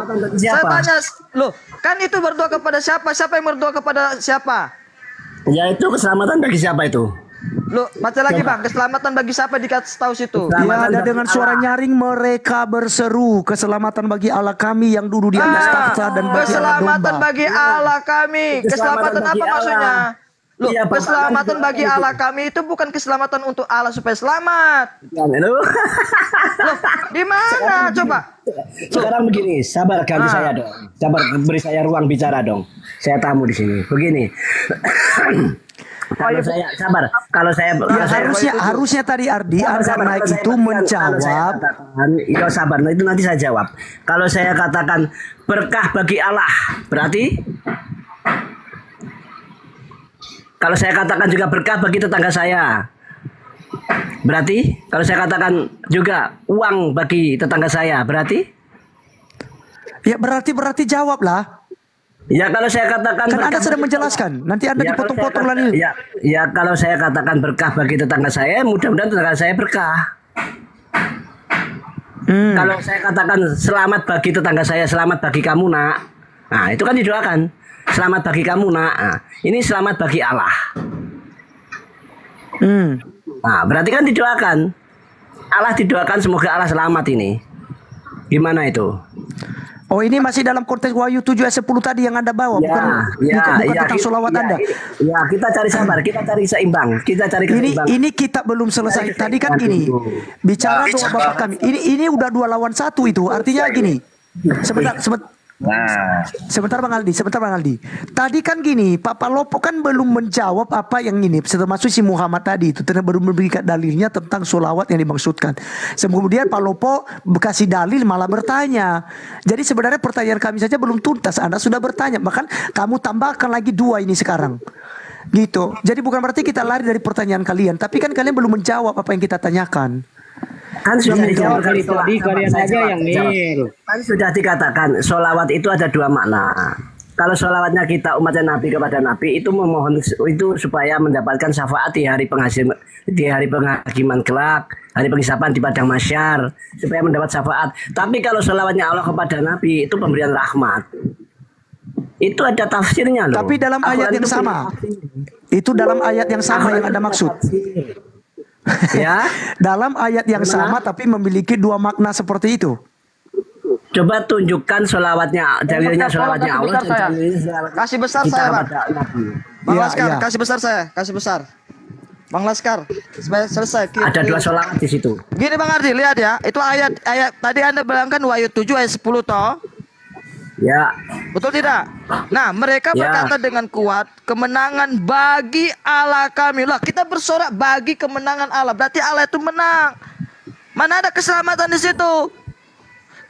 dulu. Saya tanya, loh, kan itu berdoa kepada siapa? Siapa yang berdoa kepada siapa? Ya itu keselamatan bagi siapa itu? Loh, baca lagi Bang, keselamatan bagi siapa dikasih tahu situ? Ya, ada dengan suara nyaring mereka berseru, keselamatan bagi Allah kami yang duduk di atas takhta dan bagi keselamatan bagi Allah kami. Keselamatan apa maksudnya? Loh, iya, keselamatan bagi Allah kami itu bukan keselamatan untuk Allah supaya selamat. Loh, di mana coba? Sekarang begini, sabar ganti saya dong. Sabar, beri saya ruang bicara dong. Saya tamu di sini. Begini. Kalau saya sabar, kalau saya harusnya tadi Ardi Ardi itu menjawab. Iya sabar, itu nanti saya jawab. Kalau saya katakan berkah bagi Allah, berarti kalau saya katakan juga berkah bagi tetangga saya, berarti kalau saya katakan juga uang bagi tetangga saya, berarti ya berarti jawablah. Ya kalau saya katakan kan Anda sedang menjelaskan, nanti Anda ya, dipotong-potong lagi. Ya kalau saya katakan berkah bagi tetangga saya, mudah-mudahan tetangga saya berkah. Kalau saya katakan selamat bagi tetangga saya, selamat bagi kamu nak, nah itu kan didoakan. Selamat bagi kamu nak, nah, ini selamat bagi Allah. Nah berarti kan didoakan. Allah didoakan semoga Allah selamat ini. Gimana itu? Oh ini masih dalam konteks Wahyu 7 ayat 10 tadi yang Anda bawa, bukan tentang sholawat Anda. Ya kita cari sabar, kita cari seimbang, kita cari keseimbangan. Ini kita belum selesai. Tadi kan gini, bicara doa Bapak kami. Ini udah 2-1 itu, artinya gini. Sebentar Bang Aldi. Tadi kan gini, Pak Palopo kan belum menjawab apa yang ini, termasuk si Muhammad tadi itu baru memberikan dalilnya tentang sholawat yang dimaksudkan. Kemudian Pak Lopo kasih dalil malah bertanya. Jadi sebenarnya pertanyaan kami saja belum tuntas. Anda sudah bertanya, bahkan kamu tambahkan lagi 2 ini sekarang. Gitu. Jadi bukan berarti kita lari dari pertanyaan kalian, tapi kan kalian belum menjawab apa yang kita tanyakan. Kan sudah dijawab kali tadi, kalian aja yang nil. Kan sudah dikatakan sholawat itu ada 2 makna. Kalau sholawatnya kita umatnya Nabi kepada Nabi itu memohon itu supaya mendapatkan syafaat di hari penghakiman kelak, hari penghisapan di padang mahsyar, supaya mendapat syafaat. Tapi kalau sholawatnya Allah kepada Nabi itu pemberian rahmat. Itu ada tafsirnya loh. Tapi dalam ayat yang sama. Itu dalam ayat yang sama yang Anda maksud. Ya, dalam ayat yang sama tapi memiliki 2 makna seperti itu. Coba tunjukkan sholawatnya, dalilnya sholawatnya Allah. Kasih besar saya, Bang. Bang Laskar, kasih besar saya, kasih besar. Bang Laskar, selesai. Ada 2 sholawat di situ. Gini Bang Ardi, lihat ya, itu ayat tadi Anda bilangkan Wahyu 7 ayat 10 toh. Ya. Betul tidak? Nah, mereka berkata dengan kuat, kemenangan bagi Allah kami. Lah, kita bersorak bagi kemenangan Allah. Berarti Allah itu menang. Mana ada keselamatan di situ?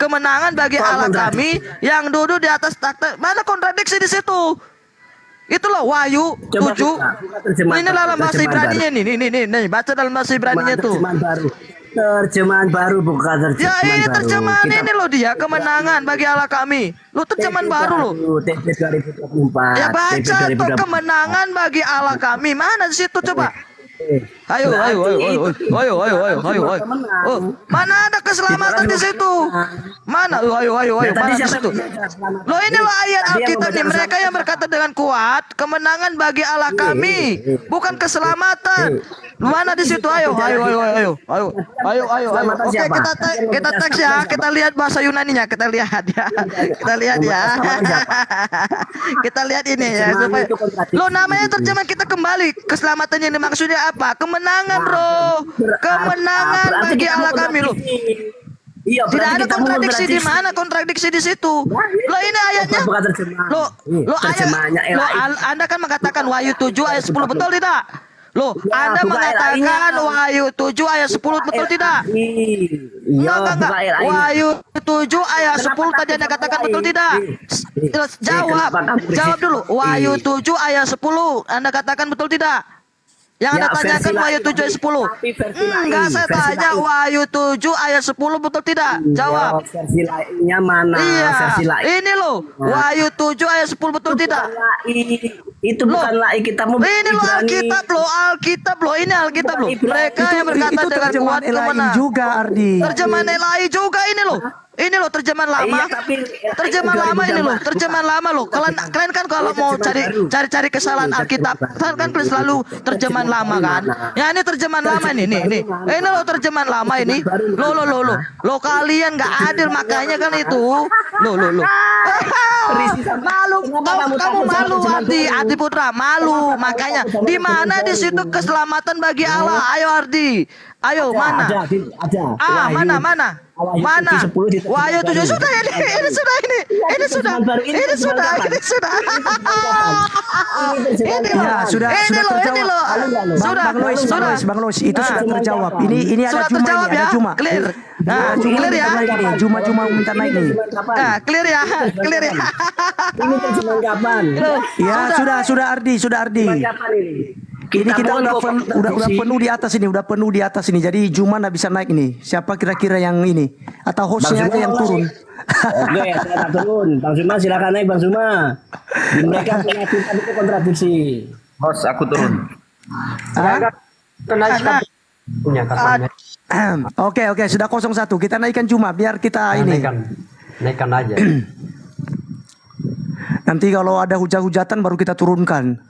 Kemenangan bagi Allah kami yang duduk di atas takhta. Mana kontradiksi di situ? Itu loh Wahyu 7. Ini dalam bahasa Ibrani-nya nih, baca dalam bahasa Ibrani-nya tuh. Terjemahan baru bukan terjemahan baru. Ya ini terjemahan ini loh dia, kemenangan bagi Allah kami. Lu terjemahan baru loh. TP 2024. Ya baca tuh kemenangan bagi Allah kami. Mana di situ coba? Ayo. Oh, mana ada keselamatan di situ? Mana? Ayo. Mana di situ? Loh ini loh ayat Alkitab nih. Mereka yang berkata dengan kuat, kemenangan bagi Allah kami, bukan keselamatan. Mana di situ? Ayo. Oke, kita teks ya. Kita lihat bahasa Yunaninya. Kita lihat ya. Kita lihat ini ya. Supaya lo namanya terjemahan kita kembali. Keselamatannya ini maksudnya apa? Kemenangan, bro. Kemenangan bagi Allah kami, lo. Tidak ada kontradiksi di mana? Kontradiksi di situ. Lo ini ayatnya. Lo ayatnya. Anda kan mengatakan Wahyu 7 ayat 10 betul tidak? Loh, Anda mengatakan Wahyu 7 ayat 10 betul tidak? Enggak. Wahyu 7 ayat 10 tadi Anda katakan betul tidak? Jawab dulu. Wahyu 7 ayat 10 Anda katakan betul tidak? Yang Anda tanyakan Wahyu 7 ayat 10. Enggak, saya tanya Wahyu 7 ayat 10 betul tidak? Jawab. Versi lainnya mana? Iya. Versi lain. Ini loh, Wahyu 7 ayat 10 betul tidak? Itu bukan lai kita mau. Ini loh Alkitab loh, ini Alkitab loh. Mereka yang berkata dengan kuat kemenangan juga, Ardi. Terjemahan LAI juga ini loh. Ini loh terjemahan lama. Iya, tapi Terjemahan lama ini loh, terjemahan lama loh. Kalian kan kalau mau cari kesalahan Alkitab, kan selalu terjemahan lama kan. Ya ini terjemahan lama nih. Ini loh terjemahan lama ini. Lo kalian nggak adil makanya kan itu. Lo. Malu, kamu malu Ardi Putra, malu makanya. Di mana di situ keselamatan bagi Allah? Ayo Ardi. Ayo mana? Ada. Mana? Wahyu 7 sudah ini sudah. Ini sudah. Ini loh. Bang Lois, itu sudah terjawab. Ini ada Juma. Clear. Nah, clear ya. Juma minta naik nih. Nah, clear ya. Ini terjemahan kapan? Ya, sudah Ardi. Kapan ini? Ini kita udah penuh di atas ini. Jadi Juma nggak bisa naik ini. Siapa kira-kira yang ini? Atau hostnya aja yang turun? Oke, saya turun. Bang Zuma silakan naik Bang Zuma. Di mereka punya kita itu kontradiksi. Host, aku turun. Punya katanya. Oke, sudah 01. Kita naikkan Juma biar kita ini. Naikkan aja. Nanti kalau ada hujatan baru kita turunkan.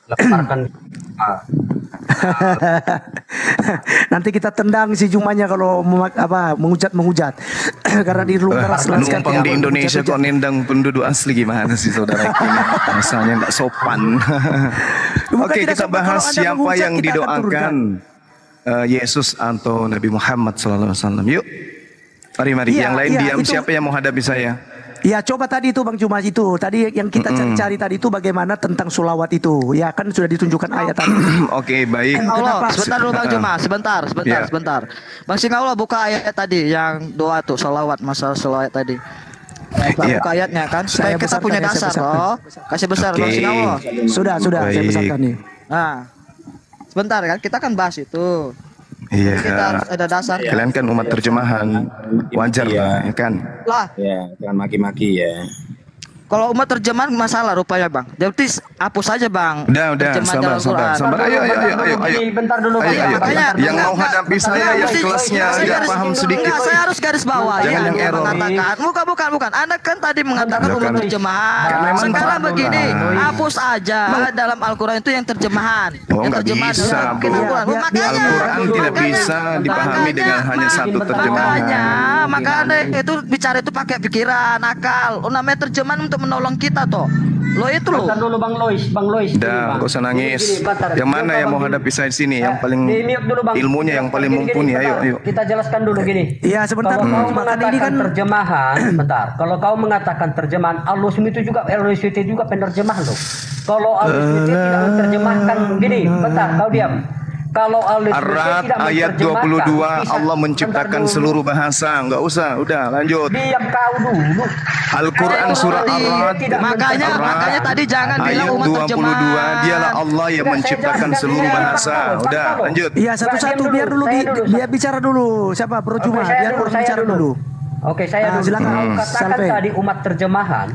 Lemparkan. Nanti kita tendang si Jumanya kalau menghujat karena di luar numpang di Indonesia kok nendang penduduk asli gimana sih saudara ini? Misalnya nggak sopan. Oke, kita bahas siapa yang didoakan Yesus atau Nabi Muhammad SAW. Yuk, mari. Yang lain diam. Siapa yang mau hadapi saya? Ya coba tadi itu Bang Juma itu tadi yang kita cari tadi itu bagaimana tentang sulawat itu ya kan sudah ditunjukkan ayat tadi. Oke, baik. Allah, sebentar dulu Bang Juma, sebentar. Bang Singaula buka ayat tadi yang doa tuh sulawat, masalah sulawat tadi. Buka ayatnya kan supaya kita punya dasar loh. Kasih besar Bang Singaula. Sudah saya besarkan nih. Nah, sebentar kan kita kan bahas itu. Iya. Kita harus ada dasar. Kalian kan umat terjemahan, wajar lah, ya kan? Lah. Ya, jangan maki-maki ya. Kalau umat terjemahan masalah rupanya Bang. Jadi hapus aja Bang. Udah, sabar. Ayo. Bentar dulu. Ayo. Yang mau hadapi saya yang kelasnya nggak paham sedikit. Saya harus garis bawah. Jangan yang error. Mengatakan, bukan. Anda kan tadi mengatakan umat terjemahan. Sekarang begini, hapus aja dalam Al-Quran itu yang terjemahan. Oh, nggak bisa, Bu. Al-Quran tidak bisa dipahami dengan hanya satu terjemahan. Makanya itu bicara itu pakai pikiran, akal. Namanya terjemahan untuk menolong kita toh. Lo itu lo. Bentar dulu Bang Lois. Dah, gak usah nangis. Yang mana yang mau hadapi saya sini? Yang paling ilmunya yang paling mumpuni. Ayo. Kita jelaskan dulu gini. Iya, sebentar. Kalau kau mengatakan terjemahan, bentar. Kalau kau mengatakan terjemahan, Al-Muslim itu juga LWCT juga penerjemah loh. Kalau Al-WCT tidak menerjemahkan gini, bentar, kau diam. Kalau Ar-Ra'd ayat 22 Allah menciptakan seluruh bahasa. Enggak usah, udah lanjut. Diam kau dulu. Al-Quran surah Ar-Ra'd makanya tadi jangan bilang ayat umat 22 terjemahan. dialah Allah yang menciptakan seluruh bahasa. Udah lanjut. Iya, satu-satu biar dulu dia bicara dulu. Siapa Bro Juma? Biar bicara dulu. Oke, saya dulu. Silakan. Katakan tadi umat terjemahan.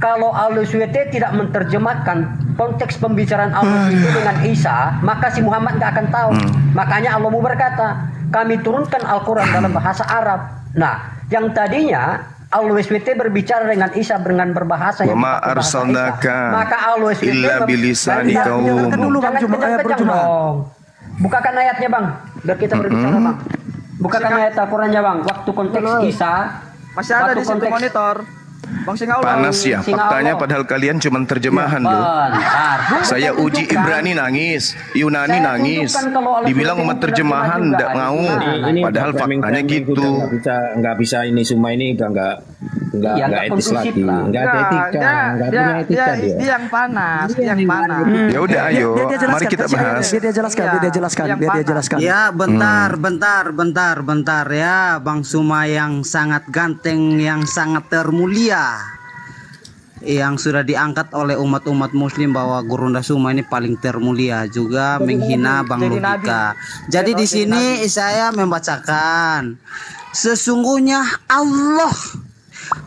Kalau Al-WCT tidak menerjemahkan konteks pembicaraan Allah itu dengan Isa, maka si Muhammad nggak akan tahu. Makanya Allah berkata, kami turunkan Al-Quran dalam bahasa Arab. Nah, yang tadinya Al-WCT berbicara dengan Isa dengan berbahasa yang Wa ma arsalnaka maka Al-WCT illa bilisani qaum. Bukakan ayatnya Bang, biar kita berbicara Bang. Bukakan ayat Al-Qurannya Bang. Waktu konteks Isa Masih ada di situ monitor. Bang Singaula. Panas ya faktanya padahal kalian cuma terjemahan loh. Saya uji Ibrani nangis, Yunani nangis. Dibilang umat terjemahan enggak mau. Padahal faktanya gitu. Nggak bisa ini semua ini udah nggak etis lagi. Nggak ada etika, nggak punya etika dia. Dia yang panas. Ya udah ayo, mari kita bahas. Biar dia jelaskan. Ya, bentar ya, Bang Suma yang sangat ganteng, yang sangat termulia, yang sudah diangkat oleh umat-umat muslim bahwa Gurunda Suma ini paling termulia, juga menghina Bang Logika. Jadi di sini saya membacakan, sesungguhnya Allah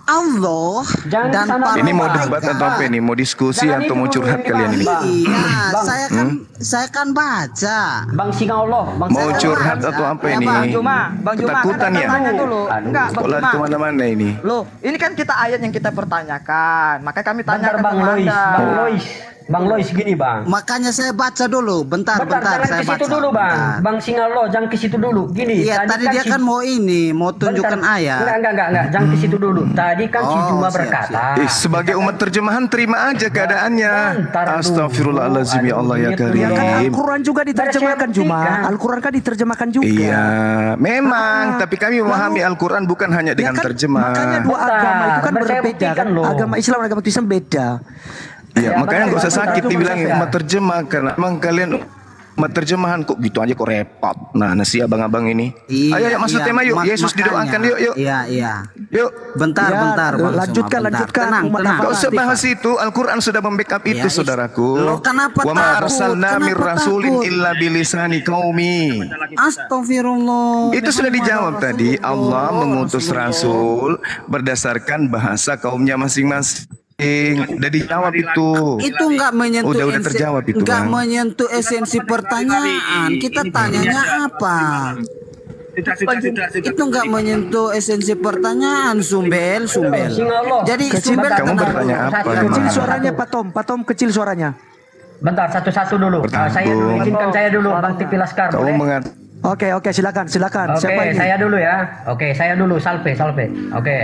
Allah Jangan dan kesana para Ini mau Bang. debat atau apa ini? Mau diskusi Jangan atau itu mau dulu curhat ini, kalian Bang. ini? Iya, Bang. saya kan baca. Bang Singa Allah, Bang Mau Singa curhat Bang. atau apa Ya, ini? Bang Juma, Ketakutan kan ya? tanya dulu. Enggak, Bang Sekolah Juma. kemana-mana ini? Loh, ini kan kita ayat yang kita pertanyakan. Maka kami Bentar tanyakan Bang sama Lois, Anda. Bang Lois gini Bang. Makanya saya baca dulu. Bentar, Jangan saya ke situ baca. dulu Bang. Bentar. Bang Singa Allah, jangan ke situ dulu. Gini, Iya, tadi dia si- kan mau tunjukkan Bentar. ayat. Enggak, jangan ke situ dulu. Tadi kan si Oh, Juma siap, berkata. Sebagai umat terjemahan terima aja keadaannya. Bentar dulu. Astagfirullahaladzim ya Allah ya Aduh, Karim. Ya kan Al-Quran juga diterjemahkan Juma. buktikan. Al-Quran kan diterjemahkan juga. Iya, memang. Tapi kami memahami Al-Quran bukan hanya Ya dengan kan, terjemah. makanya dua Bentar, agama itu kan saya berbeda buktikan kan. loh. Agama Islam dan agama Kristen beda. Iya, Ya, makanya nggak usah bentar, sakit bentar, dibilang bentar. umat terjemah karena emang kalian umat terjemahan kok gitu aja kok repot. Nah, nasi abang-abang ini. Ayo masuk tema yuk. Yesus didoakan yuk. Iya. Yuk. Bentar, Ya, Bang lanjutkan, Suma, bentar. lanjutkan. Tenang, Umat tenang. Gak usah bahas itu. Al-Quran sudah membackup itu, Ya, saudaraku. Loh, kenapa Wa ma takut? arsalna mir Kenapa rasulin takut? illa bilisani qaumi. Astagfirullah. Itu sudah dijawab tadi. Allah mengutus rasul berdasarkan bahasa kaumnya masing-masing. Udah dijawab itu. Itu nggak menyentuh Udah terjawab itu, nggak Bang. menyentuh esensi pertanyaan. Kita tanyanya apa? Itu nggak menyentuh esensi pertanyaan, Sumbel. Singa Allah. Jadi Kecil, Sumbel Kamu tenang bertanya dulu. apa? Kecil Gimana? suaranya Pak Tom kecil suaranya. Bentar, satu-satu dulu. Saya dulu, izinkan saya dulu, Bang Tipi Laskar. Kamu boleh? Oke, silakan. Oke, Siapa ini? saya dulu ya. Oke, saya dulu, Salpe. Oke.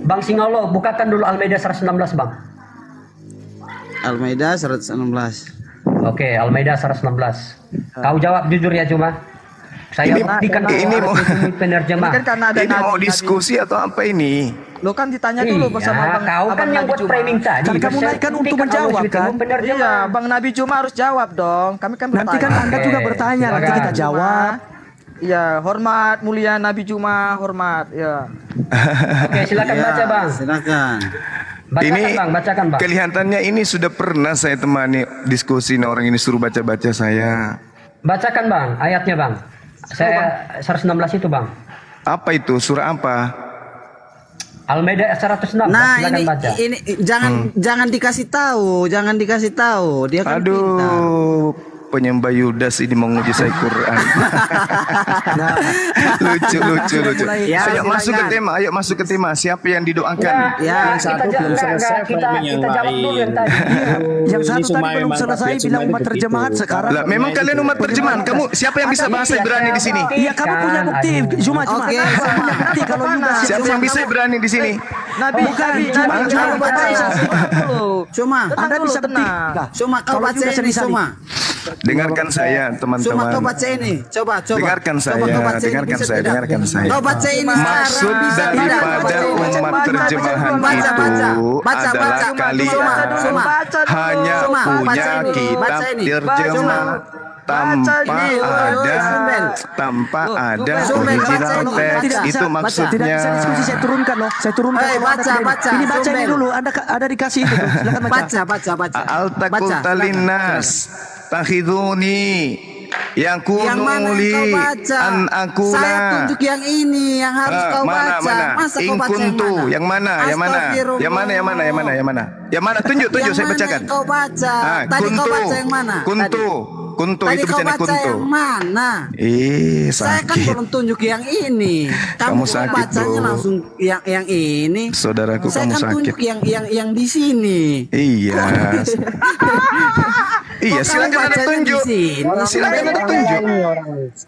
Bang Singa Allah, bukakan dulu Al-Maidah 116, Bang. Al-Maidah 116. Oke, Al-Maidah 116. Kau jawab jujur ya, Cuma. Saya buktikan ini mau- penerjemah. Ini kan karena ada Ini mau nabi. diskusi atau apa ini? Lo kan ditanya dulu bersama Bang kau kan Abang yang Nabi buat Juma. framing tadi. Kan kamu Saya naik kan untuk buktikan menjawab, Allah SWT kan? penerjemah. Iya, Bang Nabi Juma harus jawab dong. Kami kan bertanya. Nanti kan Anda juga Oke, bertanya, nanti silakan. kita jawab. Iya, hormat mulia Nabi Juma, hormat. Ya. Oke, silakan Ya, baca, Bang. Silakan. Bacakan, Bang. Kelihatannya ini sudah pernah saya temani diskusi. Nah, orang ini suruh baca-baca saya. Bacakan, Bang, ayatnya, Bang. Saya 116 itu, Bang. Apa itu? Surah apa? Al-Maidah 106. Nah, silakan baca. ini jangan dikasih tahu, Dia kan pintar. Aduh, penyembah Yudas ini menguji saya Quran. lucu. Ya, Ayo masuk ke tema. Siapa yang didoakan? Ya, satu belum selesai framing yang kita jawab dulu yang tadi. Yang satu Ini tadi semua belum memang selesai rakyat bilang semua umat begitu. terjemahan sekarang. Lah, memang kalian umat terjemahan. Kamu siapa yang bisa bahasa Ibrani di sini? Iya, kamu punya bukti. Cuma. Oke. Saya punya bukti kalau Yudas Siapa yang bisa Ibrani di sini? Nabi, Cuma Cuma Anda bisa bukti. tenang. Nah, Cuma kau kalau baca Yudas ini, disalib. Cuma. Dengarkan saya, Cuma kau teman-teman. baca ini. Coba. Dengarkan Coba saya, kau baca ini, dengarkan bisa saya, tidak? dengarkan saya. Kau baca ini Maksud sekarang, bisa tidak? daripada umat terjemahan Baca, itu baca, adalah baca. kalian Cuma. hanya Cuma, baca punya ini dulu. kitab Baca ini. terjemah tanpa ini. ada Sumbel, original baca ini. teks. Baca. Itu Tidak maksudnya. bisa diskusi, saya turunkan loh. Saya turunkan. Eh, kalau Anda baca, tidak ini. baca, Ini baca ini Sumbel. dulu. Ada dikasih itu. Tuh. Silakan baca. Baca. Al-Taqultalinas takhiduni yang Yang mana yang kau kunuli baca? an akula. Saya tunjuk yang ini yang harus kau mana, baca. mana? Masa kau In baca kuntu. Yang mana? Astagfirullah. Yang mana? Tunjuk, Yang saya mana bacakan. yang kau baca? Tadi kau baca yang mana? Kuntu Tadi itu kau bacanya baca kuntu. yang mana? Saya kan Sakit. belum tunjuk yang ini. Kamu kok sakit, bacanya bro. langsung yang ini. Saudaraku, Saya kamu kan sakit. tunjuk yang di sini. Iya. Iya, Kok silakan kamu ada bacanya tunjuk. di sini? Silakan ada tunjuk.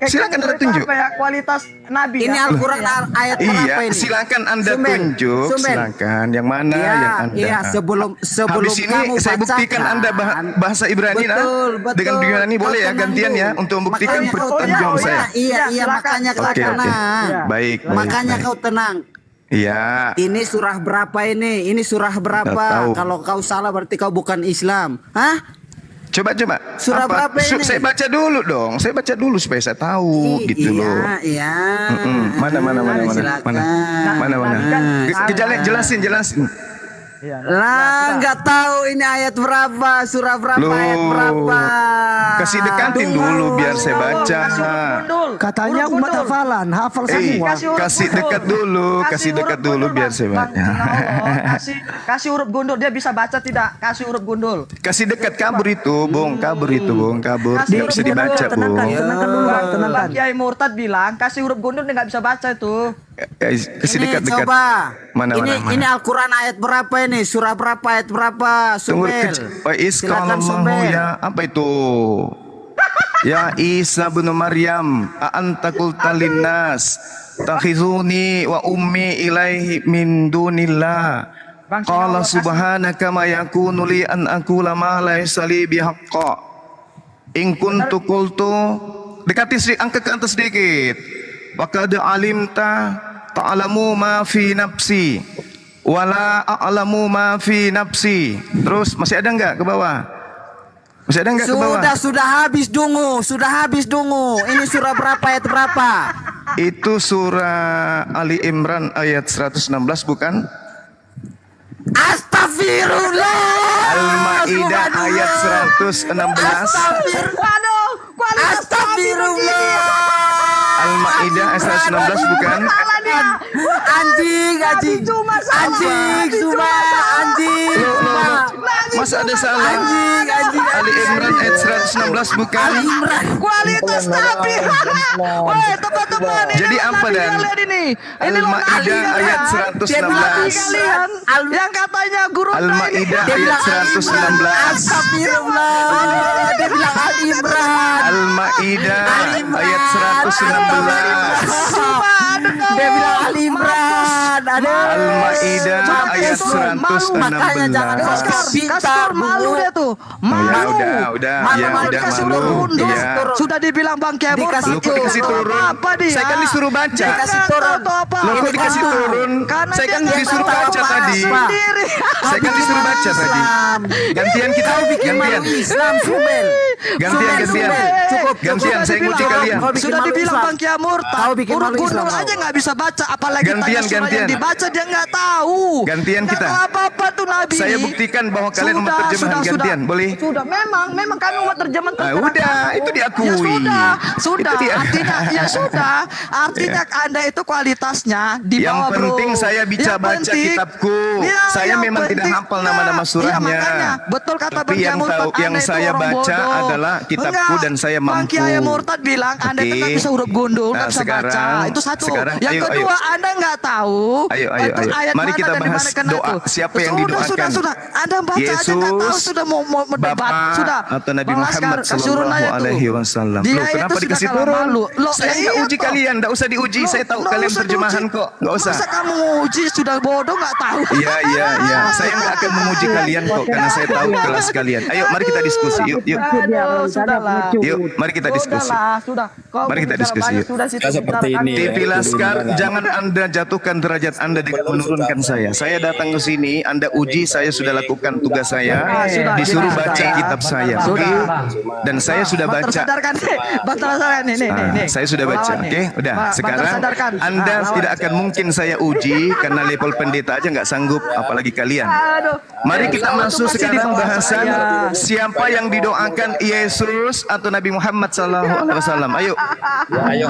Silakan ada tunjuk. Apa ya kualitas Nabi? Ini ya? Al-Quran ayat Iya, berapa ini? silakan Anda Sumbel, tunjuk. Sumbel. Silakan yang mana Iya, yang Anda. iya, sebelum Habis ini kamu saya buktikan bacakan. Anda bahasa Ibrani Betul. dengan Yunani boleh ya Kau gantian tenang ya dulu. untuk membuktikan Makanya kau pertanyaan tenang. saya. Iya, Silakan. makanya kau Oke. tenang. Baik. Makanya kau tenang. Iya. Ini surah berapa ini? Ini surah berapa? Nggak tahu. Kalau kau salah berarti kau bukan Islam. Hah? Coba. Surah berapa ini? Saya baca dulu dong. Saya baca dulu supaya saya tahu gitu loh. Iya. Mana. Silakan. Mana. Jelasin. Lah, nggak tahu ini ayat berapa, surah berapa, ayat berapa. Kasih dekatin dulu biar saya baca. Katanya umat hafalan, hafal semua. Kasih dekat dulu biar saya baca. Kasih huruf gundul, dia bisa baca tidak? Kasih huruf gundul. Kasih dekat kabur itu, Bung. Kabur. Nggak bisa dibaca, Bung. Tenangkan dulu, Bang, tenangkan. Kiai Murtad bilang kasih huruf gundul dia nggak bisa baca itu. Kasih Ini dekat-dekat. coba. Mana? Ini Al-Quran ayat berapa ini? Surah berapa, ayat berapa? Tunggu, Sumbel. Silakan Sumbel. Ya, apa itu? Ya Isa bin Maryam, a'anta qulta linnas takhizuni wa ummi ilaihi min dunillah. Qala subhanaka ma yakunu li an aqula ma laysa li bihaqqa. In kuntu qultu, dekati sedikit, angkat ke atas sedikit. Wa qad alimta ta'lamu ma fi nafsi wala a'lamu ma fi nafsi. Terus masih ada enggak ke bawah? Masih ada enggak ke bawah? Sudah habis dungu. Ini surah berapa, ayat berapa? Itu surah Ali Imran ayat 116 bukan? Astagfirullah. Al-Maidah ayat 116. Astagfirullah. Al-Maidah ayat 116 bukan? Anjing. Masa ada salah? Anjing. Ali Imran ayat 116 bukan? Kualitas Nabi. Woi, teman-teman. Jadi apa dan? Al-Maidah ayat 116. Yang katanya guru Al-Maidah ayat 116. Astagfirullah. Dia bilang Ali Imran. Al-Maidah ayat 116. Dia bilang Ali Imran. Al-Maidah ayat 116. Makanya jangan Kastor malu dia tuh. Malu. Udah Dikasih malu. gundul. Iya. Sudah dibilang Bang Kiai Murtad. Lu kok dikasih turun? Apa dia? Saya kan disuruh baca. Dikasih turun. Lo kok dikasih turun? Saya kan disuruh baca tadi. Saya kan disuruh baca tadi. Gantian kita. Gantian. Islam Sumbel. Gantian. Cukup. Gantian. Saya nguji kalian. Sudah dibilang Bang Kiai Murtad. Kau bikin Huruf malu gundul Islam, aja nggak bisa baca. Apalagi tanya surah yang dibaca dia nggak tahu. Gantian Nggak kita. tahu apa-apa tuh Nabi. Saya buktikan bahwa kalian umat terjemahan gantian. Boleh? Sudah, memang kami umat terjemahan. Udah, itu diakui. Ya sudah. Itu dia. Artinya ya sudah. Artinya Anda itu kualitasnya di Yang bawah, bro. penting saya bisa Yang baca penting- kitabku. Ya, Saya yang memang tidak penting- hafal nama-nama Iya, surahnya. makanya. Betul kata Tapi Bang Kiai yang Murtad, tahu, yang Anda itu saya orang baca bodoh. adalah kitabku Enggak, dan saya Bang mampu. Kiai Murtad bilang Anda itu nggak bisa huruf gundul, nggak Nah, bisa baca. sekarang- Itu satu. sekarang, Yang ayo, kedua, Anda nggak tahu. Ayo. Ayat Mari mana kita dan di bahas mana kena doa. itu. Siapa yang didoakan? Sudah. Anda baca aja nggak tahu, Yesus, sudah mau mendebat. Bapak, Sudah. atau Nabi Bang Laskar, Muhammad kasih urun aja tuh. Sallallahu Alaihi Wasallam. Dia Loh, itu kenapa sudah dikasih kalah turun? malu. Loh, Saya nggak iya uji toh. kalian, nggak usah diuji. Loh, Saya tahu nggak kalian usah terjemahan diuji. kok, nggak usah. Masa kamu uji sudah bodoh nggak tahu? Iya. Saya nggak akan menguji kalian kok, karena saya tahu kelas kalian. Ayo, mari kita diskusi. Yuk. Aduh, sudahlah. Yuk, mari kita diskusi. Sudah. Kau Mari kita bicara diskusi, banyak, yuk. Sudah situ Ya, seperti bicara ini kami. ya. TV Laskar, jangan Anda jatuhkan derajat Anda dengan menurunkan saya. Saya datang ke sini, Anda uji, saya sudah lakukan tugas saya, disuruh baca kitab saya. Oke? Dan saya sudah Bang baca. tersadarkan. Bang tersadarkan nih. Saya sudah baca, Lawan nih. oke? Udah, Bang sekarang tersadarkan. Anda Lawan. tidak akan mungkin saya uji karena level pendeta aja nggak sanggup, apalagi kalian. Aduh. Mari kita Lawan masuk tuh masih sekarang di bawah bahasan saya. siapa yang didoakan Yesus atau Nabi Muhammad SAW. Ayo. Ayo.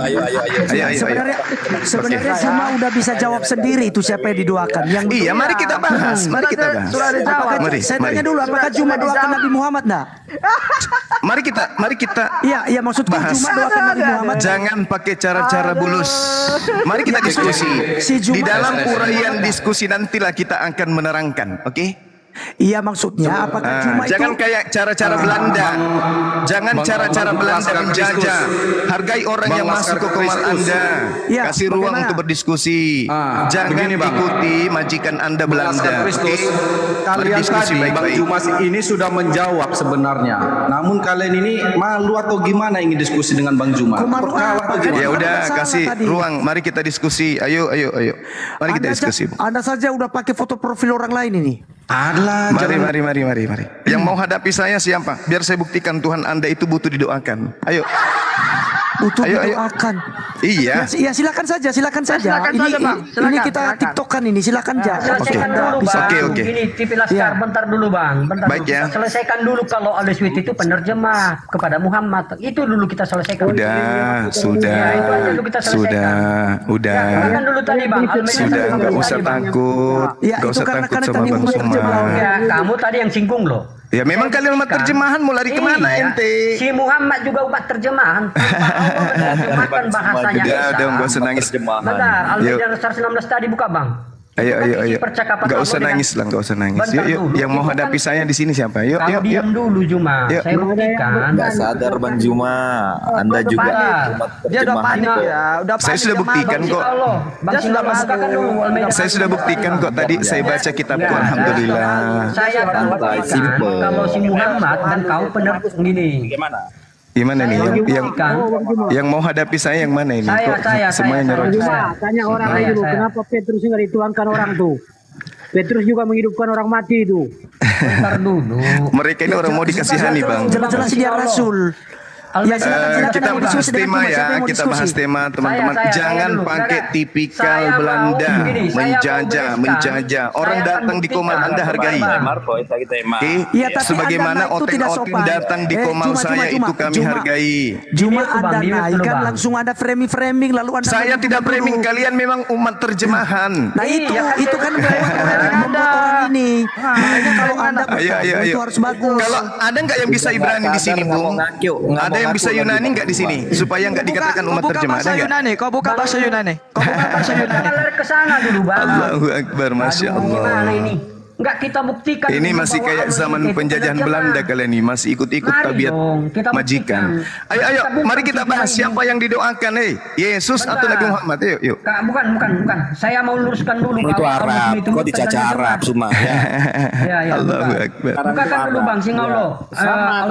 Sebenarnya semua udah bisa jawab sendiri itu siapa yang didoakan. Yang Iya, mari kita bahas. Mari kita bahas. Sudah dijawab. Mari, saya mari. tanya dulu, apakah cuma doakan Nabi Muhammad nah? Mari kita Iya, maksudku bahas. cuma doakan Nabi Muhammad. Jangan pakai cara-cara bulus. Mari kita diskusi. Si Jumat- Di dalam uraian diskusi nantilah kita akan menerangkan, oke? Iya, maksudnya apakah cuma Jangan itu? kayak cara-cara Belanda. Jangan cara-cara Belanda menjajah. Hargai orang yang masuk ke kamar Anda. Iya, Kasih ruang bagaimana? untuk berdiskusi. Jangan begini, Bang. ikuti majikan Anda Belanda. Kristus, Oke? kalian Berdiskusi tadi Bang baik-baik. Jumas ini sudah menjawab sebenarnya. Namun kalian ini malu atau gimana ingin diskusi dengan Bang Jumas? Kemalu apa? Perkara Ya gimana? udah, Masalah kasih tadi. ruang. Mari kita diskusi. Ayo. Mari kita diskusi. Anda saja udah pakai foto profil orang lain ini. Adalah Mari. Yang mau hadapi saya siapa? Biar saya buktikan Tuhan Anda itu butuh didoakan. Ayo. untuk didoakan. Iya. Ya silakan saja. Silakan Ini saja, Bang. ini kita tiktokan ini, silakan aja. Selesaikan dulu, Bang. Oke. Ini TV Laskar, bentar dulu, Bang. Bentar Baik, dulu. ya. Kita selesaikan dulu kalau Al-Sweet itu penerjemah kepada Muhammad. Itu dulu kita selesaikan. Sudah. Ya, itu aja dulu kita selesaikan. Udah. Ya, silakan dulu tadi, Bang. Sudah, nggak usah takut. Ya, Nggak itu usah karena takut tadi sama Bang umat Suma. terjemahan. Ya, kamu tadi yang singgung loh. Ya memang kalian umat terjemahan mau lari kemana ente? Si Muhammad juga umat terjemahan. Allah menerjemahkan bahasanya Ya Isa. udah nggak usah nangis. Bentar, Al-Maidah 116 tadi buka, Bang. Ayo. Percakapan Nggak Allah usah dengan- nangis lah, nggak usah nangis. Bentar Yuk. dulu. Yang mau Itu hadapi kan- saya di sini siapa? Yuk. Kamu diam dulu, Juma. Yuk. Saya buktikan. Nggak sadar Bang Juma, Anda juga Bentar. umat Dia udah terjemahan panik kok. ya, udah Saya panik. sudah buktikan Bang kok. Singallo, Bang Dia sudah Singallo, bukakan masuk. dulu Al-Maidah. Saya sudah buktikan kok tadi saya baca kitabku, alhamdulillah. Saya akan buktikan Simple. kalau si Muhammad dan kau benar gini. Gimana nih Saya yang buktikan. yang mau hadapi saya yang mana ini? Saya, Kok saya. semuanya nyerang? Tanya orang Saya, dulu, saya. kenapa Petrus nggak dituangkan orang tuh? Petrus juga menghidupkan orang mati itu. Bentar dulu. Mereka ini orang mau dikasihani, Bang. Jelas-jelas dia Rasul. Ya, silakan, Kita mau bahas diskusi dengan tema Juma. Siapa ya, yang mau kita diskusi? bahas tema teman-teman. Saya Jangan dulu. pakai Saya tipikal mau Belanda, begini, saya menjajah, mau menjajah. Orang Saya akan datang di Komal buktikan. Anda hargai. Oke, Iya, tapi sebagaimana Anda itu tidak oten-oten sopan. datang di Komal saya itu kami hargai. Juma Ini, Bang, Anda ini, naikkan Bang. langsung ada framing lalu Anda Saya tidak dulu. framing, kalian memang umat terjemahan. Nah itu Iya, kan iya. membuat orang ini. Makanya kalau Anda Ayo. itu harus bagus. Kalau ada nggak yang bisa Ibrani di sini, Bung? Ada yang bisa Yunani nggak di sini? Supaya nggak dikatakan umat terjemahan, ada bahasa nggak? Yunani. Kau buka bahasa Yunani. Kau buka bahasa Yunani. Jangan lari ke sana dulu, Bang. Allahu Akbar, Masya Aduh, gimana Allah. ini? Enggak kita buktikan. Ini dulu masih bahwa kayak Al-Sweet zaman itu penjajahan penerjemah. Belanda kalian ini, masih ikut-ikut Mari tabiat dong, kita majikan. buktikan. Ayo, Kita bukan mari kita bahas pikiran siapa ini. yang didoakan, Yesus atau Bentar. Nabi Muhammad, yuk. Kak, bukan. Saya mau luruskan dulu. Itu kalau Arab, Al-Sweet itu kok dicaca penerjemah. Arab semua ya. Ya, Allahu buka. Akbar. Bukakan dulu, Bang Singallo.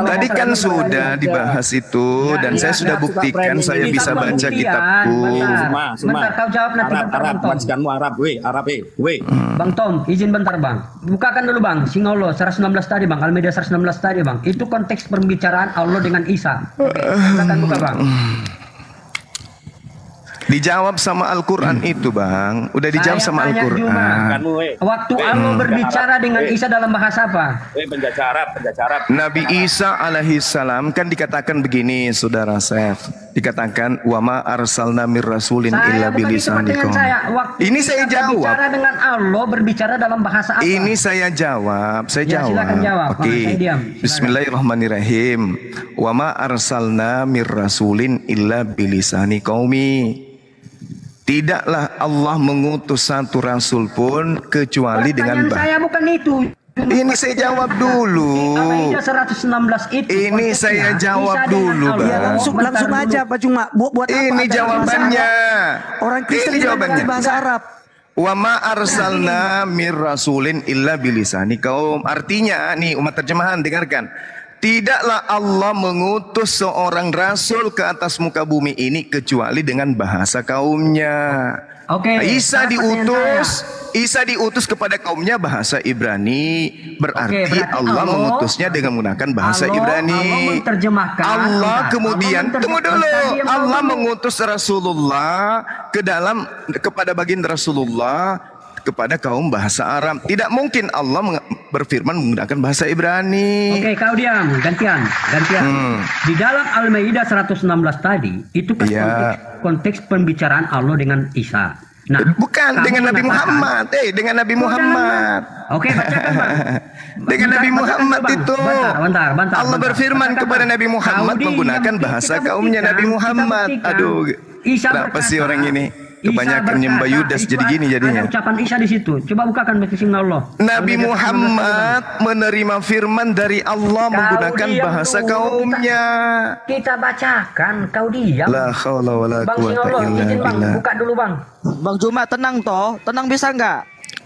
Tadi kan sudah dibahas itu dan saya sudah buktikan saya bisa baca kitabku. Bentar, kau jawab nanti. Arab, majikanmu Arab, Arab, Bang Tom, izin bentar, Bang. Bukakan dulu, Bang. Singallo 116 tadi, Bang. Al-Maidah 116 tadi, Bang. Itu konteks pembicaraan Allah dengan Isa. Oke, silakan buka, Bang. Dijawab sama Al-Quran itu, Bang. Udah dijawab Saya sama tanya Al-Quran. Juma, waktu Allah berbicara dengan Isa dalam bahasa apa? penjajah Arab. Nabi Isa alaihissalam kan dikatakan begini, Saudara Sef. Dikatakan wama arsalna mir rasulin illa Bukan itu bilisanikum. pertanyaan saya. Waktu Ini Isa saya jawab. berbicara dengan Allah berbicara dalam bahasa apa? Ini saya jawab, Ya, silakan jawab. Oke. Saya diam. Silakan. Bismillahirrahmanirrahim. Wama arsalna mir rasulin illa bilisani qaumi. Tidaklah Allah mengutus satu rasul pun kecuali dengan Pertanyaan saya bukan itu. Ini saya jawab dulu. Al-Maidah 116 itu. Ini konteksnya saya jawab Isa dengan dulu, Allah. Bang. Ya langsung Bentar aja dulu. Pak Cuma. Buat apa? Ini Ada jawabannya. bahasa Arab. Orang Kristen Ini tidak jawabannya. mengerti bahasa Arab. Wa ma arsalna mir rasulin illa bilisani kaum. Artinya nih umat terjemahan dengarkan. Tidaklah Allah mengutus seorang rasul ke atas muka bumi ini kecuali dengan bahasa kaumnya. Oke. Isa pertanyaan Isa diutus kepada kaumnya bahasa Ibrani. Berarti Oke, berarti Allah mengutusnya dengan menggunakan bahasa Ibrani. Allah menerjemahkan. Allah kemudian tunggu dulu. Tadi yang Allah kamu- mengutus Rasulullah kepada baginda Rasulullah kepada kaum bahasa Arab. Tidak mungkin Allah berfirman menggunakan bahasa Ibrani. Oke, kau diam. Gantian. Di dalam Al-Maidah 116 tadi itu kan Iya. konteks pembicaraan Allah dengan Isa. Nah, Bukan kamu dengan Nabi mengatakan- Muhammad, dengan Nabi Muhammad. Oke, bacakan, Bang. Dengan Nabi Bacakan, Muhammad Bang. itu. Bentar. Allah berfirman Bacakan, kepada Bang. Nabi Muhammad Kau diam, menggunakan kita bahasa buktikan, kaumnya Nabi kita Muhammad. buktikan. Aduh, Isa kenapa berkata, sih orang ini? Isa Kebanyakan nyembah berkata, Yudas itu jadi gini jadinya. Ada ucapan Isa di situ. Coba bukakan bahasa Allah. Nabi Muhammad menerima firman dari Allah menggunakan diam bahasa dulu, kaumnya. Kita bacakan, kau diam. La haula wala Bang quwata Singallo, illa izin Bang, billah. buka dulu Bang. Bang Juma tenang toh, tenang bisa nggak?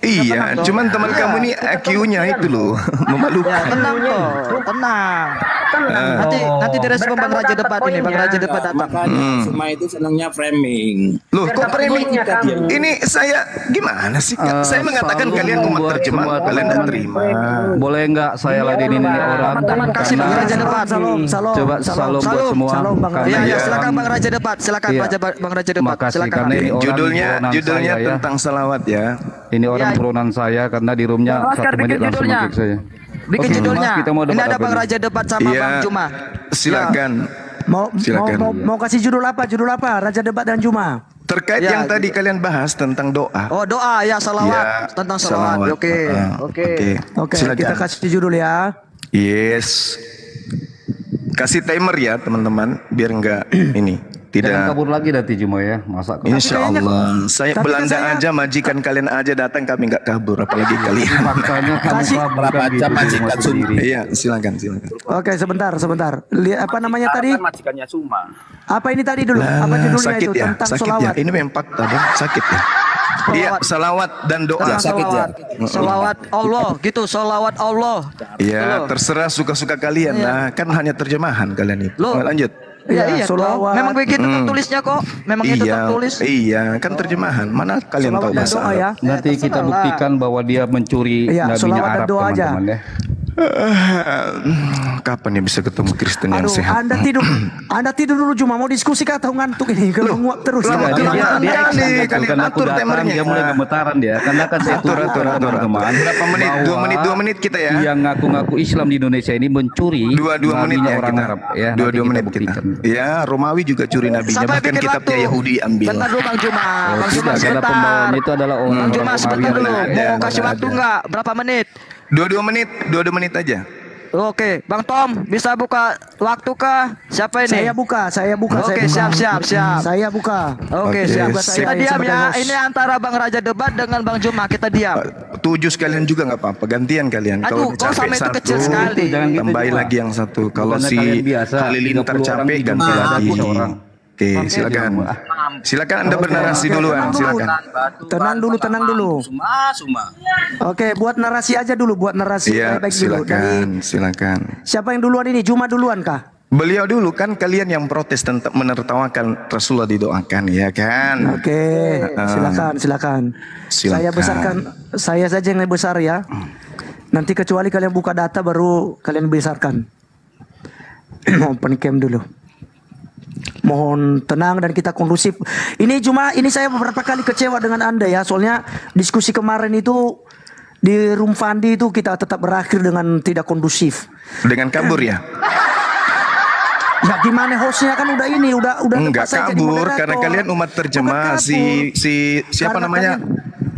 Iya, cuman teman kamu nih IQ-nya itu loh memalukan. Ya, tenang kok, tenang. Nanti direspon Bang Raja Debat ini, Bang Raja Debat datang. Makanya semua itu senangnya framing. Loh, kok framing? Ini saya gimana sih? Saya mengatakan kalian umat terjemah, kalian tidak terima. Boleh nggak saya ladenin ini orang? Terima kasih Bang Raja Debat. Coba salam buat semua. Iya, silakan Bang Raja Debat. Silakan Bang Raja Debat. Silakan. Judulnya tentang salawat ya. Ini orang buronan saya karena di roomnya 1 menit langsung nge-kick saya. Bikin judulnya. Ini ada Bang Raja Debat sama Bang Juma. Silakan. Mau kasih judul apa? Judul apa? Raja Debat dan Juma. Terkait yang tadi kalian bahas tentang doa. Oh, doa ya, salawat. Tentang salawat. Oke. Kita kasih judul ya. Yes. Kasih timer ya teman-teman biar enggak ini. Jangan kabur lagi nanti Juma ya, masa Insya Allah. Saya Belanda aja, majikan kalian aja datang kami nggak kabur, apalagi kalian. Makanya kasih berapa jam majikan Suma. Iya, silakan. Oke, sebentar. Lihat apa namanya tadi? Majikannya Suma. Apa ini tadi dulu? Apa judulnya sakit itu? Ya, Tentang sakit solawat. ya. Ini memang fakta dong, sakit ya. Iya, salawat dan doa. Sakit ya. Salawat Allah, gitu. Salawat Allah. Iya, terserah suka-suka kalian lah. Kan hanya terjemahan kalian itu. Lanjut. Iya, memang begitu tertulisnya kok. Memang itu tertulis. Iya, kan terjemahan. Mana kalian tahu bahasa Arab? Ya. Nanti kita buktikan bahwa dia mencuri nabinya Arab, teman-teman ya. Kapan ya bisa ketemu Kristen yang sehat? Anda tidur dulu Juma, mau diskusi kah atau ngantuk ini? Kalau nguap terus. Dia karena aku datang dia mulai gemetaran dia. Karena kan saya atur. teman-teman. Berapa menit? 2 menit kita ya. Yang ngaku-ngaku Islam di Indonesia ini mencuri 2 menit ya orang kita. Arab ya. 2 menit kita. Ya, Romawi juga curi nabinya. Bahkan kitabnya Yahudi ambil. Bentar dulu Bang Juma. Bang Juma Karena sebentar. pembawaan itu adalah orang Bang Juma sebentar dulu. Mau kasih waktu enggak? Berapa menit? 2 menit aja. Oke, Bang Tom bisa buka waktu kah? Siapa ini? Saya buka. Oke, siap. Saya buka. Oke, siap. Kita diam ya. Ini antara Bang Raja Debat dengan Bang Juma. Kita diam. 7 sekalian juga nggak apa-apa. Gantian kalian. Aduh, kau sama itu kecil sekali. Tambahin lagi yang satu. Kalau si Halilintar capek ganti lagi. Oke, silakan Anda bernarasi duluan, silakan. Tenang dulu. Suma. Oke, buat narasi aja dulu, Iya, silakan. Siapa yang duluan ini? Juma duluan kah? Beliau dulu kan, kalian yang protes tentang menertawakan Rasulullah didoakan, ya kan? Oke, silakan. Saya saja yang besar ya. Nanti kecuali kalian buka data baru kalian besarkan. Open cam dulu. Mohon tenang dan kita kondusif. Ini saya beberapa kali kecewa dengan Anda ya. Soalnya diskusi kemarin itu di Room Fandi itu kita tetap berakhir dengan tidak kondusif. Dengan kabur ya? Ya gimana hostnya kan udah enggak kabur karena kalian umat terjemah. Siapa namanya?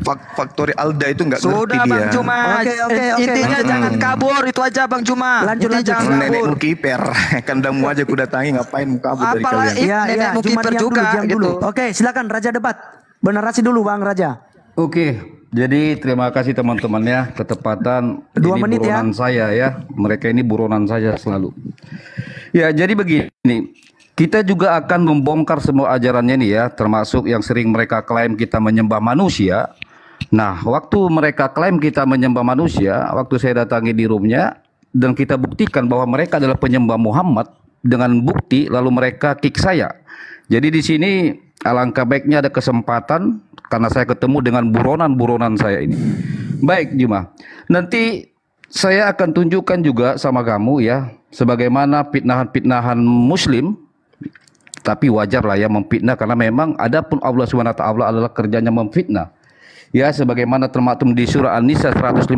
Faktori Alda itu enggak ngerti dia. Bang Juma. Oke. Intinya jangan kabur, itu aja Bang Juma. Lanjut. Nenek Mukiper, kandamu aja ku datangi, ngapain mu kabur dari kalian? Nenek Mukiper juga gitu. Oke, silakan Raja Debat. Bernarasi dulu Bang Raja. Oke, jadi terima kasih teman-teman ya, ketepatan 2 menit buronan saya ya. Mereka ini buronan saya selalu. Ya, jadi begini. Kita juga akan membongkar semua ajarannya nih ya, termasuk yang sering mereka klaim kita menyembah manusia. Nah, waktu mereka klaim kita menyembah manusia, waktu saya datangi di roomnya dan kita buktikan bahwa mereka adalah penyembah Muhammad dengan bukti, lalu mereka kick saya. Jadi di sini alangkah baiknya ada kesempatan karena saya ketemu dengan buronan-buronan saya ini. Baik, Juma. Nanti saya akan tunjukkan juga sama kamu ya, sebagaimana fitnahan-fitnahan Muslim. Tapi wajar lah ya memfitnah karena memang adapun Allah SWT adalah kerjanya memfitnah. Ya, sebagaimana termaktub di surah An-Nisa 157,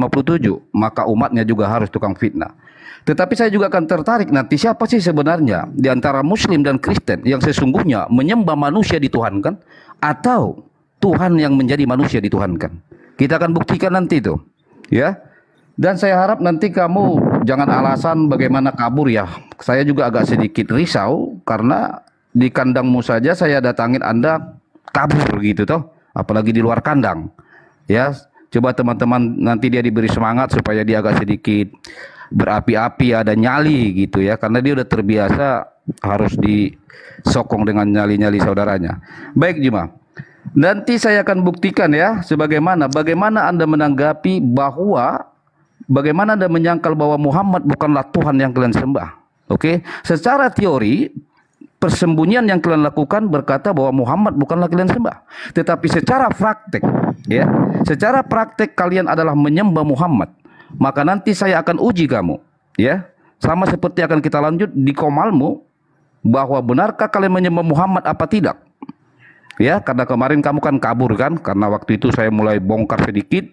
maka umatnya juga harus tukang fitnah. Tetapi saya juga akan tertarik nanti siapa sih sebenarnya di antara Muslim dan Kristen yang sesungguhnya menyembah manusia dituhankan atau Tuhan yang menjadi manusia dituhankan. Kita akan buktikan nanti itu, ya. Dan saya harap nanti kamu jangan alasan bagaimana kabur ya. Saya juga agak sedikit risau karena di kandangmu saja saya datangin Anda kabur gitu toh, apalagi di luar kandang. Ya, coba teman-teman nanti dia diberi semangat supaya dia agak sedikit berapi-api, ada nyali gitu ya, karena dia udah terbiasa harus disokong dengan nyali-nyali saudaranya. Baik Juma, Nanti saya akan buktikan ya, bagaimana Anda menanggapi bahwa bagaimana Anda menyangkal bahwa Muhammad bukanlah Tuhan yang kalian sembah. Oke, secara teori persembunyian yang kalian lakukan berkata bahwa Muhammad bukanlah kalian sembah. Tetapi secara praktek, ya, secara praktek kalian adalah menyembah Muhammad. Maka nanti saya akan uji kamu, ya, sama seperti akan kita lanjut di Komalmu, bahwa benarkah kalian menyembah Muhammad apa tidak. Ya, karena kemarin kamu kan kabur kan, karena waktu itu saya mulai bongkar sedikit,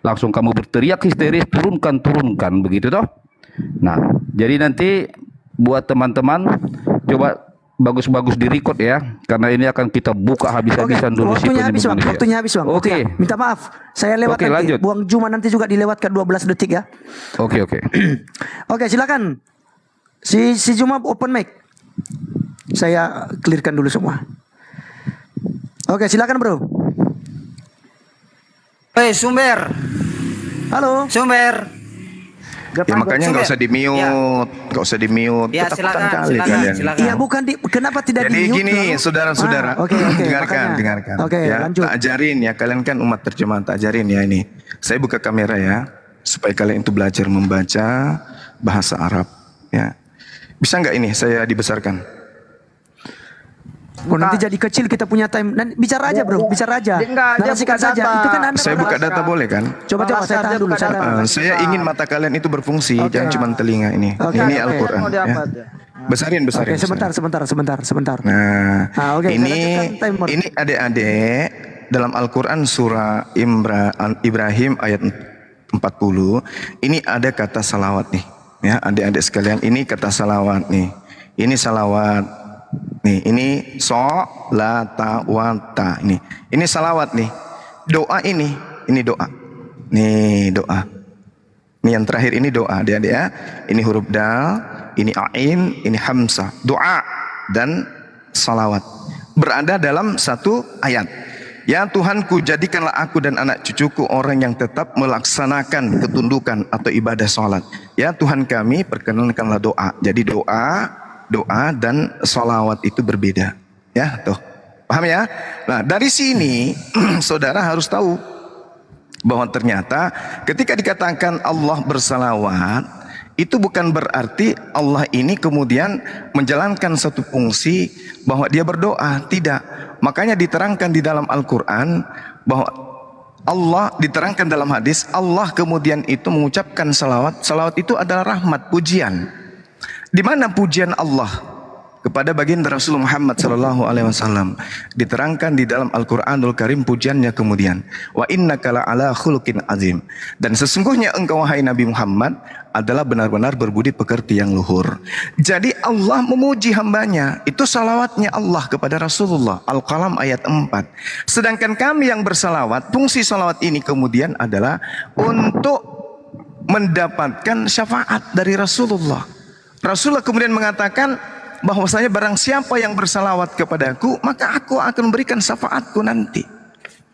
langsung kamu berteriak histeris, turunkan, begitu toh. Nah, jadi nanti buat teman-teman, coba bagus-bagus di-record ya, karena ini akan kita buka habis-habisan dulu. Waktunya habis bang. Oke. Minta maaf, saya lewat nanti. Lanjut. Buang Juma nanti juga dilewatkan 12 detik ya. Oke. Oke, silakan. Si Juma open mic. Saya clearkan dulu semua. Oke, silakan bro. Hei Sumber. Halo. Sumber. Ya makanya nggak usah di mute, Ya, silakan. Iya bukan kenapa tidak di mute? Jadi gini, saudara-saudara, dengarkan. Oke, ya, lanjut. tak ajarin ya, kalian kan umat terjemahan, tak ajarin ya ini. Saya buka kamera ya, supaya kalian itu belajar membaca bahasa Arab. Ya, bisa nggak ini saya dibesarkan? Nanti jadi kecil kita punya time. Dan bicara aja bro, bicara aja. Narasikan saja. Itu kan Anda saya buka data boleh kan? Coba saya tahan dulu. Saya ingin mata kalian itu berfungsi, jangan cuma telinga ini. Ini Al-Quran. Ya. Besarin. Oke, sebentar. Nah, ini adik-adik dalam Al-Quran surah Ibrahim ayat 40. Ini ada kata salawat nih. Ya, adik-adik sekalian, ini kata salawat nih. Ini salawat. Nih, ini sholata wata ini salawat nih. Doa ini doa. Nih doa. Nih yang terakhir ini doa, adik-adik ya. Ini huruf dal, ini ain, ini hamzah. Doa dan salawat berada dalam satu ayat. Ya Tuhanku, jadikanlah aku dan anak cucuku orang yang tetap melaksanakan ketundukan atau ibadah sholat. Ya Tuhan kami, perkenankanlah doa. Jadi doa dan sholawat itu berbeda. Ya, tuh. Paham ya? Nah, dari sini saudara harus tahu bahwa ternyata ketika dikatakan Allah bersalawat, itu bukan berarti Allah ini kemudian menjalankan satu fungsi bahwa dia berdoa. Tidak. Makanya diterangkan di dalam Al-Quran bahwa Allah diterangkan dalam hadis, Allah kemudian itu mengucapkan salawat. Salawat itu adalah rahmat, pujian. Di mana pujian Allah kepada baginda Rasulullah Muhammad sallallahu alaihi wasallam diterangkan di dalam Al-Qur'anul Karim, pujiannya kemudian wa innaka la'ala khuluqin azim, dan sesungguhnya engkau wahai Nabi Muhammad adalah benar-benar berbudi pekerti yang luhur. Jadi Allah memuji hambanya, itu salawatnya Allah kepada Rasulullah. Al-Qalam ayat 4. Sedangkan kami yang bersalawat, fungsi salawat ini kemudian adalah untuk mendapatkan syafaat dari Rasulullah. Rasulullah kemudian mengatakan bahwasanya barang siapa yang bersalawat kepadaku, maka aku akan memberikan syafaatku nanti.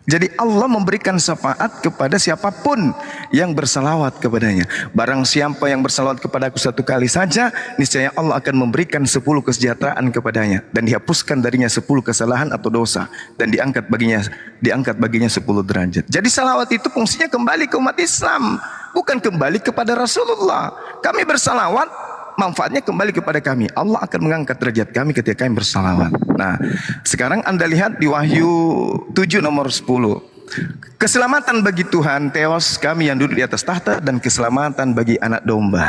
Jadi Allah memberikan syafaat kepada siapapun yang bersalawat kepadanya. Barang siapa yang bersalawat kepadaku satu kali saja, niscaya Allah akan memberikan 10 kesejahteraan kepadanya, dan dihapuskan darinya 10 kesalahan atau dosa, dan diangkat baginya 10 derajat. Jadi salawat itu fungsinya kembali ke umat Islam, bukan kembali kepada Rasulullah. Kami bersalawat, manfaatnya kembali kepada kami. Allah akan mengangkat derajat kami ketika kami bersalawat. Nah, sekarang Anda lihat di Wahyu 7 nomor 10. Keselamatan bagi Tuhan, teos kami yang duduk di atas tahta, dan keselamatan bagi anak domba.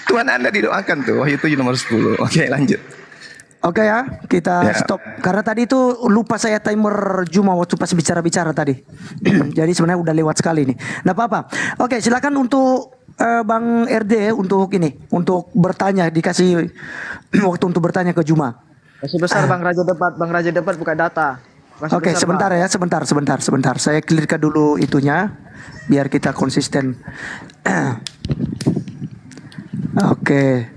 Tuhan Anda didoakan tuh, Wahyu 7 nomor 10. Oke, lanjut. Oke ya, kita stop. Karena tadi itu lupa saya timer Juma waktu pas bicara-bicara tadi. Jadi sebenarnya udah lewat sekali nih. Nah apa-apa. Oke, silakan untuk Bang RD untuk bertanya, dikasih waktu untuk bertanya ke Juma. Kasih besar Bang Raja Debat buka data. Oke, sebentar ya, sebentar. Saya clearkan dulu itunya biar kita konsisten. Oke.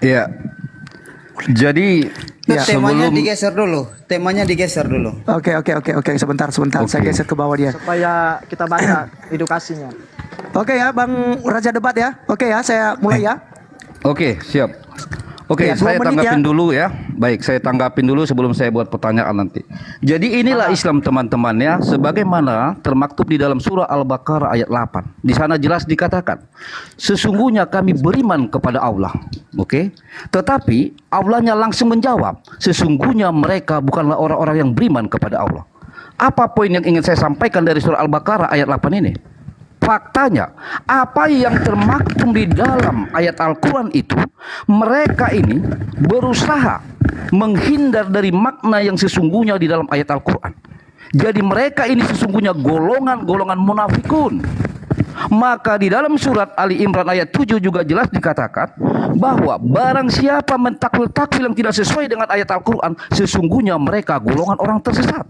Ya. Jadi temanya digeser dulu. Oke. Sebentar. Saya geser ke bawah dia. Supaya kita baca edukasinya. Oke ya, Bang Raja Debat ya. Oke ya, saya mulai ya. Oke, siap. Oke, Ya, saya 2 menit tanggapin ya. dulu ya. Baik, saya tanggapin dulu sebelum saya buat pertanyaan nanti. Jadi inilah Islam teman-teman ya, sebagaimana termaktub di dalam surah Al-Baqarah ayat 8. Di sana jelas dikatakan, sesungguhnya kami beriman kepada Allah. Oke. Tetapi Allahnya langsung menjawab, sesungguhnya mereka bukanlah orang-orang yang beriman kepada Allah. Apa poin yang ingin saya sampaikan dari surah Al-Baqarah ayat 8 ini? Faktanya, apa yang termaktub di dalam ayat Al-Quran itu, mereka ini berusaha menghindar dari makna yang sesungguhnya di dalam ayat Al-Quran. Jadi mereka ini sesungguhnya golongan-golongan munafikun. Maka di dalam surat Ali Imran ayat 7 juga jelas dikatakan bahwa barang siapa mentakwil-takwil yang tidak sesuai dengan ayat Al-Quran, sesungguhnya mereka golongan orang tersesat.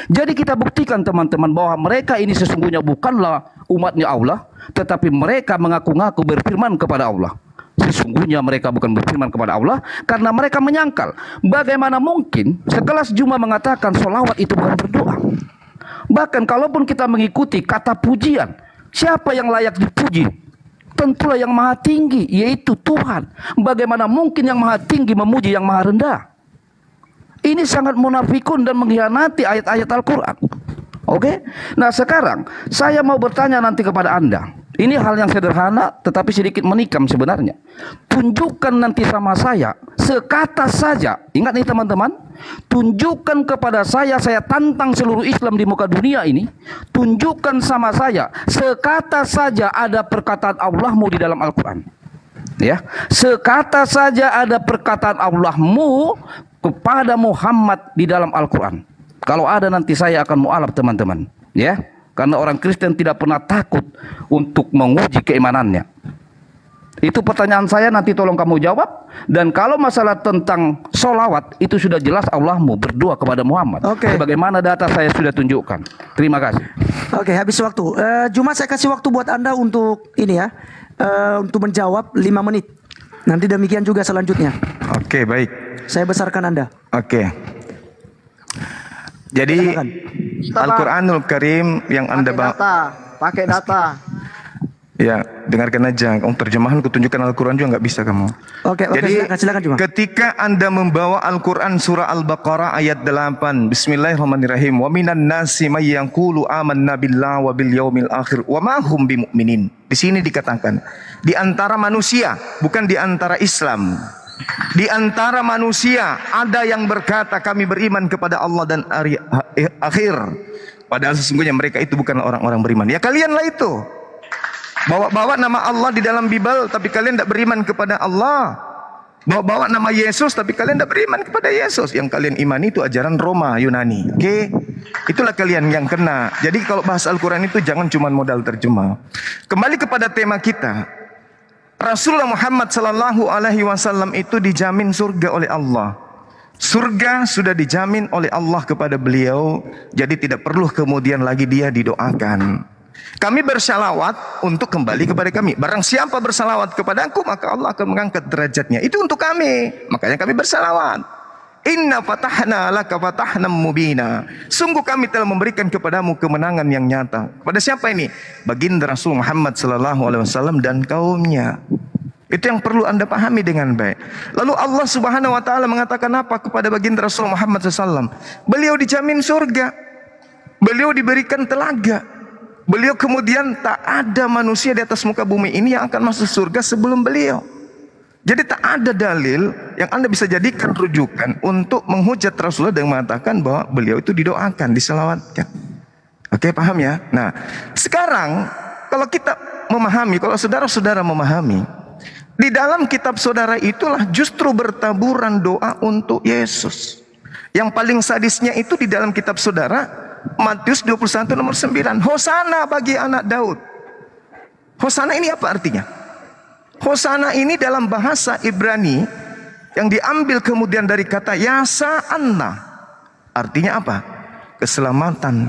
Jadi kita buktikan teman-teman bahwa mereka ini sesungguhnya bukanlah umatnya Allah, tetapi mereka mengaku-ngaku berfirman kepada Allah. Sesungguhnya mereka bukan berfirman kepada Allah karena mereka menyangkal bagaimana mungkin sekelas Juma mengatakan sholawat itu bukan berdoa. Bahkan kalaupun kita mengikuti kata pujian, siapa yang layak dipuji? Tentulah yang maha tinggi, yaitu Tuhan. Bagaimana mungkin yang maha tinggi memuji yang maha rendah? Ini sangat munafikun dan mengkhianati ayat-ayat Al-Quran. Oke? Nah sekarang saya mau bertanya nanti kepada Anda. Ini hal yang sederhana tetapi sedikit menikam sebenarnya. Tunjukkan nanti sama saya sekata saja. Ingat nih teman-teman. Tunjukkan kepada saya tantang seluruh Islam di muka dunia ini. Tunjukkan sama saya sekata saja ada perkataan Allahmu di dalam Al-Quran. Ya, sekata saja ada perkataan Allahmu kepada Muhammad di dalam Al-Quran. Kalau ada nanti saya akan mu'alaf teman-teman. Ya, karena orang Kristen tidak pernah takut untuk menguji keimanannya. Itu pertanyaan saya, nanti tolong kamu jawab. Dan kalau masalah tentang sholawat, itu sudah jelas Allahmu berdoa kepada Muhammad. Bagaimana data saya sudah tunjukkan. Terima kasih. Oke, habis waktu. Cuma saya kasih waktu buat Anda untuk ini ya, untuk menjawab 5 menit. Nanti demikian juga selanjutnya. Oke, baik. Saya besarkan Anda. Oke. Jadi Al-Quranul Karim yang Anda pakai data. Ya, dengarkan aja. Terjemahan kutunjukkan Al-Quran juga nggak bisa kamu. Oke, Jadi silakan cuma. ketika Anda membawa Al-Quran surah Al-Baqarah ayat 8, Bismillahirrahmanirrahim. Wa minan nasi may yaqulu amanna billahi wa bil yaumil akhir wa ma hum bimumin. Di sini dikatakan di antara manusia, bukan di antara Islam. Di antara manusia ada yang berkata kami beriman kepada Allah dan hari akhir. Padahal sesungguhnya mereka itu bukan orang-orang beriman. Ya kalianlah itu. Bawa-bawa nama Allah di dalam Bible tapi kalian tidak beriman kepada Allah. Bawa-bawa nama Yesus tapi kalian tidak beriman kepada Yesus. Yang kalian imani itu ajaran Roma, Yunani. Oke? Itulah kalian yang kena. Jadi kalau bahas Al-Quran itu jangan cuma modal terjemah. Kembali kepada tema kita. Rasulullah Muhammad sallallahu alaihi wasallam itu dijamin surga oleh Allah. Surga sudah dijamin oleh Allah kepada beliau, jadi tidak perlu kemudian lagi dia didoakan. Kami bersalawat untuk kembali kepada kami. Barang siapa bersalawat kepadaku, maka Allah akan mengangkat derajatnya. Itu untuk kami, makanya kami bersalawat. Inna fatahna laka fatahna mubina. Sungguh kami telah memberikan kepadamu kemenangan yang nyata. Pada siapa ini? Baginda Rasul Muhammad sallallahu alaihi wasallam dan kaumnya. Itu yang perlu Anda pahami dengan baik. Lalu Allah Subhanahu wa taala mengatakan apa kepada baginda Rasul Muhammad sallallahu alaihi wasallam? Beliau dijamin surga. Beliau diberikan telaga. Beliau kemudian tak ada manusia di atas muka bumi ini yang akan masuk surga sebelum beliau. Jadi tak ada dalil yang Anda bisa jadikan rujukan untuk menghujat Rasulullah dengan mengatakan bahwa beliau itu didoakan, diselawatkan. Oke, paham ya? Nah, sekarang kalau kita memahami, kalau saudara-saudara memahami, di dalam kitab saudara itulah justru bertaburan doa untuk Yesus. Yang paling sadisnya itu di dalam kitab saudara, Matius 21 nomor 9. Hosana bagi anak Daud. Hosana ini apa artinya? Hosana ini dalam bahasa Ibrani yang diambil kemudian dari kata Yasa Anna. Artinya apa? Keselamatan.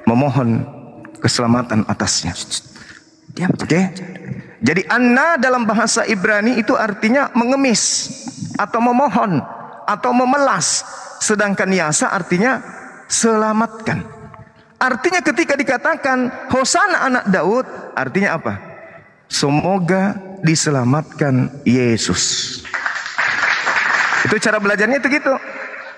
Memohon keselamatan atasnya. Oke? Jadi Anna dalam bahasa Ibrani itu artinya mengemis atau memohon atau memelas. Sedangkan Yasa artinya selamatkan. Artinya ketika dikatakan Hosana anak Daud, artinya apa? Semoga diselamatkan Yesus. Itu cara belajarnya itu gitu.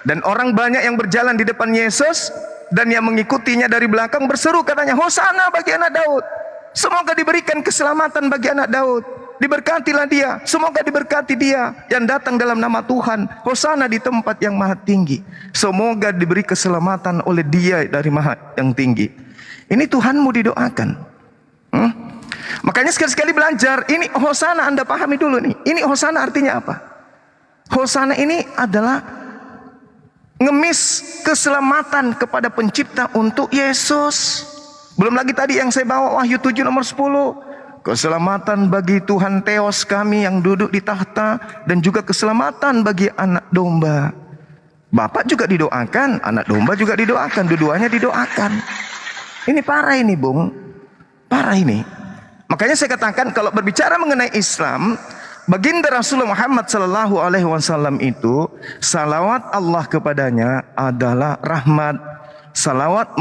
Dan orang banyak yang berjalan di depan Yesus dan yang mengikutinya dari belakang berseru katanya, Hosana bagi anak Daud. Semoga diberikan keselamatan bagi anak Daud. Diberkatilah dia, semoga diberkati dia yang datang dalam nama Tuhan. Hosana di tempat yang maha tinggi. Semoga diberi keselamatan oleh dia dari maha yang tinggi. Ini Tuhanmu didoakan. Makanya sekali-sekali belajar. Ini Hosana Anda pahami dulu nih. Ini Hosana artinya apa? Hosana ini adalah ngemis keselamatan kepada pencipta untuk Yesus. Belum lagi tadi yang saya bawa Wahyu 7 nomor 10. Keselamatan bagi Tuhan Theos kami yang duduk di tahta. Dan juga keselamatan bagi anak domba. Bapak juga didoakan, anak domba juga didoakan. Dua-duanya didoakan. Ini parah ini Bung. Parah ini. Makanya saya katakan kalau berbicara mengenai Islam, baginda Rasulullah Muhammad sallallahu alaihi wasallam itu salawat Allah kepadanya adalah rahmat, salawat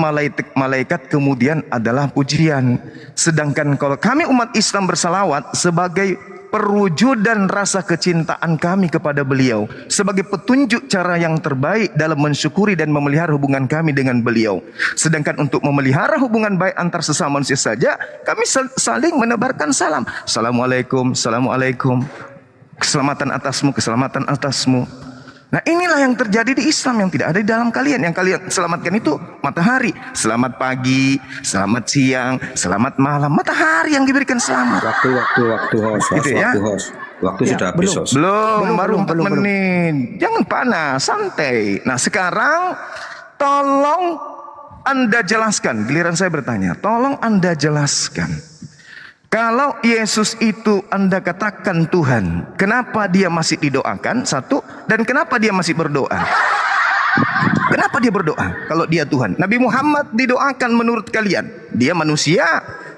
malaikat kemudian adalah pujian. Sedangkan kalau kami umat Islam bersalawat sebagai perwujudan rasa kecintaan kami kepada beliau, sebagai petunjuk cara yang terbaik dalam mensyukuri dan memelihara hubungan kami dengan beliau. Sedangkan untuk memelihara hubungan baik antar sesama manusia saja, kami saling menebarkan salam. Assalamualaikum, assalamualaikum. Keselamatan atasmu, keselamatan atasmu. Nah inilah yang terjadi di Islam yang tidak ada di dalam kalian. Yang kalian selamatkan itu matahari. Selamat pagi, selamat siang, selamat malam. Matahari yang diberikan selamat. Waktu host. Gitu ya? Waktu sudah habis host. Belum, baru 4 menit. Jangan panas, santai. Nah sekarang tolong Anda jelaskan. Giliran saya bertanya. Tolong Anda jelaskan. Kalau Yesus itu Anda katakan Tuhan, kenapa dia masih didoakan? Satu, dan kenapa dia masih berdoa? Kenapa dia berdoa kalau dia Tuhan? Nabi Muhammad didoakan menurut kalian, dia manusia.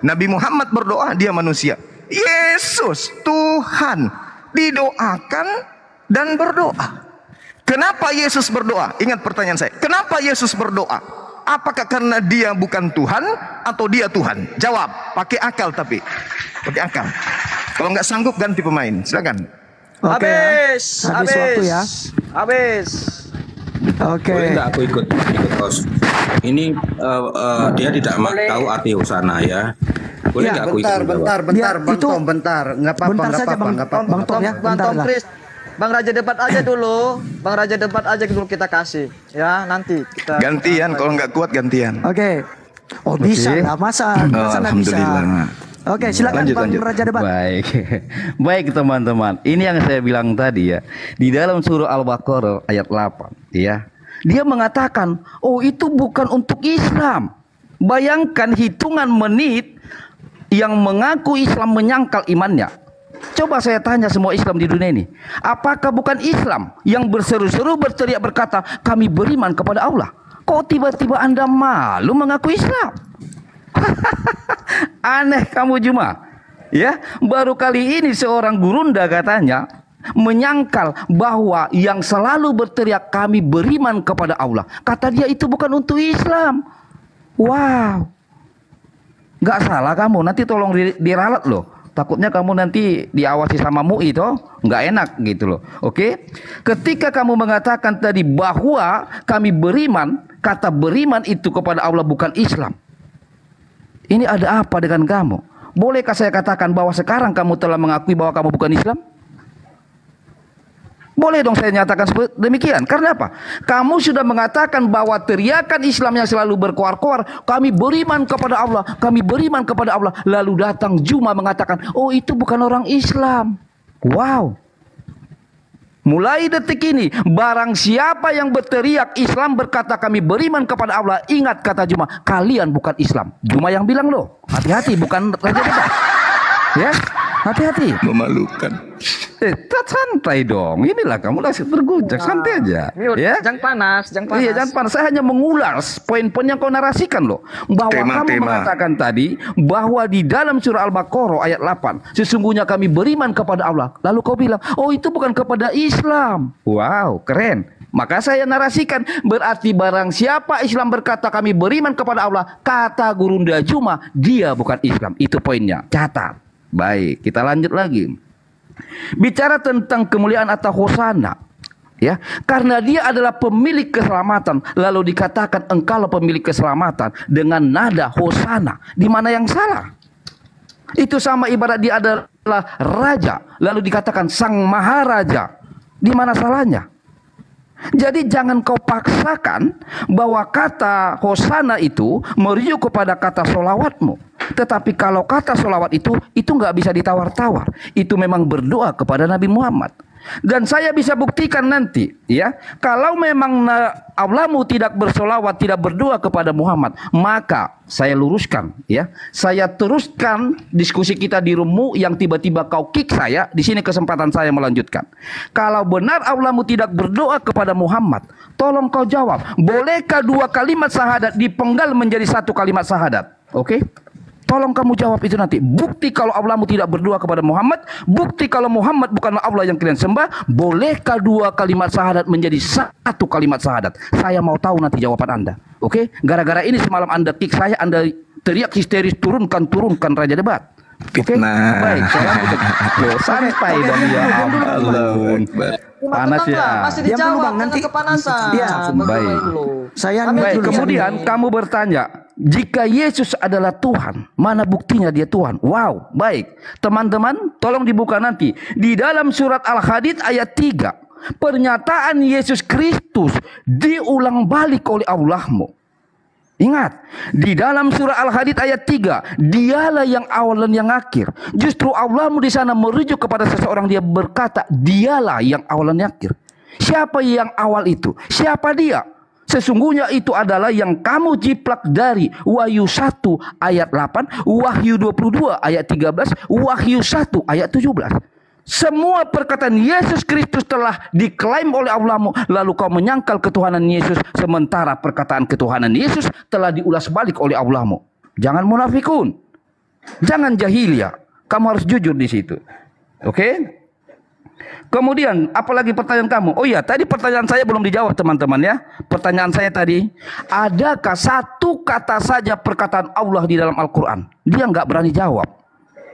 Nabi Muhammad berdoa, dia manusia. Yesus Tuhan didoakan dan berdoa. Kenapa Yesus berdoa? Ingat pertanyaan saya. Kenapa Yesus berdoa? Apakah karena dia bukan Tuhan atau dia Tuhan? Jawab, pakai akal tapi. Pakai akal. Kalau nggak sanggup ganti pemain, silakan. Habis waktu ya. Habis. Oke. Boleh nggak aku ikut host? Ini dia tidak tahu arti Hosana ya. Boleh nggak aku ikut? Bentar, bentar. Nggak apa-apa, bentar saja Bang Tom ya. Bang Tom Chris. Bang Raja debat aja dulu. Bang Raja debat aja dulu kita kasih. Ya, nanti kita gantian kalau nggak kuat gantian. Oke. Oh, bisa lah, masa nggak bisa. Oke, silakan Bang Raja debat. Baik. Baik teman-teman. Ini yang saya bilang tadi ya. Di dalam surah Al-Baqarah ayat 8 ya. Dia mengatakan, "Oh, itu bukan untuk Islam." Bayangkan hitungan menit yang mengaku Islam menyangkal imannya. Coba saya tanya semua Islam di dunia ini, apakah bukan Islam yang berseru-seru berteriak berkata kami beriman kepada Allah? Kok tiba-tiba Anda malu mengaku Islam? Aneh kamu Juma. Ya, baru kali ini seorang gurunda katanya menyangkal bahwa yang selalu berteriak kami beriman kepada Allah, kata dia itu bukan untuk Islam. Wow. Nggak salah kamu, nanti tolong diralat loh. Takutnya kamu nanti diawasi sama MUI toh, nggak enak gitu loh. Oke? Ketika kamu mengatakan tadi bahwa kami beriman, kata beriman itu kepada Allah bukan Islam. Ini ada apa dengan kamu? Bolehkah saya katakan bahwa sekarang kamu telah mengakui bahwa kamu bukan Islam? Boleh dong saya nyatakan demikian. Karena apa? Kamu sudah mengatakan bahwa teriakan Islam yang selalu berkoar-koar, kami beriman kepada Allah, kami beriman kepada Allah. Lalu datang Juma mengatakan, oh itu bukan orang Islam. Wow. Mulai detik ini, barang siapa yang berteriak Islam berkata kami beriman kepada Allah, ingat kata Juma, kalian bukan Islam. Juma yang bilang loh, hati-hati bukan Raja Debat. Ya, hati-hati. Memalukan. Santai dong. Inilah kamu langsung bergojek, santai aja. Ya, jangan panas, jangan panas. Iya, jangan panas. Saya hanya mengulas poin-poin yang kau narasikan loh. Bahwa kamu mengatakan tadi bahwa di dalam surah Al-Baqarah ayat 8, sesungguhnya kami beriman kepada Allah. Lalu kau bilang, oh itu bukan kepada Islam. Wow, keren. Maka saya narasikan, berarti barang siapa Islam berkata kami beriman kepada Allah, kata Gurunda Juma, dia bukan Islam. Itu poinnya. Catat. Baik, kita lanjut lagi. Bicara tentang kemuliaan atau hosana, Ya, karena dia adalah pemilik keselamatan. Lalu dikatakan engkaulah pemilik keselamatan dengan nada hosana. Di mana yang salah? Itu sama ibarat dia adalah raja, lalu dikatakan sang maharaja. Di mana salahnya? Jadi jangan kau paksakan bahwa kata hosana itu merujuk kepada kata solawatmu. Tetapi kalau kata solawat itu nggak bisa ditawar-tawar. Itu memang berdoa kepada Nabi Muhammad. Dan saya bisa buktikan nanti, ya, kalau memang Allahmu tidak bersolawat, tidak berdoa kepada Muhammad, maka saya luruskan, ya, saya teruskan diskusi kita di Rumu yang tiba-tiba kau kick saya. Di sini kesempatan saya melanjutkan. Kalau benar Allahmu tidak berdoa kepada Muhammad, tolong kau jawab, bolehkah 2 kalimat syahadat dipenggal menjadi 1 kalimat syahadat? Oke? Tolong kamu jawab itu nanti. Bukti kalau Allahmu tidak berdoa kepada Muhammad, bukti kalau Muhammad bukanlah Allah yang kalian sembah, bolehkah 2 kalimat syahadat menjadi 1 kalimat syahadat? Saya mau tahu nanti jawaban Anda. Oke? Gara-gara ini semalam Anda kick saya, Anda teriak histeris, turunkan Raja Debat. Oke? Baik, saya sampai dan ya ampun. Panas ya. Masih dijawab nanti kepanasan. Ya, baik. Baik, kemudian kamu bertanya, jika Yesus adalah Tuhan, mana buktinya dia Tuhan? Wow, baik. Teman-teman, tolong dibuka nanti. Di dalam surat Al-Hadid ayat 3, pernyataan Yesus Kristus diulang balik oleh Allahmu. Ingat, di dalam surah Al-Hadid ayat 3, dialah yang awal dan yang akhir. Justru Allahmu di sana merujuk kepada seseorang, dia berkata, dialah yang awal dan yang akhir. Siapa yang awal itu? Siapa dia? Sesungguhnya itu adalah yang kamu jiplak dari Wahyu 1 ayat 8, Wahyu 22 ayat 13, Wahyu 1 ayat 17. Semua perkataan Yesus Kristus telah diklaim oleh Allahmu, lalu kau menyangkal ketuhanan Yesus, sementara perkataan ketuhanan Yesus telah diulas balik oleh Allahmu. Jangan munafikun, jangan jahiliyah. Kamu harus jujur di situ. Oke? Kemudian apalagi pertanyaan kamu? Oh iya, tadi pertanyaan saya belum dijawab teman-teman ya. Pertanyaan saya tadi, adakah 1 kata saja perkataan Allah di dalam Al-Quran? Dia nggak berani jawab.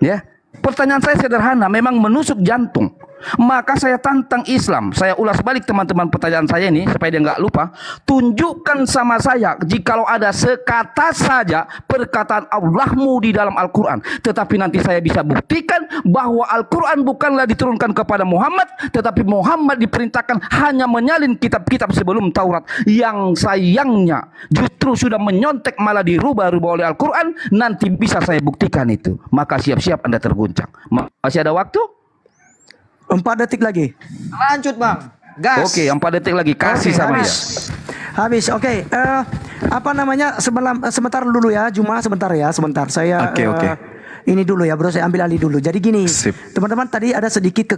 Ya. Pertanyaan saya sederhana, memang menusuk jantung. Maka saya tantang Islam. Saya ulas balik teman-teman pertanyaan saya ini supaya dia nggak lupa. Tunjukkan sama saya jikalau ada sekata saja perkataan Allahmu di dalam Al-Quran. Tetapi nanti saya bisa buktikan bahwa Al-Quran bukanlah diturunkan kepada Muhammad, tetapi Muhammad diperintahkan hanya menyalin kitab-kitab sebelum Taurat. Yang sayangnya justru sudah menyontek malah dirubah-rubah oleh Al-Quran. Nanti bisa saya buktikan itu. Maka siap-siap Anda terguncang. Masih ada waktu? 4 detik lagi. Lanjut Bang. Gas. Oke, 4 detik lagi. Kasih sama dia. Habis. Oke. Apa namanya? Sebentar dulu ya, Juma. Sebentar. Saya ini dulu ya, bro. Saya ambil alih dulu. Jadi gini, teman-teman, tadi ada sedikit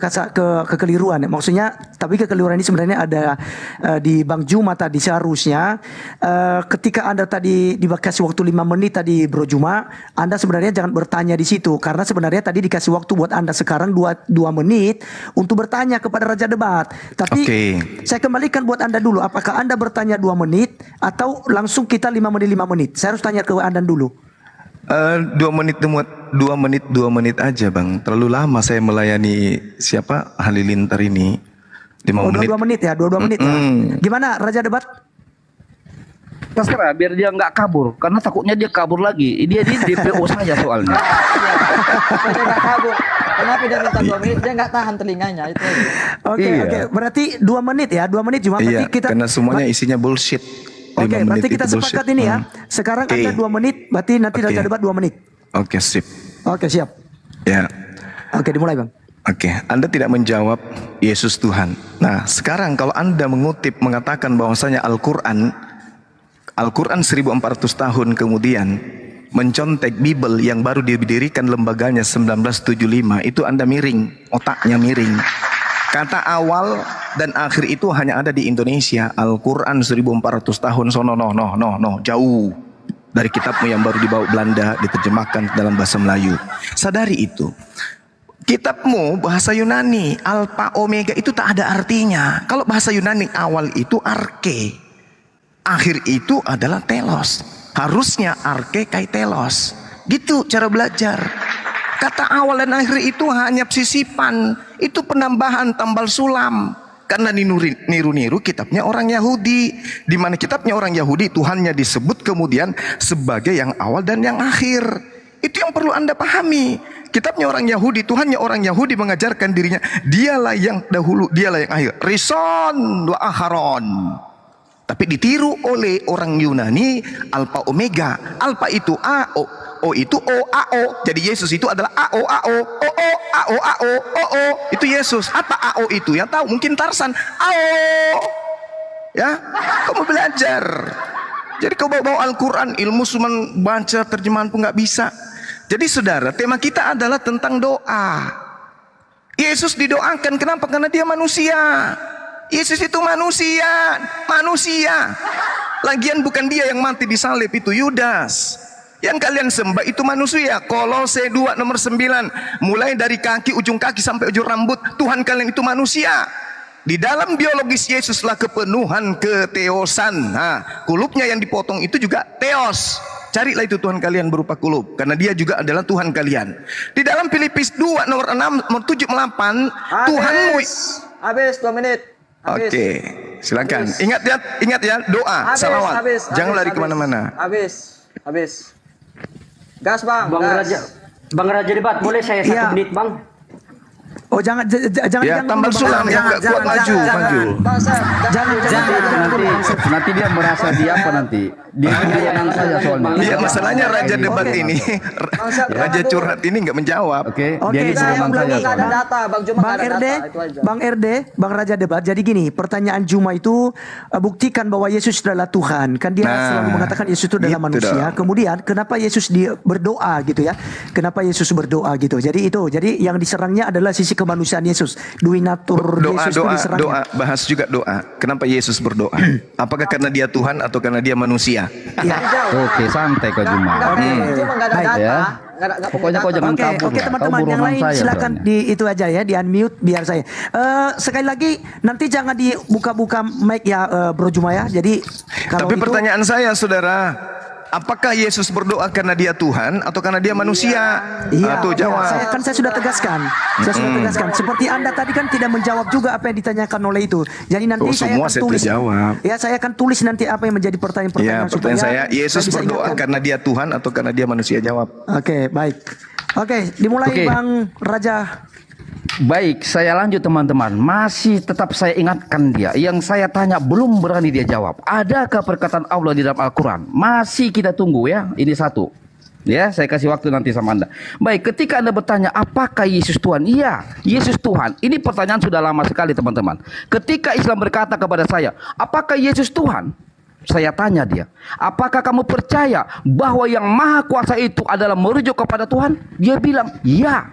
kekeliruan. Maksudnya, tapi kekeliruan ini sebenarnya ada di Bang Juma tadi. Seharusnya ketika Anda tadi dikasih waktu 5 menit tadi, Bro Juma, Anda sebenarnya jangan bertanya di situ, karena sebenarnya tadi dikasih waktu buat Anda sekarang 2 menit untuk bertanya kepada Raja Debat. Tapi saya kembalikan buat Anda dulu. Apakah Anda bertanya 2 menit atau langsung kita 5 menit? Saya harus tanya ke Anda dulu. 2 menit aja Bang. Terlalu lama saya melayani siapa Halilintar ini. 5 menit. 2 menit ya, 2 menit ya. Gimana Raja Debat? Terserah, biar dia nggak kabur. Karena takutnya dia kabur lagi. Dia di DPO saja soalnya. Dia nggak kabur. Kenapa dia minta 2 menit? Dia nggak tahan telinganya itu. Oke. Berarti 2 menit ya, 2 menit cuma. Iya, karena semuanya isinya bullshit. Oke, berarti kita sepakat ini ya. Sekarang Anda 2 menit, berarti nanti Raja Debat 2 menit. Oke, sip. Oke, siap. Ya. Oke, dimulai Bang. Oke, Anda tidak menjawab Yesus Tuhan. Nah, sekarang kalau Anda mengatakan bahwasanya Al-Quran 1400 tahun kemudian mencontek Bible yang baru didirikan lembaganya 1975, itu Anda miring, otaknya miring. Kata awal dan akhir itu hanya ada di Indonesia. Al-Quran 1400 tahun sono jauh dari kitabmu yang baru dibawa Belanda diterjemahkan dalam bahasa Melayu. Sadari itu. Kitabmu bahasa Yunani, Alpha Omega itu tak ada artinya. Kalau bahasa Yunani awal itu arke, akhir itu adalah telos. Harusnya arke kai telos. Gitu cara belajar. Kata awal dan akhir itu hanya sisipan. Itu penambahan tambal sulam. Karena niru-niru kitabnya orang Yahudi, di mana kitabnya orang Yahudi Tuhannya disebut kemudian sebagai yang awal dan yang akhir. Itu yang perlu Anda pahami. Kitabnya orang Yahudi, Tuhannya orang Yahudi mengajarkan dirinya, dialah yang dahulu, dialah yang akhir. Rison wa akharon. Tapi ditiru oleh orang Yunani, Alpha Omega. Alpha itu A, O itu O, A, O. Jadi Yesus itu adalah A, O, A, O, O, O, A, O, A, O, O, O. Itu Yesus. Apa A, O itu? Yang tahu mungkin Tarsan. A, O. Ya, kamu belajar. Jadi kau bawa Al-Quran, ilmu cuma baca terjemahan pun nggak bisa. Jadi saudara, tema kita adalah tentang doa. Yesus didoakan, kenapa? Karena dia manusia. Yesus itu manusia. Lagian bukan dia yang mati di salib, itu Yudas. Yang kalian sembah itu manusia. Kolose 2 nomor 9. Mulai dari kaki, ujung kaki sampai ujung rambut, Tuhan kalian itu manusia. Di dalam biologis Yesuslah kepenuhan keteosan. Nah, kulupnya yang dipotong itu juga teos. Carilah itu Tuhan kalian berupa kulup, karena dia juga adalah Tuhan kalian. Di dalam Filipus 2 nomor 6 nomor 7 8, Tuhanmu. Habis 2 menit. Oke, silakan. Ingat ya, doa, salawat. Jangan lari kemana-mana. Habis. Gas bang. Bang Raja Debat, boleh saya 1 menit bang? Oh jangan ya, tambal sulam yang nggak kuat maju. Nanti dia merasa dia apa nanti? Dia menang saja soalnya. Iya, masalahnya Raja Debat ini, Raja Curhat ini nggak menjawab. Oke, saya ulangi. Bang RD, Bang Raja Debat. Jadi gini, pertanyaan Juma itu buktikan bahwa Yesus adalah Tuhan. Kan dia selalu mengatakan Yesus itu adalah manusia. Kemudian kenapa Yesus berdoa gitu ya? Kenapa Yesus berdoa gitu? Jadi yang diserangnya adalah sisi kemanusiaan Yesus. Duinatur Yesus itu diserangnya. Doa, bahas juga doa. Kenapa Yesus berdoa? Apakah karena dia Tuhan atau karena dia manusia? Ya. Oke, santai kau Juma. Ya. Pokoknya kau jangan kabur. Oke teman-teman yang lain silakan di itu aja ya, di unmute biar saya. Sekali lagi nanti jangan dibuka-buka mic ya Bro Juma ya. Jadi kalau tapi pertanyaan saya saudara, apakah Yesus berdoa karena dia Tuhan atau karena dia manusia? Iya, tuh jawab. Saya sudah tegaskan. Seperti Anda tadi kan tidak menjawab juga apa yang ditanyakan oleh itu. Jadi nanti saya akan tulis. Ya, saya akan tulis nanti apa yang menjadi pertanyaan-pertanyaan. Ya, pertanyaan saya, Yesus berdoa karena dia Tuhan atau karena dia manusia? Jawab. Oke, baik. Oke, dimulai Bang Raja. Baik, saya lanjut teman-teman. Masih tetap saya ingatkan dia. Yang saya tanya belum berani dia jawab. Adakah perkataan Allah di dalam Al-Quran? Masih kita tunggu ya. Ini satu. Ya, saya kasih waktu nanti sama Anda. Baik, ketika Anda bertanya apakah Yesus Tuhan? Iya, Yesus Tuhan. Ini pertanyaan sudah lama sekali teman-teman. Ketika Islam berkata kepada saya, apakah Yesus Tuhan? Saya tanya dia, apakah kamu percaya bahwa yang Maha Kuasa itu adalah merujuk kepada Tuhan? Dia bilang, iya.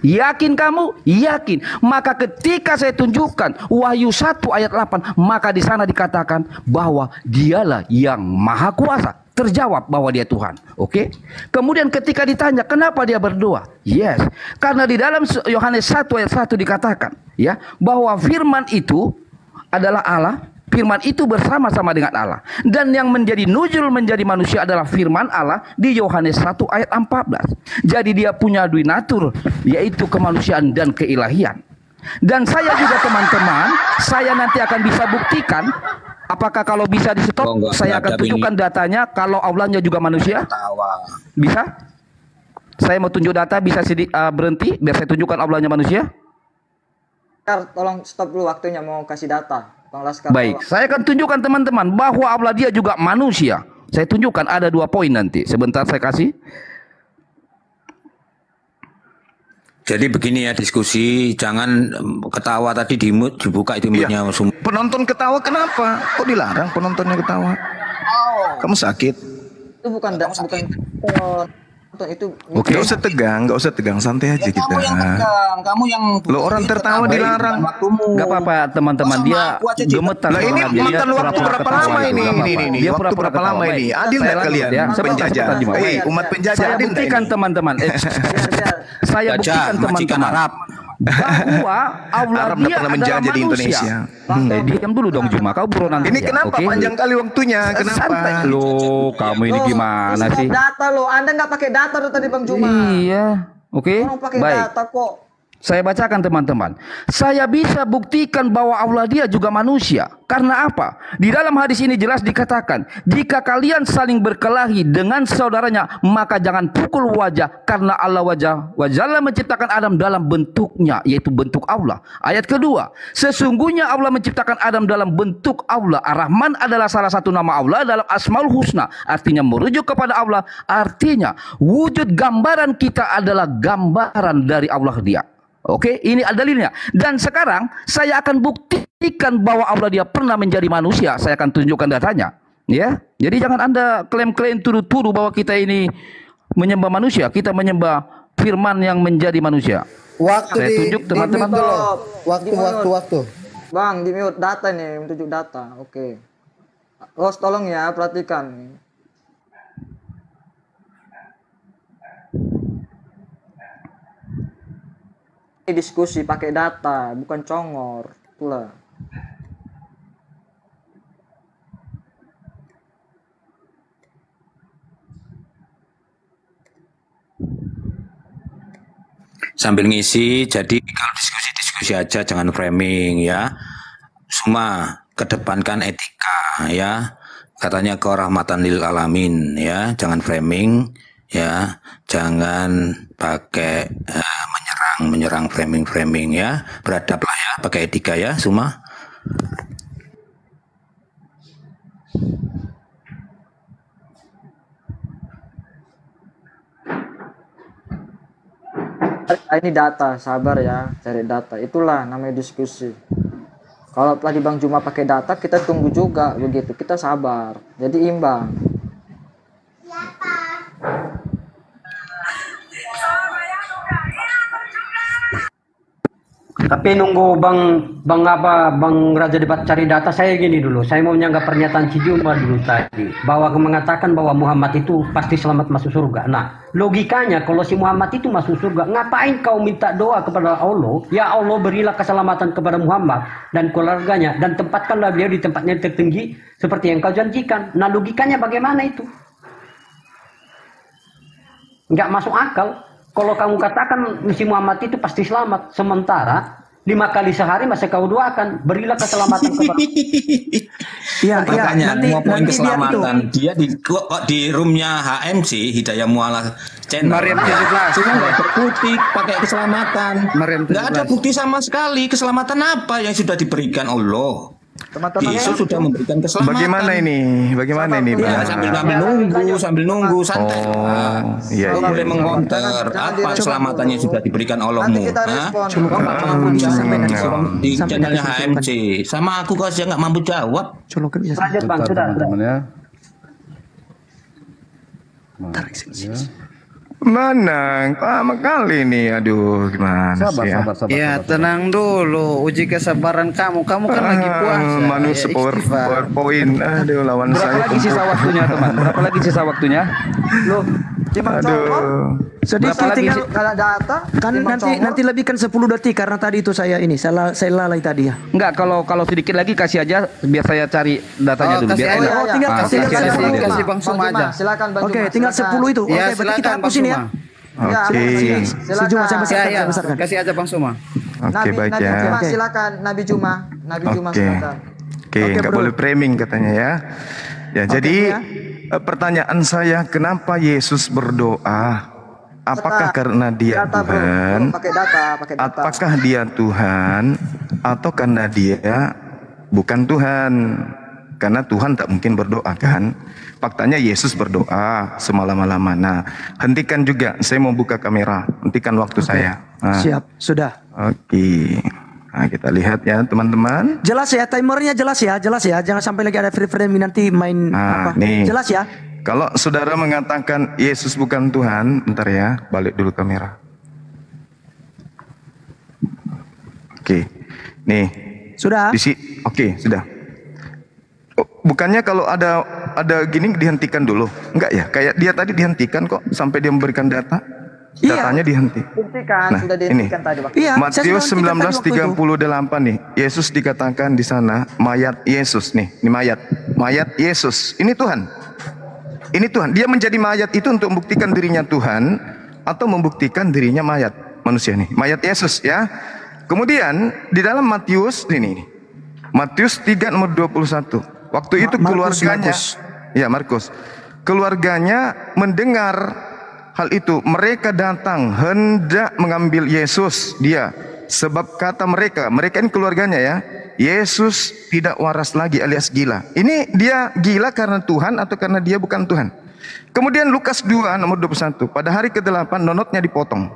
Yakin kamu? Yakin. Maka ketika saya tunjukkan Wahyu 1 ayat 8, maka di sana dikatakan bahwa dialah yang Maha Kuasa. Terjawab bahwa dia Tuhan. Oke. Kemudian ketika ditanya kenapa dia berdoa? Yes. Karena di dalam Yohanes 1 ayat 1 dikatakan ya bahwa firman itu adalah Allah. Firman itu bersama-sama dengan Allah. Dan yang menjadi nuzul menjadi manusia adalah firman Allah di Yohanes 1 ayat 14. Jadi dia punya duinatur, yaitu kemanusiaan dan keilahian. Dan saya juga teman-teman, saya nanti akan bisa buktikan. Apakah kalau bisa di stop, saya akan tunjukkan datanya kalau Allahnya juga manusia? Bisa? Saya mau tunjuk data, bisa berhenti biar saya tunjukkan Allahnya manusia? Tolong stop dulu waktunya, mau kasih data. Baik, saya akan tunjukkan teman-teman bahwa Allah dia juga manusia. Saya tunjukkan ada 2 poin nanti. Sebentar saya kasih. Jadi begini ya diskusi, jangan ketawa tadi di mute, dibuka itu mute-nya. Penonton ketawa kenapa? Kok dilarang penontonnya ketawa? Kamu sakit? Itu bukan itu. Oke, nggak usah tegang, santai aja kita. Kamu yang tegang, kamu yang lo orang tertawa dilarang. Gak apa-apa teman-teman, dia gemetar. Nah ini makan waktu berapa lama ini? Dia waktu berapa lama ini? Adil nggak kalian? Penjajah, umat penjajah. Saya buktikan teman-teman. Saya buktikan teman-teman bahwa Allah dia adalah manusia. Di Indonesia. Diam dulu dong Juma, kau buronan. Ini kenapa panjang kali waktunya? Kenapa? Lo, kamu ini gimana sih? Data lo, Anda nggak pakai data lo tadi Bang Juma. Iya, oke. Orang pakai data kok. Saya bacakan teman-teman. Saya bisa buktikan bahwa Allah dia juga manusia. Karena apa? Di dalam hadis ini jelas dikatakan, jika kalian saling berkelahi dengan saudaranya, maka jangan pukul wajah, karena Allah wajalla menciptakan Adam dalam bentuknya, yaitu bentuk Allah. Ayat kedua, sesungguhnya Allah menciptakan Adam dalam bentuk Allah. Ar-Rahman adalah salah satu nama Allah dalam Asmaul Husna, artinya merujuk kepada Allah. Artinya wujud gambaran kita adalah gambaran dari Allah dia. Oke, ini dalilnya. Dan sekarang saya akan buktikan bahwa Allah dia pernah menjadi manusia. Saya akan tunjukkan datanya. Ya, jadi jangan Anda klaim-klaim tuduh-tuduh bahwa kita ini menyembah manusia. Kita menyembah firman yang menjadi manusia. Waktu saya tunjuk teman-teman. Waktu. Bang, di mute data nih, tunjuk data. Oke. Host tolong ya, perhatikan. Diskusi pakai data, bukan congor. Itulah. Sambil ngisi, jadi kalau diskusi aja, jangan framing ya. Semua kedepankan etika ya. Katanya kerahmatan lil alamin ya, jangan framing ya, jangan pakai menyerang framing ya, beradablah ya, pakai etika ya semua. Ini data, sabar ya, cari data. Itulah namanya diskusi. Kalau tadi Bang Juma pakai data, kita tunggu juga begitu. Kita sabar. Jadi imbang. Tapi nunggu Bang Raja Debat cari data, saya gini dulu. Saya mau menyanggah pernyataan Cijuma dulu tadi, bahwa mengatakan bahwa Muhammad itu pasti selamat masuk surga. Nah, logikanya kalau si Muhammad itu masuk surga, ngapain kau minta doa kepada Allah? Ya Allah, berilah keselamatan kepada Muhammad dan keluarganya, dan tempatkanlah beliau di tempatnya tertinggi seperti yang kau janjikan. Nah, logikanya bagaimana itu? Nggak masuk akal. Kalau kamu katakan si Muhammad itu pasti selamat, sementara 5 kali sehari masih kau doakan, berilah keselamatan kepada. Makanya mau poin keselamatan, dia di roomnya HMC Hidayah Mualah channel. Cuma nggak terbukti pakai keselamatan. Nggak ada bukti sama sekali keselamatan apa yang sudah diberikan Allah. Teman-teman Yesus sudah memberikan keselamatan. Bagaimana ini? Ya, sambil nunggu santai. Kau boleh mengkonter apa keselamatannya sudah diberikan Allahmu. Di channelnya HMC. Sama aku kasih nggak mampu jawab. Lanjut Bang, sudah. Mana? Lama kali nih, aduh gimana sih ya? Ya tenang dulu, uji kesabaran kamu. Kamu kan lagi puasa. Manusia PowerPoint, aduh lawan Berapa saya. lagi sisa waktunya teman? Berapa lagi sisa waktunya? Loh, aduh. Sedikit tinggal kalau data kan nanti lebih kan 10 detik karena tadi itu saya lalai tadi ya. Enggak, kalau sedikit lagi kasih aja biar saya cari datanya dulu. Biar enak. Tinggal kasih Bang Suma aja. Silakan Bang Juma. Oke, tinggal 10 itu. Oke, berarti kita hapus ini ya. Oke. Si Juma saya besarkan. Kasih aja Bang Suma. Oke, baik ya. Nabi Juma silakan, Nabi Juma silakan. Oke, nggak boleh framing katanya ya. Ya, jadi pertanyaan saya, kenapa Yesus berdoa? Apakah karena dia Tuhan? Pakai data. Apakah dia Tuhan atau karena dia bukan Tuhan? Karena Tuhan tak mungkin berdoa kan? Faktanya Yesus berdoa semalam-malaman. Nah, hentikan juga. Saya mau buka kamera. Hentikan waktu saya. Nah. Siap, sudah. Oke. Nah, kita lihat ya teman-teman. Jelas ya, timernya jelas ya. Jangan sampai lagi ada free frame nanti main apa. Nih. Jelas ya. Kalau saudara mengatakan Yesus bukan Tuhan, bentar ya, balik dulu kamera. Oke, nih. Sudah. Oke, sudah. Oh, bukannya kalau ada gini dihentikan dulu? Enggak ya? Kayak dia tadi dihentikan kok sampai dia memberikan data. Datanya dihentikan. Buktikan, sudah dihentikan tadi waktu. Iya, Matius 19:38 nih. Yesus dikatakan di sana mayat Yesus nih. Ini mayat Yesus. Ini Tuhan. Ini Tuhan. Dia menjadi mayat itu untuk membuktikan dirinya Tuhan atau membuktikan dirinya mayat. manusia nih, mayat Yesus ya. Kemudian di dalam Matius ini, Matius 3 nomor 21. Waktu itu keluarganya, ya Markus, keluarganya mendengar hal itu, mereka datang hendak mengambil Yesus dia. Sebab kata mereka ini keluarganya ya, Yesus tidak waras lagi alias gila. Ini dia gila karena Tuhan atau karena dia bukan Tuhan? Kemudian Lukas 2 nomor 21. Pada hari ke-8 nonotnya dipotong.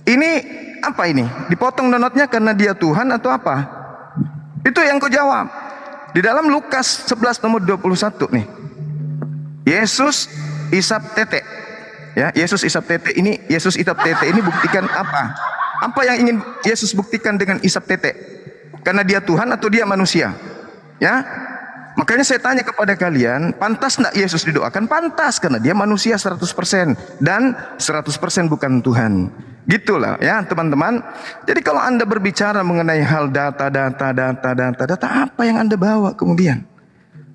Ini apa ini? Dipotong nonotnya karena dia Tuhan atau apa? Itu yang kau jawab. Di dalam Lukas 11 nomor 21 nih. Yesus isap tete. Ya, Yesus isap tete ini, Yesus isap tete ini buktikan apa? Apa yang ingin Yesus buktikan dengan isap tete? Karena dia Tuhan atau dia manusia? Ya. Makanya saya tanya kepada kalian, pantas enggak Yesus didoakan? Pantas, karena dia manusia 100% dan 100% bukan Tuhan. Gitulah ya teman-teman. Jadi kalau Anda berbicara mengenai hal data, apa yang Anda bawa kemudian?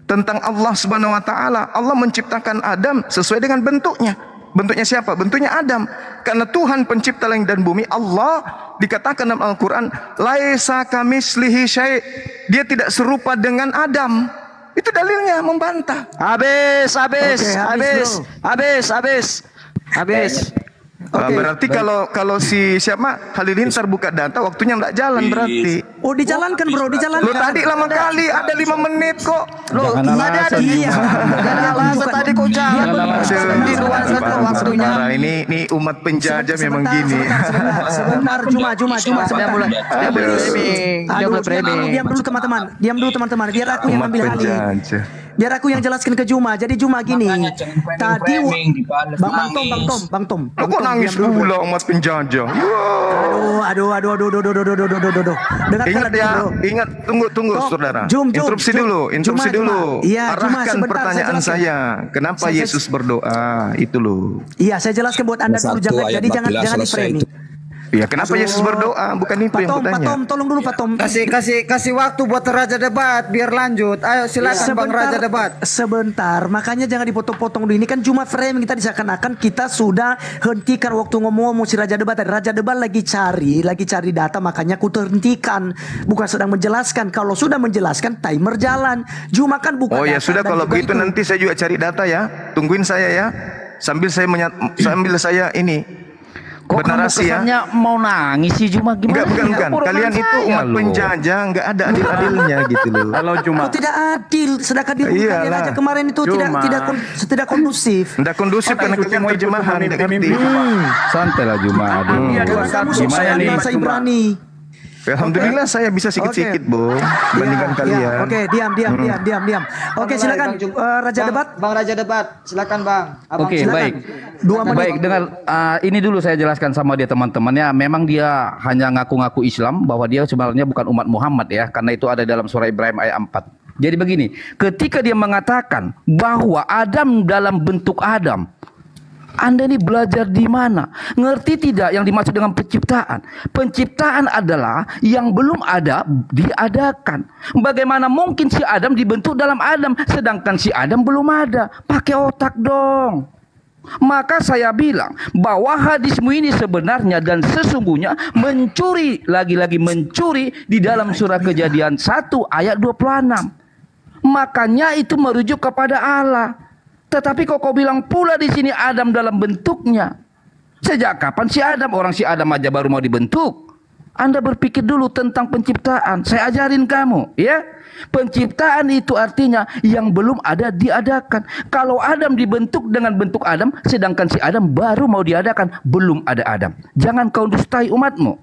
Tentang Allah Subhanahu wa taala, Allah menciptakan Adam sesuai dengan bentuknya. Bentuknya siapa? Bentuknya Adam. Karena Tuhan pencipta langit dan bumi, Allah dikatakan dalam Al-Quran, laisa kamitslihi syai'. Dia tidak serupa dengan Adam. Itu dalilnya membantah. Habis. Berarti kalau si siapa Halilintar buka data, waktunya nggak jalan berarti. Oh dijalankan bro, dijalankan. Lo tadi lama kali, ada 5 menit kok. Lo ada iya. Jangan alasan tadi kok jalan. Di luar satu waktunya. Ini umat penjajah memang gini. Sebentar, Cuma Dia mulai framing. Diam dulu teman-teman. Biar aku yang ambil alih. Biar aku yang jelaskan ke Juma. Jadi Juma gini. Tadi Bang Tom. Lo kok nangis pula umat penjajah? Aduh. Ingat ya, ingat, tunggu saudara. Interupsi dulu. Iya, arahkan pertanyaan saya. Kenapa Yesus berdoa? Itu loh. Iya, saya jelaskan buat Anda dulu. Jadi jangan di-framing. Ya, kenapa Yesus berdoa? Bukan itu yang Pak Tom, tolong dulu Pak Tom. Kasih waktu buat Raja Debat biar lanjut. Ayo silakan Bang Raja Debat. Sebentar, makanya jangan dipotong-potong dulu. Ini kan cuma framing, kita seakan-akan kita sudah hentikan waktu ngomong si Raja Debat. Raja Debat lagi cari data, makanya aku terhentikan. Bukan sedang menjelaskan. Kalau sudah menjelaskan, timer jalan. Cuma kan bukan. Oh ya sudah, kalau begitu nanti saya juga cari data ya. Tungguin saya ya. Sambil saya ini kok bernarasi ya. Mau nangis sih Juma gimana? Bukan. Kalian itu umat penjajah, enggak ada adil-adilnya gitu loh. Halo Juma. Oh, tidak adil. Sedangkan di rumah kalian aja kemarin itu tidak kondusif. Tidak kondusif karena kalian terjemahan tidak ngerti. Santai lah Juma. Gimana nih? Saya berani. Alhamdulillah saya bisa sikit-sikit, Bu, dibandingkan kalian. Oke, diam. Oke, silakan Raja Debat. Bang Raja Debat, silakan Bang. Oke, baik. 2 menit. Baik, dengan ini dulu saya jelaskan sama dia teman-temannya. Memang dia hanya ngaku-ngaku Islam, bahwa dia sebenarnya bukan umat Muhammad ya, karena itu ada dalam surah Ibrahim ayat 4. Jadi begini, ketika dia mengatakan bahwa Adam dalam bentuk Adam, Anda ini belajar di mana? Ngerti tidak yang dimaksud dengan penciptaan? Penciptaan adalah yang belum ada diadakan. Bagaimana mungkin si Adam dibentuk dalam Adam, sedangkan si Adam belum ada? Pakai otak dong. Maka saya bilang bahwa hadismu ini sebenarnya dan sesungguhnya mencuri, lagi-lagi mencuri di dalam surah Kejadian 1 ayat 26. Makanya itu merujuk kepada Allah. Tetapi kok kau bilang pula di sini Adam dalam bentuknya. Sejak kapan si Adam? Orang si Adam aja baru mau dibentuk. Anda berpikir dulu tentang penciptaan. Saya ajarin kamu, ya. Penciptaan itu artinya yang belum ada diadakan. Kalau Adam dibentuk dengan bentuk Adam, sedangkan si Adam baru mau diadakan, belum ada Adam. Jangan kau dustai umatmu.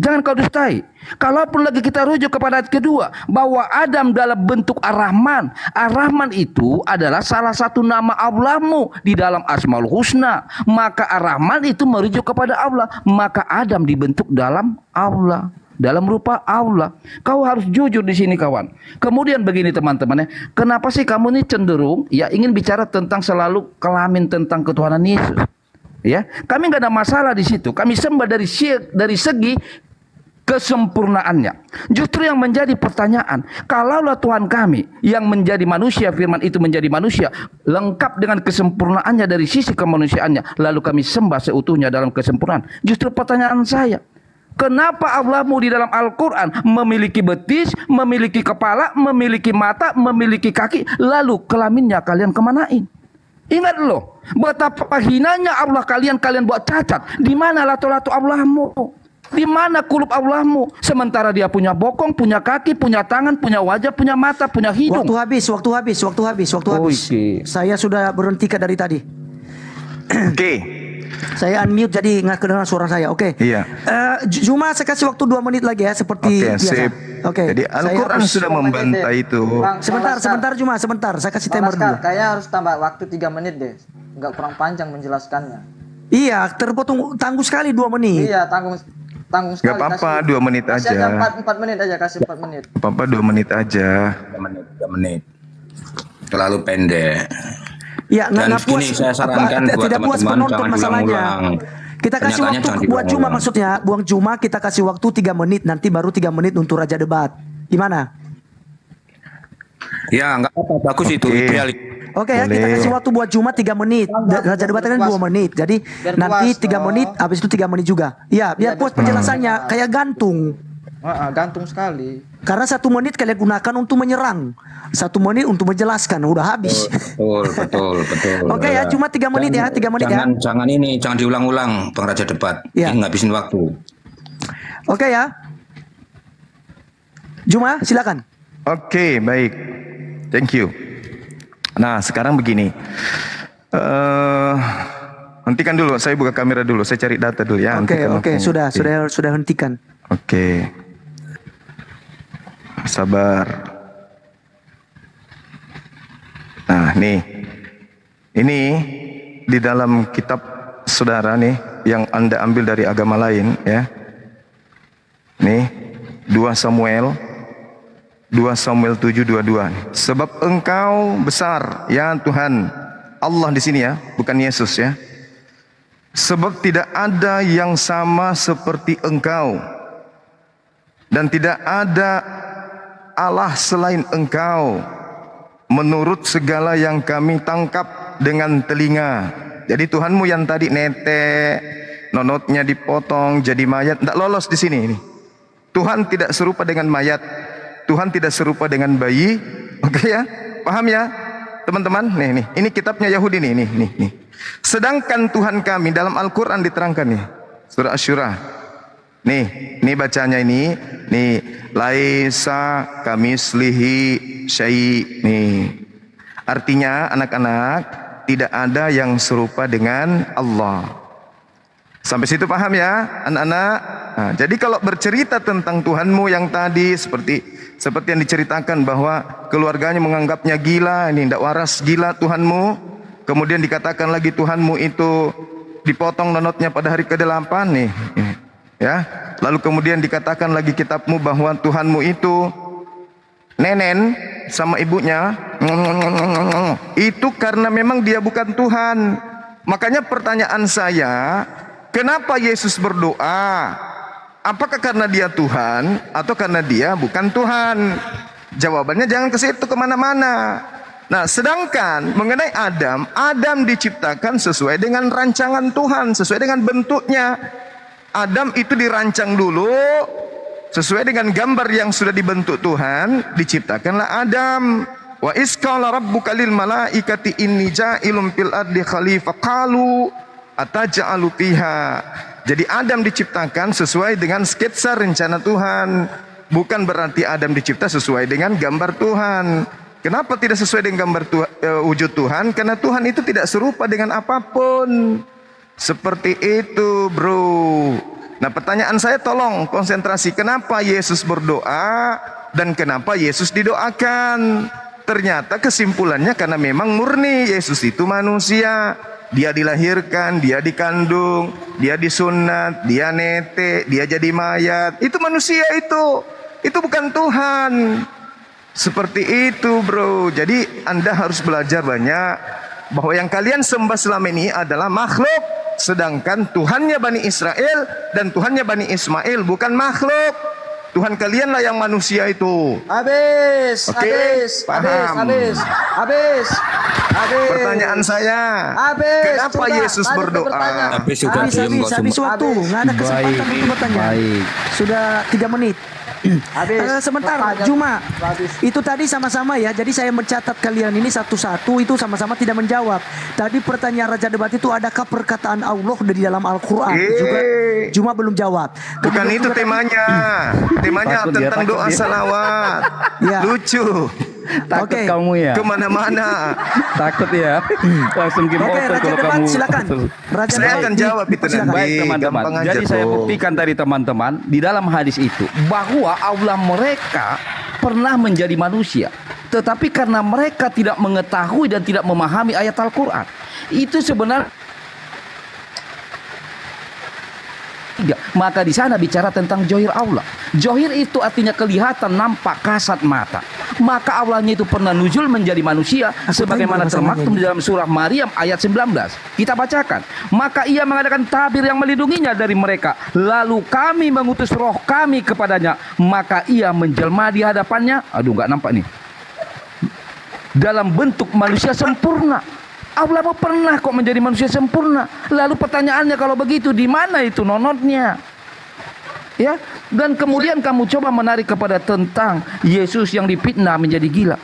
Jangan kau dustai. Kalaupun lagi kita rujuk kepada ayat kedua, bahwa Adam dalam bentuk Ar-Rahman. Ar-Rahman itu adalah salah satu nama Allahmu di dalam Asmaul Husna. Maka Ar-Rahman itu merujuk kepada Allah. Maka Adam dibentuk dalam Allah, dalam rupa Allah. Kau harus jujur di sini kawan. Kemudian begini teman-teman ya, kenapa sih kamu ini cenderung ya ingin bicara tentang selalu kelamin tentang ketuhanan Yesus? Ya, kami nggak ada masalah di situ. Kami sembah dari segi kesempurnaannya. Justru yang menjadi pertanyaan, kalaulah Tuhan kami yang menjadi manusia, firman itu menjadi manusia, lengkap dengan kesempurnaannya dari sisi kemanusiaannya, lalu kami sembah seutuhnya dalam kesempurnaan. Justru pertanyaan saya, kenapa Allahmu di dalam Al-Quran memiliki betis, memiliki kepala, memiliki mata, memiliki kaki, lalu kelaminnya kalian kemanain? Ingat loh, betapa hinanya Allah kalian buat cacat. Di mana lato-lato Allahmu? Di mana kulub Allahmu? Sementara dia punya bokong, punya kaki, punya tangan, punya wajah, punya mata, punya hidung. Waktu habis. Okay. Saya sudah berhentikan dari tadi. Oke. Saya unmute jadi nggak kedengaran suara saya. Oke. Iya. Cuma saya kasih waktu 2 menit lagi ya seperti biasa. Sip. Jadi Al-Quran sudah membantai itu. Sebentar. Saya kasih timer dulu. Kayaknya harus tambah waktu 3 menit deh. Nggak kurang panjang menjelaskannya. Iya, terpotong tangguh sekali 2 menit. Iya, tanggung sekali. Gak apa-apa, 2 menit aja. Kasih 4 menit aja, kasih 4 menit. Apa-apa 2 menit aja. 3 menit. Terlalu pendek. Ya, dan nggak puas. Saya sarankan buat tidak puas teman-teman penonton jangan masalahnya. ulang-ulang. Kita kasih waktu buat Juma maksudnya. Buang Juma kita kasih waktu 3 menit. Nanti baru 3 menit untuk Raja Debat. Gimana? Ya, nggak apa-apa. Bagus itu. Oke ya, kita kasih waktu buat Juma 3 menit. Raja Debat kan 2 menit. Jadi nanti 3 menit, habis itu 3 menit juga. Iya, biar puas penjelasannya. Kayak gantung. Gantung sekali. Karena 1 menit kalian gunakan untuk menyerang, 1 menit untuk menjelaskan, udah habis. Betul. Oke ya, cuma 3 menit ya, 3 menit ya. Jangan diulang-ulang, Bang Raja Debat. Ya. Ini ngabisin waktu. Oke ya. Juma, silakan. Oke, baik. Thank you. Nah, sekarang begini. Hentikan dulu, saya buka kamera dulu, saya cari data dulu ya. Oke, sudah hentikan. Oke. Sabar. Nah, nih. Ini di dalam kitab saudara nih yang Anda ambil dari agama lain ya. Nih, 2 Samuel 7:22. Sebab Engkau besar ya Tuhan. Allah di sini ya, bukan Yesus ya. Sebab tidak ada yang sama seperti Engkau. Dan tidak ada Allah selain Engkau. Menurut segala yang kami tangkap dengan telinga. Jadi Tuhanmu yang tadi netek, nonotnya dipotong jadi mayat, tidak lolos di sini ini. Tuhan tidak serupa dengan mayat. Tuhan tidak serupa dengan bayi. Oke ya? Paham ya? Teman-teman, nih. Ini kitabnya Yahudi nih. Sedangkan Tuhan kami dalam Al-Qur'an diterangkan nih. Surah Asy-Syura. Nih bacanya ini. Nih, laisa kamislihi syai'. Nih. Artinya anak-anak, tidak ada yang serupa dengan Allah. Sampai situ paham ya, anak-anak? Nah, jadi kalau bercerita tentang Tuhanmu yang tadi seperti yang diceritakan bahwa keluarganya menganggapnya gila, ini tidak waras, gila Tuhanmu. Kemudian dikatakan lagi Tuhanmu itu dipotong nonotnya pada hari ke-8 nih. Ya. Lalu kemudian dikatakan lagi kitabmu bahwa Tuhanmu itu nenen sama ibunya. Itu karena memang dia bukan Tuhan. Makanya pertanyaan saya, kenapa Yesus berdoa? Apakah karena dia Tuhan atau karena dia bukan Tuhan? Jawabannya jangan ke situ, kemana-mana. Nah, sedangkan mengenai Adam diciptakan sesuai dengan rancangan Tuhan, sesuai dengan bentuknya. Adam itu dirancang dulu sesuai dengan gambar yang sudah dibentuk Tuhan, diciptakanlah Adam. Wa isqala rabbuka lil malaikati inni ja'ilun fil ardi khalifah qalu ataj'alu fiha. Jadi Adam diciptakan sesuai dengan sketsa rencana Tuhan, bukan berarti Adam dicipta sesuai dengan gambar Tuhan. Kenapa tidak sesuai dengan gambar wujud Tuhan? Karena Tuhan itu tidak serupa dengan apapun. Seperti itu, bro. Nah, pertanyaan saya tolong konsentrasi. Kenapa Yesus berdoa dan kenapa Yesus didoakan? Ternyata kesimpulannya karena memang murni Yesus itu manusia. Dia dilahirkan, dia dikandung, dia disunat, dia netek, dia jadi mayat. Itu manusia itu. Itu bukan Tuhan. Seperti itu, bro. Jadi Anda harus belajar banyak bahwa yang kalian sembah selama ini adalah makhluk sedangkan Tuhannya Bani Israel dan Tuhannya Bani Ismail bukan makhluk. Tuhan kalianlah yang manusia itu. Habis, Oke, paham. habis. Pertanyaan saya, Habis. kenapa Sudah, Yesus lanjut ke berdoa? pertanyaan. Tapi sudah Habis, diam kok habis semua. waktu. Nggak ada kesempatan Baik, untuk bertanya. baik. Sudah 3 menit. Habis. Sebentar, Pertanyaan. Juma. Habis. Itu tadi sama-sama ya. Jadi saya mencatat kalian ini satu-satu itu sama-sama tidak menjawab. Tadi pertanyaan Raja Debat itu adakah perkataan Allah dari dalam Al-Qur'an? Juga Juma belum jawab. Bukan Kemudian itu juga temanya. Temanya Takut dia, tentang takut doa dia. salawat. Ya. Lucu. Takut Oke. kamu ya. Kemana-mana. Takut ya. Langsung game Oke, over Raja kalau Debat kamu. silakan. Raja Saya Debat. akan jawab itu Silakan. nanti. Baik teman-teman. Gampang aja Jadi saya tuh. buktikan tadi teman-teman di dalam hadis itu bahwa Allah mereka pernah menjadi manusia, tetapi karena mereka tidak mengetahui dan tidak memahami ayat Al-Qur'an, itu sebenarnya maka di sana bicara tentang johir Allah. Johir itu artinya kelihatan, nampak, kasat mata. Maka Allahnya itu pernah nuzul menjadi manusia sebagaimana termaktub di dalam surah Maryam ayat 19. Kita bacakan. Maka ia mengadakan tabir yang melindunginya dari mereka. Lalu kami mengutus roh kami kepadanya. Maka ia menjelma di hadapannya. Aduh, nggak nampak nih. Dalam bentuk manusia sempurna. Allah pernah kok menjadi manusia sempurna. Lalu pertanyaannya kalau begitu di mana itu nonotnya? Ya, dan kemudian kamu coba menarik kepada tentang Yesus yang dipitnah menjadi gila.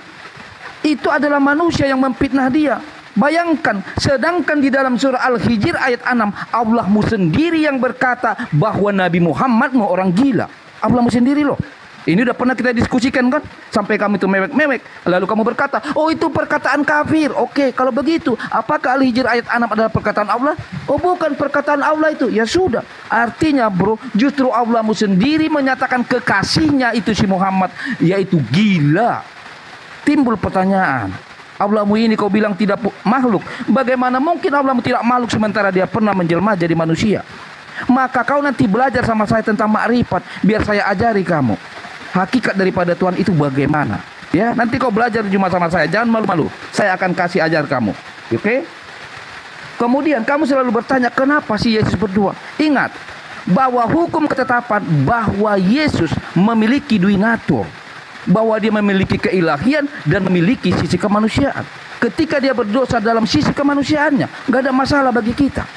Itu adalah manusia yang memfitnah dia. Bayangkan, sedangkan di dalam surah Al-Hijr ayat 6, Allahmu sendiri yang berkata bahwa Nabi Muhammad mau orang gila. Allahmu sendiri loh. Ini udah pernah kita diskusikan kan? Sampai kamu itu mewek-mewek. Lalu kamu berkata, oh itu perkataan kafir. Oke, kalau begitu, apakah Al-Hijr ayat 6 adalah perkataan Allah? Oh bukan perkataan Allah itu. Ya sudah. Artinya bro, justru Allahmu sendiri menyatakan kekasihnya itu si Muhammad, yaitu gila. Timbul pertanyaan. Allahmu ini kau bilang tidak makhluk. Bagaimana mungkin Allahmu tidak makhluk sementara dia pernah menjelma jadi manusia? Maka kau nanti belajar sama saya tentang makrifat, biar saya ajari kamu. Hakikat daripada Tuhan itu bagaimana? Ya, nanti kau belajar cuma sama saya, jangan malu-malu. Saya akan kasih ajar kamu. Oke? Kemudian kamu selalu bertanya, kenapa sih Yesus berdoa? Ingat bahwa hukum ketetapan bahwa Yesus memiliki duinatur, bahwa dia memiliki keilahian dan memiliki sisi kemanusiaan. Ketika dia berdosa dalam sisi kemanusiaannya, nggak ada masalah bagi kita.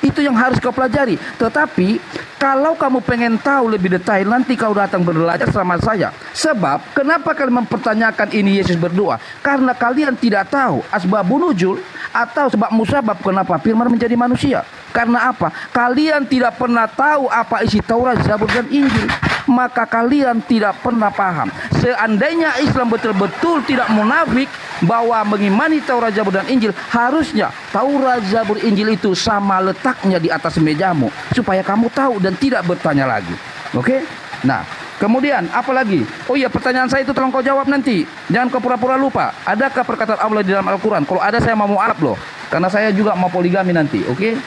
Itu yang harus kau pelajari. Tetapi kalau kamu pengen tahu lebih detail, nanti kau datang belajar sama saya. Sebab kenapa kalian mempertanyakan ini Yesus berdoa? Karena kalian tidak tahu asbabun nuzul atau sebab musabab kenapa firman menjadi manusia. Karena apa? Kalian tidak pernah tahu apa isi Taurat, Zabur dan Injil. Maka kalian tidak pernah paham. Seandainya Islam betul-betul tidak munafik bahwa mengimani Taurat, Zabur dan Injil, harusnya Taurat, Zabur, Injil itu sama letaknya di atas mejamu supaya kamu tahu dan tidak bertanya lagi. Oke? Nah, kemudian apa lagi? Oh iya, pertanyaan saya itu tolong kau jawab nanti. Jangan kau pura-pura lupa. Adakah perkataan Allah di dalam Al-Qur'an? Kalau ada saya mau Arab loh. Karena saya juga mau poligami nanti, oke?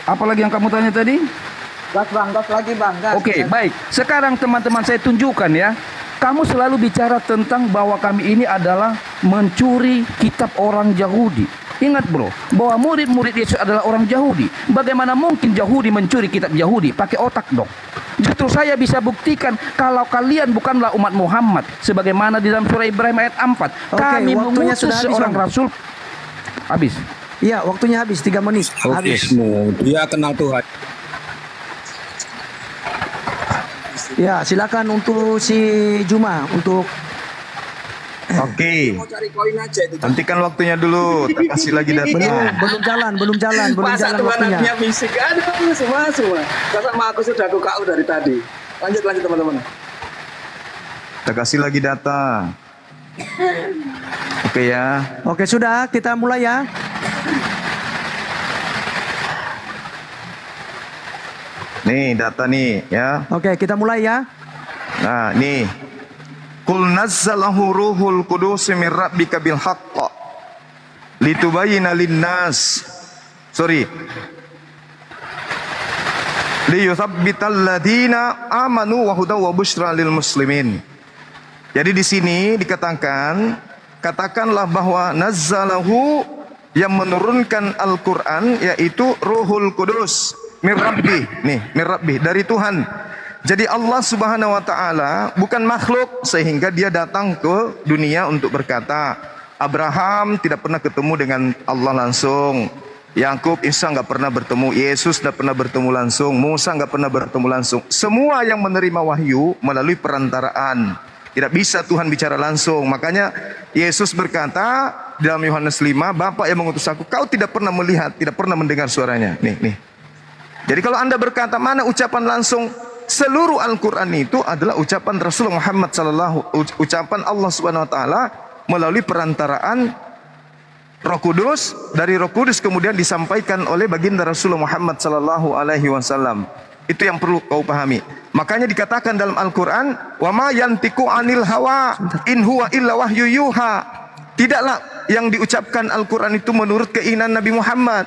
Apa lagi yang kamu tanya tadi? Gas bang, gas lagi bang. Gas, Oke, gas. baik. Sekarang teman-teman saya tunjukkan ya. Kamu selalu bicara tentang bahwa kami ini adalah mencuri kitab orang Yahudi. Ingat bro, bahwa murid-murid Yesus adalah orang Yahudi. Bagaimana mungkin Yahudi mencuri kitab Yahudi? Pakai otak dong. Justru saya bisa buktikan kalau kalian bukanlah umat Muhammad. Sebagaimana di dalam surah Ibrahim ayat 4. Kami waktunya mengutus sudah habis, seorang Bang. rasul. Habis. Iya, waktunya habis 3 menit. Habis. Dia kenal Tuhan. Ya, silakan untuk si Juma untuk Oke. Hentikan waktunya dulu. Tak kasih lagi data. belum jalan Masa Tuhan waktunya. hatinya bisik. Aduh, semua. Sama aku sudah aku KU dari tadi. Lanjut teman-teman. Tak kasih lagi data. Oke ya. Oke, sudah, kita mulai ya. Nih data nih ya. Oke, kita mulai ya. Nah, nih. Qul nazzalahu ruhul qudus min rabbika bil haqq litubayyana lin-nas. Liyuthabbital ladina amanu wa hudaw wa busyra lil muslimin. Jadi di sini dikatakan, katakanlah bahwa nazzalahu yang menurunkan Al-Quran yaitu Ruhul Kudus min Rabbi, nih min Rabbi, dari Tuhan. Jadi Allah Subhanahu wa taala bukan makhluk sehingga dia datang ke dunia untuk berkata. Abraham tidak pernah ketemu dengan Allah langsung. Yakub, Isa nggak pernah bertemu. Yesus nggak pernah bertemu langsung. Musa nggak pernah bertemu langsung. Semua yang menerima wahyu melalui perantaraan. Tidak bisa Tuhan bicara langsung. Makanya Yesus berkata dalam Yohanes 5, Bapa yang mengutus aku, kau tidak pernah melihat, tidak pernah mendengar suaranya. Nih. Jadi kalau Anda berkata mana ucapan langsung, seluruh Al-Quran itu adalah ucapan Rasulullah Muhammad ucapan Allah Subhanahu wa taala melalui perantaraan Roh Kudus, dari Roh Kudus kemudian disampaikan oleh baginda Rasulullah Muhammad sallallahu alaihi wasallam. Itu yang perlu kau pahami. Makanya dikatakan dalam Al-Quran, wa ma yantiqu anil hawa in huwa illa wahyu yuha. Tidaklah yang diucapkan Al-Quran itu menurut keinginan Nabi Muhammad,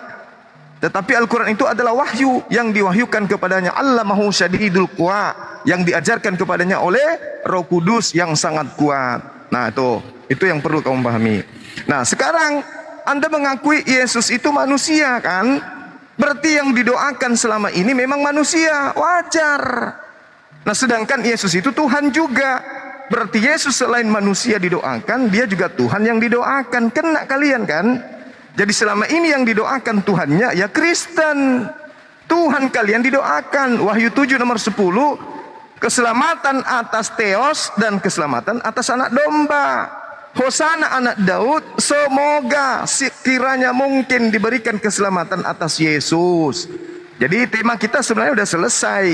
tetapi Al-Quran itu adalah wahyu yang diwahyukan kepadanya. Allamahu syadidul quwa, yang diajarkan kepadanya oleh Roh Kudus yang sangat kuat. Nah itu yang perlu kamu pahami. Nah sekarang Anda mengakui Yesus itu manusia kan? Berarti yang didoakan selama ini memang manusia, wajar. Nah sedangkan Yesus itu Tuhan juga. Berarti Yesus selain manusia didoakan, dia juga Tuhan yang didoakan. Kena kalian kan? Jadi selama ini yang didoakan Tuhannya ya Kristen. Tuhan kalian didoakan. Wahyu 7 nomor 10, keselamatan atas Theos dan keselamatan atas anak domba. Hosana anak Daud, semoga sekiranya mungkin diberikan keselamatan atas Yesus. Jadi tema kita sebenarnya sudah selesai.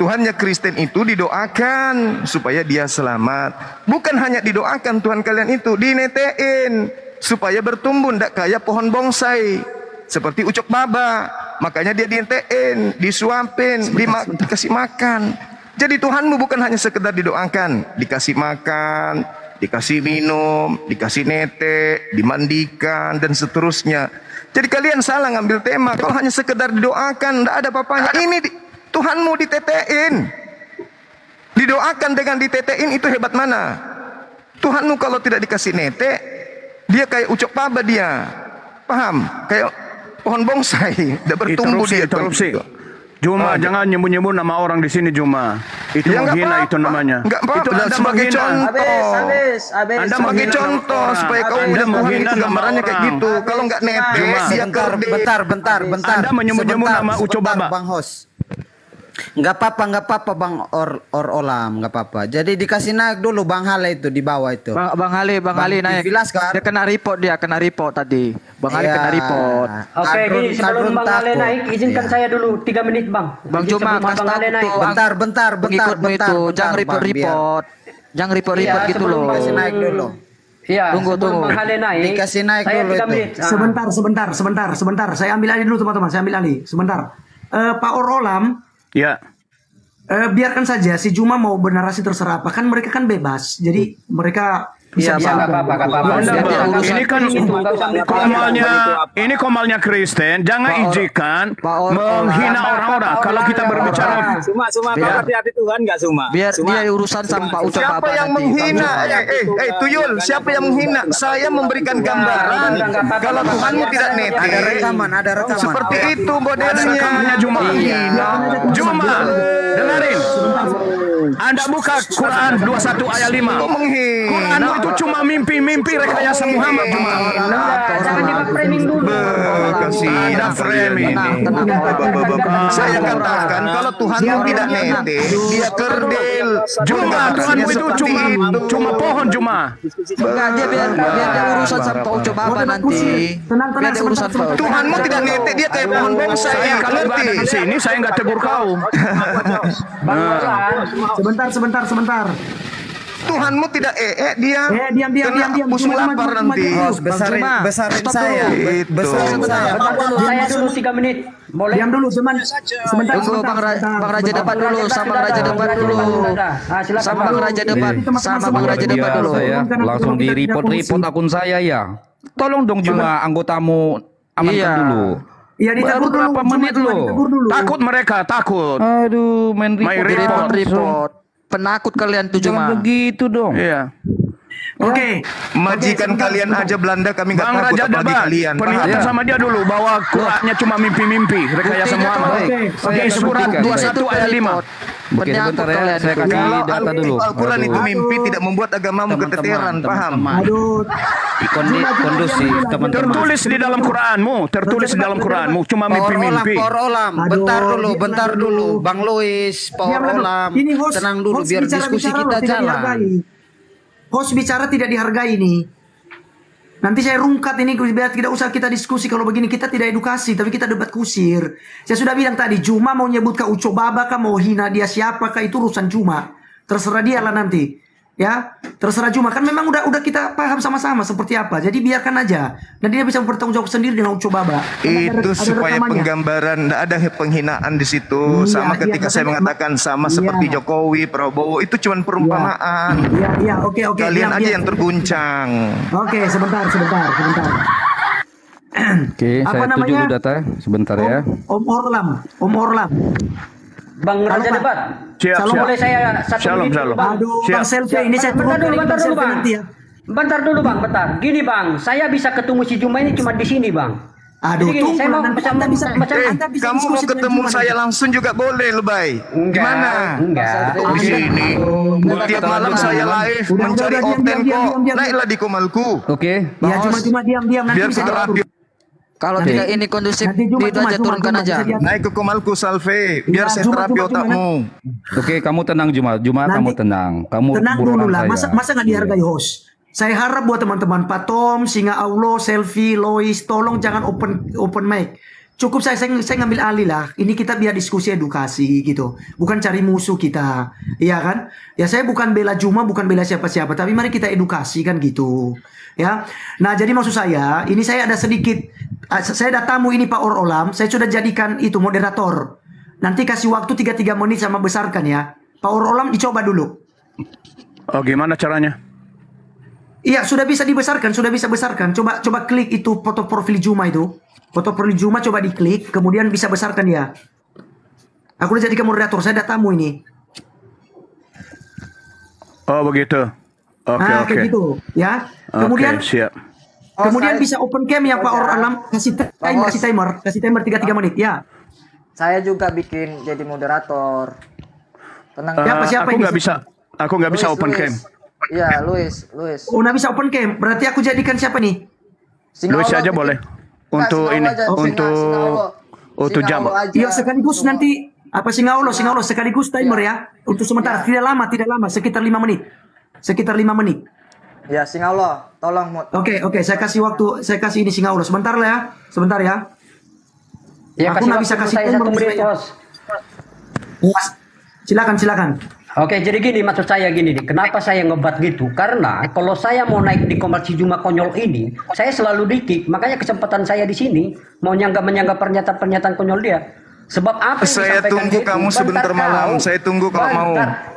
Tuhannya Kristen itu didoakan supaya dia selamat. Bukan hanya didoakan Tuhan kalian itu, dinetein supaya bertumbuh, tidak kayak pohon bonsai seperti ucok baba. Makanya dia dinetein, disuapin, dikasih makan. Jadi Tuhanmu bukan hanya sekedar didoakan, dikasih makan, dikasih minum, dikasih nete, dimandikan dan seterusnya. Jadi kalian salah ngambil tema. Kalau hanya sekedar didoakan, tidak ada apa-apanya. Ini Tuhanmu ditetein. Didoakan dengan ditetein itu hebat mana? Tuhanmu kalau tidak dikasih nete, dia kayak ucok paba dia. Paham? Kayak pohon bonsai, tidak bertumbuh dia. Interupsi. Juma, jangan nyebut-nyebut nama orang di sini Juma. Itu ya, menghina itu namanya. Enggak apa-apa. Itu Anda sebagai contoh. Anda sebagai contoh supaya kau mudah menghina gambarannya kayak gitu. Kalau enggak nete, dia bentar. Anda menyebut-nyebut nama Uco Baba. Bang Hos. Enggak apa-apa Bang Olam, enggak apa-apa. Jadi dikasih naik dulu Bang Hale itu di bawah itu. Bang Hale naik. Dia kena report tadi. Bang Hale kena report. Oke, gini sebelum Bang Hale naik, izinkan saya dulu 3 menit Bang. Bang Juma, Bang Hale naik. Bentar. Jangan report. Jangan report gitu loh. Kasih naik dulu. Iya, tunggu. Bang Hale naik. Dikasih naik dulu itu. Sebentar. Saya ambil alih dulu teman-teman. Sebentar. Pak Olam. Ya. Biarkan saja si Juma mau bernarasi terserah apa, kan mereka kan bebas, jadi mereka bisa apa-apa. Ini kan komalnya Kristen, jangan izinkan menghina orang-orang. Kalau kita berbicara, Suma, hati-hati Tuhan nggak Suma. Biar dia urusan sama Pak Ucap. Siapa yang menghina? Tuyul, siapa yang menghina? Saya memberikan gambaran. Kalau Tuhanmu tidak nete, ada rekaman. Seperti itu modelnya. Juma, dengarin. Anda buka Quran 21 ayat 5. Quran itu cuma mimpi rekayasa Muhammad cuma. Jangan di-framing dulu. Ada framing. Saya katakan kalau Tuhanmu tidak nete, dia kerdil. Tuhanmu itu cuma pohon Juma. Enggak, biar dia urusan sama Pak Uco Baba nanti. Biar dia urusan Pak. Tuhanmu tidak nete, dia kayak pohon bonsai. Kalau ada di sini saya nggak tegur kau. Sebentar. Tuhanmu tidak dia diam musuh lapar nanti. Besarin saya. Saya dulu 3 menit. Boleh. Diam dulu sebentar. Bang Raja debat dulu, sama Bang Raja debat dulu. Sama Bang Raja debat dulu. Saya langsung di report akun saya ya. Tolong dong cuma anggotamu amankan dulu. Iya, baru berapa menit loh. Takut mereka, takut. Aduh, main report. Penakut kalian tuh cuma. Jangan begitu dong. Iya. Oke. Majikan kalian aja Belanda kami nggak Bang takut Raja apalagi Debat, kalian. perlihatkan Paham? sama dia dulu bahwa Qurannya cuma mimpi-mimpi, rekayasa Buktinya Muhammad. Oke, surat 21 ayat 5. Oke, sebentar ya, saya kasih data dulu. Al-Quran itu Aduh. mimpi tidak membuat agamamu keteteran, paham? Aduh. Kondusif, teman-teman. Tertulis di dalam Quranmu, tertulis di dalam Quranmu, cuma mimpi-mimpi. Power Olam, bentar dulu, Bang Luis, Power Olam, Ini host, tenang dulu host biar bicara- diskusi bicara kita loh, tidak jalan. dihargai. Host bicara tidak dihargai nih. Nanti saya rungkat ini biar tidak usah kita diskusi kalau begini, kita tidak edukasi tapi kita debat kusir. Saya sudah bilang tadi Juma mau nyebut ke Uco Baba kah mau hina dia siapakah itu urusan Juma. Terserah dia lah nanti. Ya, terserah Juma kan memang udah kita paham sama-sama seperti apa. Jadi biarkan aja. Dan dia bisa bertanggung jawab sendiri dengan Uco Baba. Itu supaya rekamannya. penggambaran, tidak ada penghinaan di situ. Iya, Sama ketika iya, saya makanya- mengatakan sama iya. seperti Jokowi, Prabowo, itu cuma perumpamaan. Iya, oke. Kalian diam, aja diam. yang terguncang. Oke, sebentar. Oke, Apa saya tuju namanya? dulu data sebentar ya. Om Orlam. Bang Raja Debat. Siap, Salam siap. Boleh saya satu Shalom, menit shalom. dulu, Bang? Aduh, Siap. Bang Selfie ini saya Bentar turunkan dulu, ini bentar Bang dulu, Selfie Bang. nanti ya. Bentar dulu, Bang, bentar. Gini, Bang, saya bisa ketemu si Juma ini cuma di sini, Bang. Aduh, Jadi gini, tunggu saya mau nanti macam Anda bisa macam Anda bisa Kamu mau diskusi dengan ketemu Juma saya nanti. langsung juga boleh, Lebay. Gimana? Enggak. Di sini. Tiap malam saya live mencari oten kok. Naiklah di Komalku. Oke. Ya cuma diam nanti Biar bisa terapi. Kalau Nanti- tidak ini kondusif, nanti Juma, itu aja turunkan aja. bisa diatur. Naik ke Komalku Salve. Biar Ya, saya Juma, terapi Juma. otakmu. Oke, kamu tenang Juma. Juma Nanti- kamu tenang. Kamu Tenang buronan dulu lah, saya. masa nggak dihargai host. Saya harap buat teman-teman Pak Tom, Singa Aulo, Selfie, Lois, tolong jangan open mic. Cukup saya ngambil alih lah. Ini kita biar diskusi edukasi gitu. Bukan cari musuh kita. Iya kan? Ya saya bukan bela Juma, bukan bela siapa-siapa. Tapi mari kita edukasi kan gitu. Ya. Nah jadi maksud saya, ini saya ada sedikit. Saya ada tamu ini Pak Olam. Saya sudah jadikan itu moderator. Nanti kasih waktu 3 menit sama besarkan ya. Pak Olam dicoba dulu. Oh, gimana caranya? Iya, sudah bisa dibesarkan, sudah bisa besarkan. Coba klik itu foto profil Juma itu. Foto profil Juma coba diklik, kemudian bisa besarkan ya. Aku udah jadikan moderator, saya ada tamu ini. Oh, begitu. Oke, Nah, oke. kayak gitu, ya. Kemudian Oke, siap. kemudian bisa open cam ya Pak Alam, kasih timer 3 menit ya. Saya juga bikin jadi moderator. Tenang. Siapa Aku ini? nggak bisa open cam. Iya, Luis. Oh, nggak bisa open cam. Berarti aku jadikan siapa nih? Luis aja boleh. Untuk ini, untuk jam. Iya, sekaligus nanti apa Singaulo sekaligus timer ya. Untuk sementara tidak lama, sekitar 5 menit. Sekitar 5 menit. Ya, Singaulo, tolong. Oke, saya kasih waktu, saya kasih ini Singaulo. Sebentar lah ya. Sebentar ya. Ya, Aku kasih nggak waktu bisa kasih saya timer 1 menit, supaya- Bos. Silakan. Oke, jadi gini maksud saya gini nih. Kenapa saya ngebat gitu? Karena kalau saya mau naik di Komal si Juma konyol ini, saya selalu dikik. Makanya kesempatan saya di sini mau menyanggah pernyataan konyol dia. Sebab apa yang Saya disampaikan tunggu dia itu? kamu Bentar sebentar kau. malam. Saya tunggu kalau mau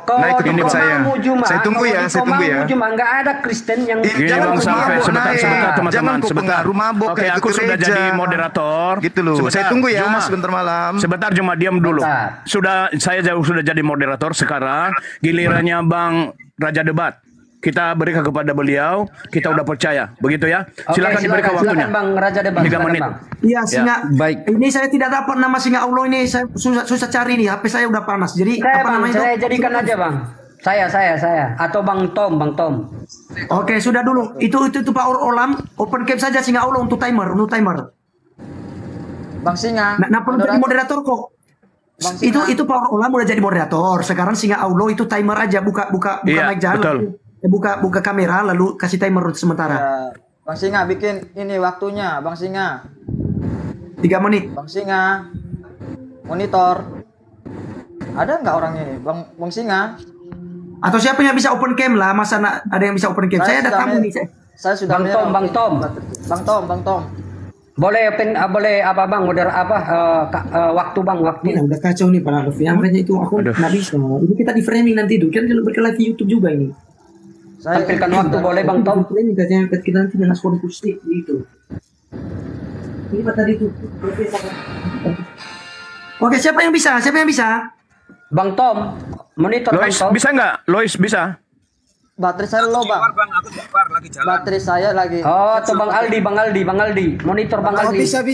Kalau naik ke di tempat saya. Komalmu Juma, Saya tunggu kalau ya, di saya tunggu ya. Komalmu Juma nggak ada Kristen yang Gini Jangan Bang ku sampai mabuk, sebentar naik. teman-teman, Jangan ku sebentar. pengaruh mabuk Oke, kayak aku ke sudah gereja. jadi moderator. Gitu loh. Sebentar, Saya tunggu ya Juma. sebentar malam. Sebentar Juma, diam dulu. Saya sudah jadi moderator. Sekarang gilirannya Bang Raja Debat. Kita berikan kepada beliau. Kita udah percaya. Begitu ya. Silakan diberikan waktunya. Bang Raja Debat. 3 menit. Iya, Singa. Baik. Ini saya tidak dapat nama Singa Allah ini. Saya susah cari nih. HP saya udah panas. Jadi Saya, apa Bang, namanya saya itu? jadikan aja Bang. Saya. Atau Bang Tom. Oke, sudah dulu. Itu Pak Olam. Open cam saja Singa Allah untuk timer. Bang Singa. Nah, perlu jadi moderator kok. Bang Singa. Itu Pak Olam udah jadi moderator. Sekarang Singa Allah itu timer aja. Buka Iya, mic jalan. betul. Buka kamera lalu kasih timer sementara. Ya, Bang Singa bikin ini waktunya, Bang Singa. 3 menit. Bang Singa. Monitor. Ada nggak orang ini? Bang Singa. Atau siapa yang bisa open cam lah? Masa ada yang bisa open cam? Saya ada tamu nih. Saya sudah Bang Tom. Boleh apa Bang waktu Bang waktu. Ini udah kacau nih Pak Alfi. Yang itu aku nggak bisa. Ini kita di framing nanti tuh. Kan berkelah di YouTube juga ini. Tampilkan waktu boleh Bang Tom. Ini katanya kita nanti dengan suara akustik gitu. Ini Pak tadi tuh. Oke, siapa yang bisa? Bang Tom, monitor Bang Lois, Tom. bisa nggak? Lois, bisa? Baterai saya low, Bang. Aku keluar lagi jalan. Baterai saya lagi. Oh, tuh Bang Aldi. Monitor Bang Oh, Aldi. bisa.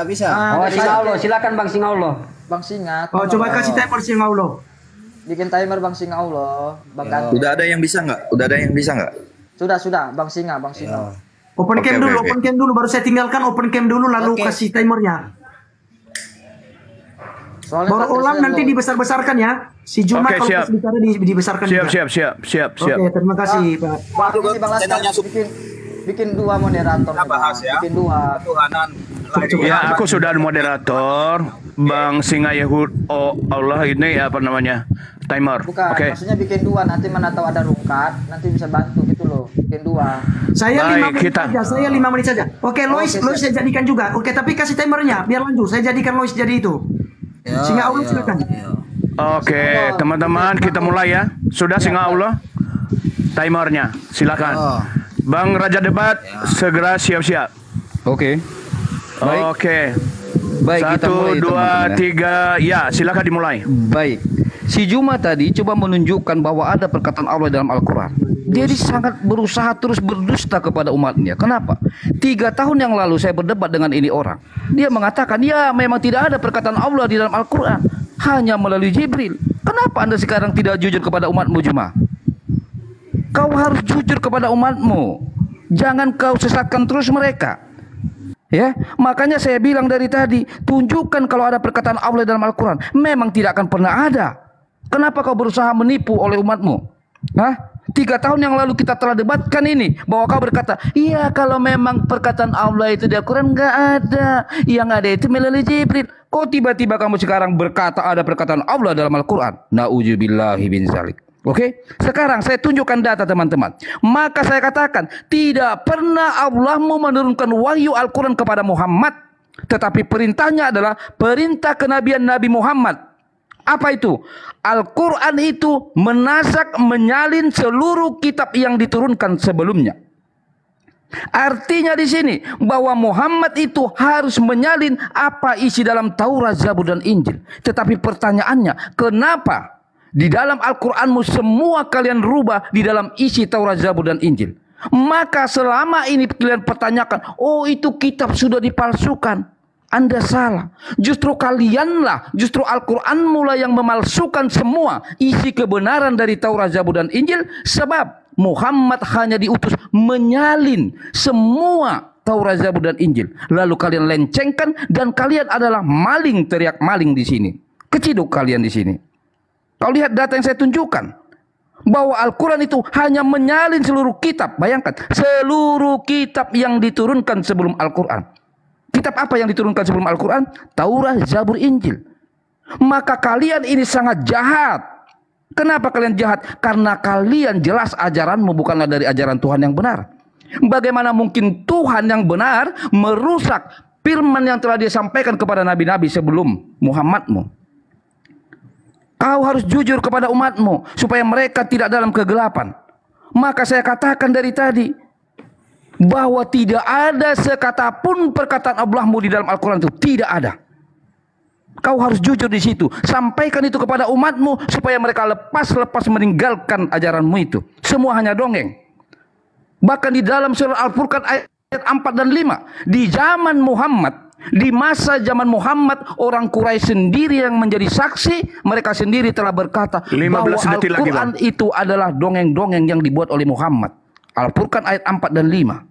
Oh, Singaulo, silakan Bang Singaulo. Bang Singa. Oh, coba kasih timer Singaulo. Bikin timer Bang Singaulo. Bang Ganti. Udah ada yang bisa nggak? Sudah, Bang Singa. Open cam dulu, baru saya tinggalkan open cam dulu, lalu kasih timernya. Soalnya baru ulang nanti dibesar-besarkan ya. Si Juma kalau siap. bicara dibesarkan juga. Siap. Oke, terima kasih, Pak. Ini Bang Laskar bikin 2 moderator. Kita bahas ya. Bikin 2. Tuhanan. Ya, aku sudah ada moderator. Bang Singa Yahud. Oh Allah, ini apa namanya? Timer. Bukan, maksudnya bikin 2, nanti mana tahu ada rungkat, nanti bisa bantu gitu loh. Bikin 2. Saya 5 menit saja. Oke, Lois saya jadikan juga. Oke, tapi kasih timernya biar lanjut. Saya jadikan Lois jadi itu. Singa Allah silakan. Oke, teman-teman, kita mulai ya. Sudah Singa Allah? Timernya, silakan. Bang Raja Debat, segera siap-siap. Oke. Oke. Baik, kita 1, mulai, 2, 3, ya silakan dimulai. Baik. Si Juma tadi coba menunjukkan bahwa ada perkataan Allah dalam Al-Quran. Dia sangat berusaha terus berdusta kepada umatnya. Kenapa? 3 tahun yang lalu saya berdebat dengan ini orang. Dia mengatakan, ya memang tidak ada perkataan Allah di dalam Al-Quran. Hanya melalui Jibril. Kenapa Anda sekarang tidak jujur kepada umatmu, Juma? Kau harus jujur kepada umatmu. Jangan kau sesatkan terus mereka. Ya, makanya saya bilang dari tadi, tunjukkan kalau ada perkataan Allah dalam Al-Quran. Memang tidak akan pernah ada. Kenapa kau berusaha menipu oleh umatmu? 3 tahun yang lalu kita telah debatkan ini, bahwa kau berkata, iya kalau memang perkataan Allah itu di Al-Quran nggak ada, yang ada itu melalui Jibril. Kok tiba-tiba kamu sekarang berkata ada perkataan Allah dalam Al-Quran? Na'udzubillahi bin zalik. Oke, sekarang saya tunjukkan data teman-teman. Maka saya katakan, tidak pernah Allah menurunkan wahyu Al-Quran kepada Muhammad. Tetapi perintahnya adalah perintah kenabian Nabi Muhammad. Apa itu? Al-Quran itu menasak, menyalin seluruh kitab yang diturunkan sebelumnya. Artinya di sini bahwa Muhammad itu harus menyalin apa isi dalam Taurat, Zabur dan Injil. Tetapi pertanyaannya, kenapa di dalam Al-Quranmu semua kalian rubah di dalam isi Taurat, Zabur dan Injil? Maka selama ini kalian pertanyakan, oh itu kitab sudah dipalsukan. Anda salah. Justru kalianlah, justru Al-Quran mulai yang memalsukan semua isi kebenaran dari Taurat, Zabur dan Injil. Sebab Muhammad hanya diutus menyalin semua Taurat, Zabur dan Injil. Lalu kalian lencengkan dan kalian adalah maling, teriak maling di sini. Keciduk kalian di sini. Kau lihat data yang saya tunjukkan. Bahwa Al-Quran itu hanya menyalin seluruh kitab. Bayangkan, seluruh kitab yang diturunkan sebelum Al-Quran. Kitab apa yang diturunkan sebelum Al-Quran? Taurat, Zabur, Injil. Maka kalian ini sangat jahat. Kenapa kalian jahat? Karena kalian jelas ajaranmu bukanlah dari ajaran Tuhan yang benar. Bagaimana mungkin Tuhan yang benar merusak firman yang telah dia sampaikan kepada nabi-nabi sebelum Muhammadmu? Kau harus jujur kepada umatmu supaya mereka tidak dalam kegelapan. Maka saya katakan dari tadi bahwa tidak ada sekata pun perkataan Allahmu di dalam Al-Quran itu. Tidak ada. Kau harus jujur di situ. Sampaikan itu kepada umatmu supaya mereka lepas meninggalkan ajaranmu itu. Semua hanya dongeng. Bahkan di dalam surah Al-Furqan ayat 4 dan 5. Di zaman Muhammad, di masa zaman Muhammad, orang Quraisy sendiri yang menjadi saksi, mereka sendiri telah berkata bahwa Al-Quran itu adalah dongeng-dongeng yang dibuat oleh Muhammad. Al-Furqan ayat 4 dan 5.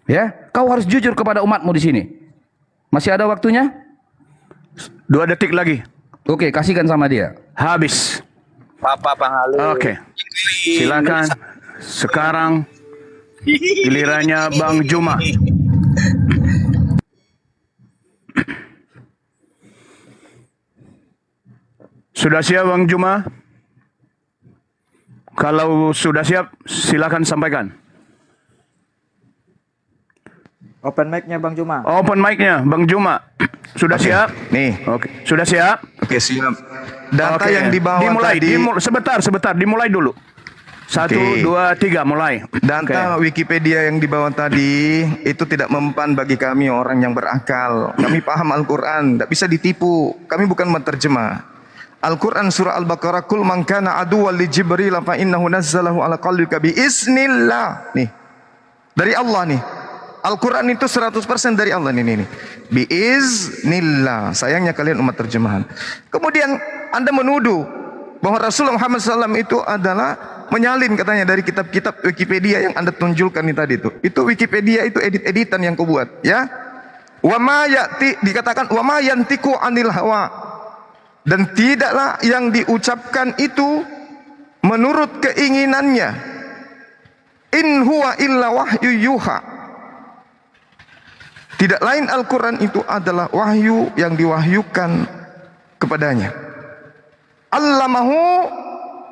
Ya, kau harus jujur kepada umatmu di sini. Masih ada waktunya? 2 detik lagi. Oke, kasihkan sama dia. Habis. Papa Bang Ali. Oke. Silakan. Sekarang gilirannya Bang Juma. Sudah siap Bang Juma? Kalau sudah siap, silakan sampaikan. Open mic-nya Bang Juma. Open mic-nya Bang Juma. Sudah siap? Nih. Oke. Sudah siap? Oke, siap. Data yang di bawah dimulai, tadi. Sebentar, dimulai dulu. 1, 2, 3, mulai. Data Wikipedia yang di bawah tadi itu tidak mempan bagi kami orang yang berakal. Kami paham Al-Quran, tidak bisa ditipu. Kami bukan menterjemah. Al-Quran surah Al-Baqarah, kul man kana aduwwan li Jibril fa innahu nazzalahu ala qalbika bi iznillah. Nih. Dari Allah nih. Al-Quran itu 100% dari Allah nih. Bi iznillah. Sayangnya kalian umat terjemahan. Kemudian Anda menuduh bahwa Rasulullah Muhammad SAW itu adalah menyalin katanya dari kitab-kitab Wikipedia yang Anda tunjukkan nih tadi itu. Itu Wikipedia itu edit-editan yang kau buat, ya. Wa ma ya'ti, dikatakan wa ma yantiku anil hawa. Dan tidaklah yang diucapkan itu menurut keinginannya. In huwa illa wahyu yuha. Tidak lain Al-Quran itu adalah wahyu yang diwahyukan kepadanya. Allamahu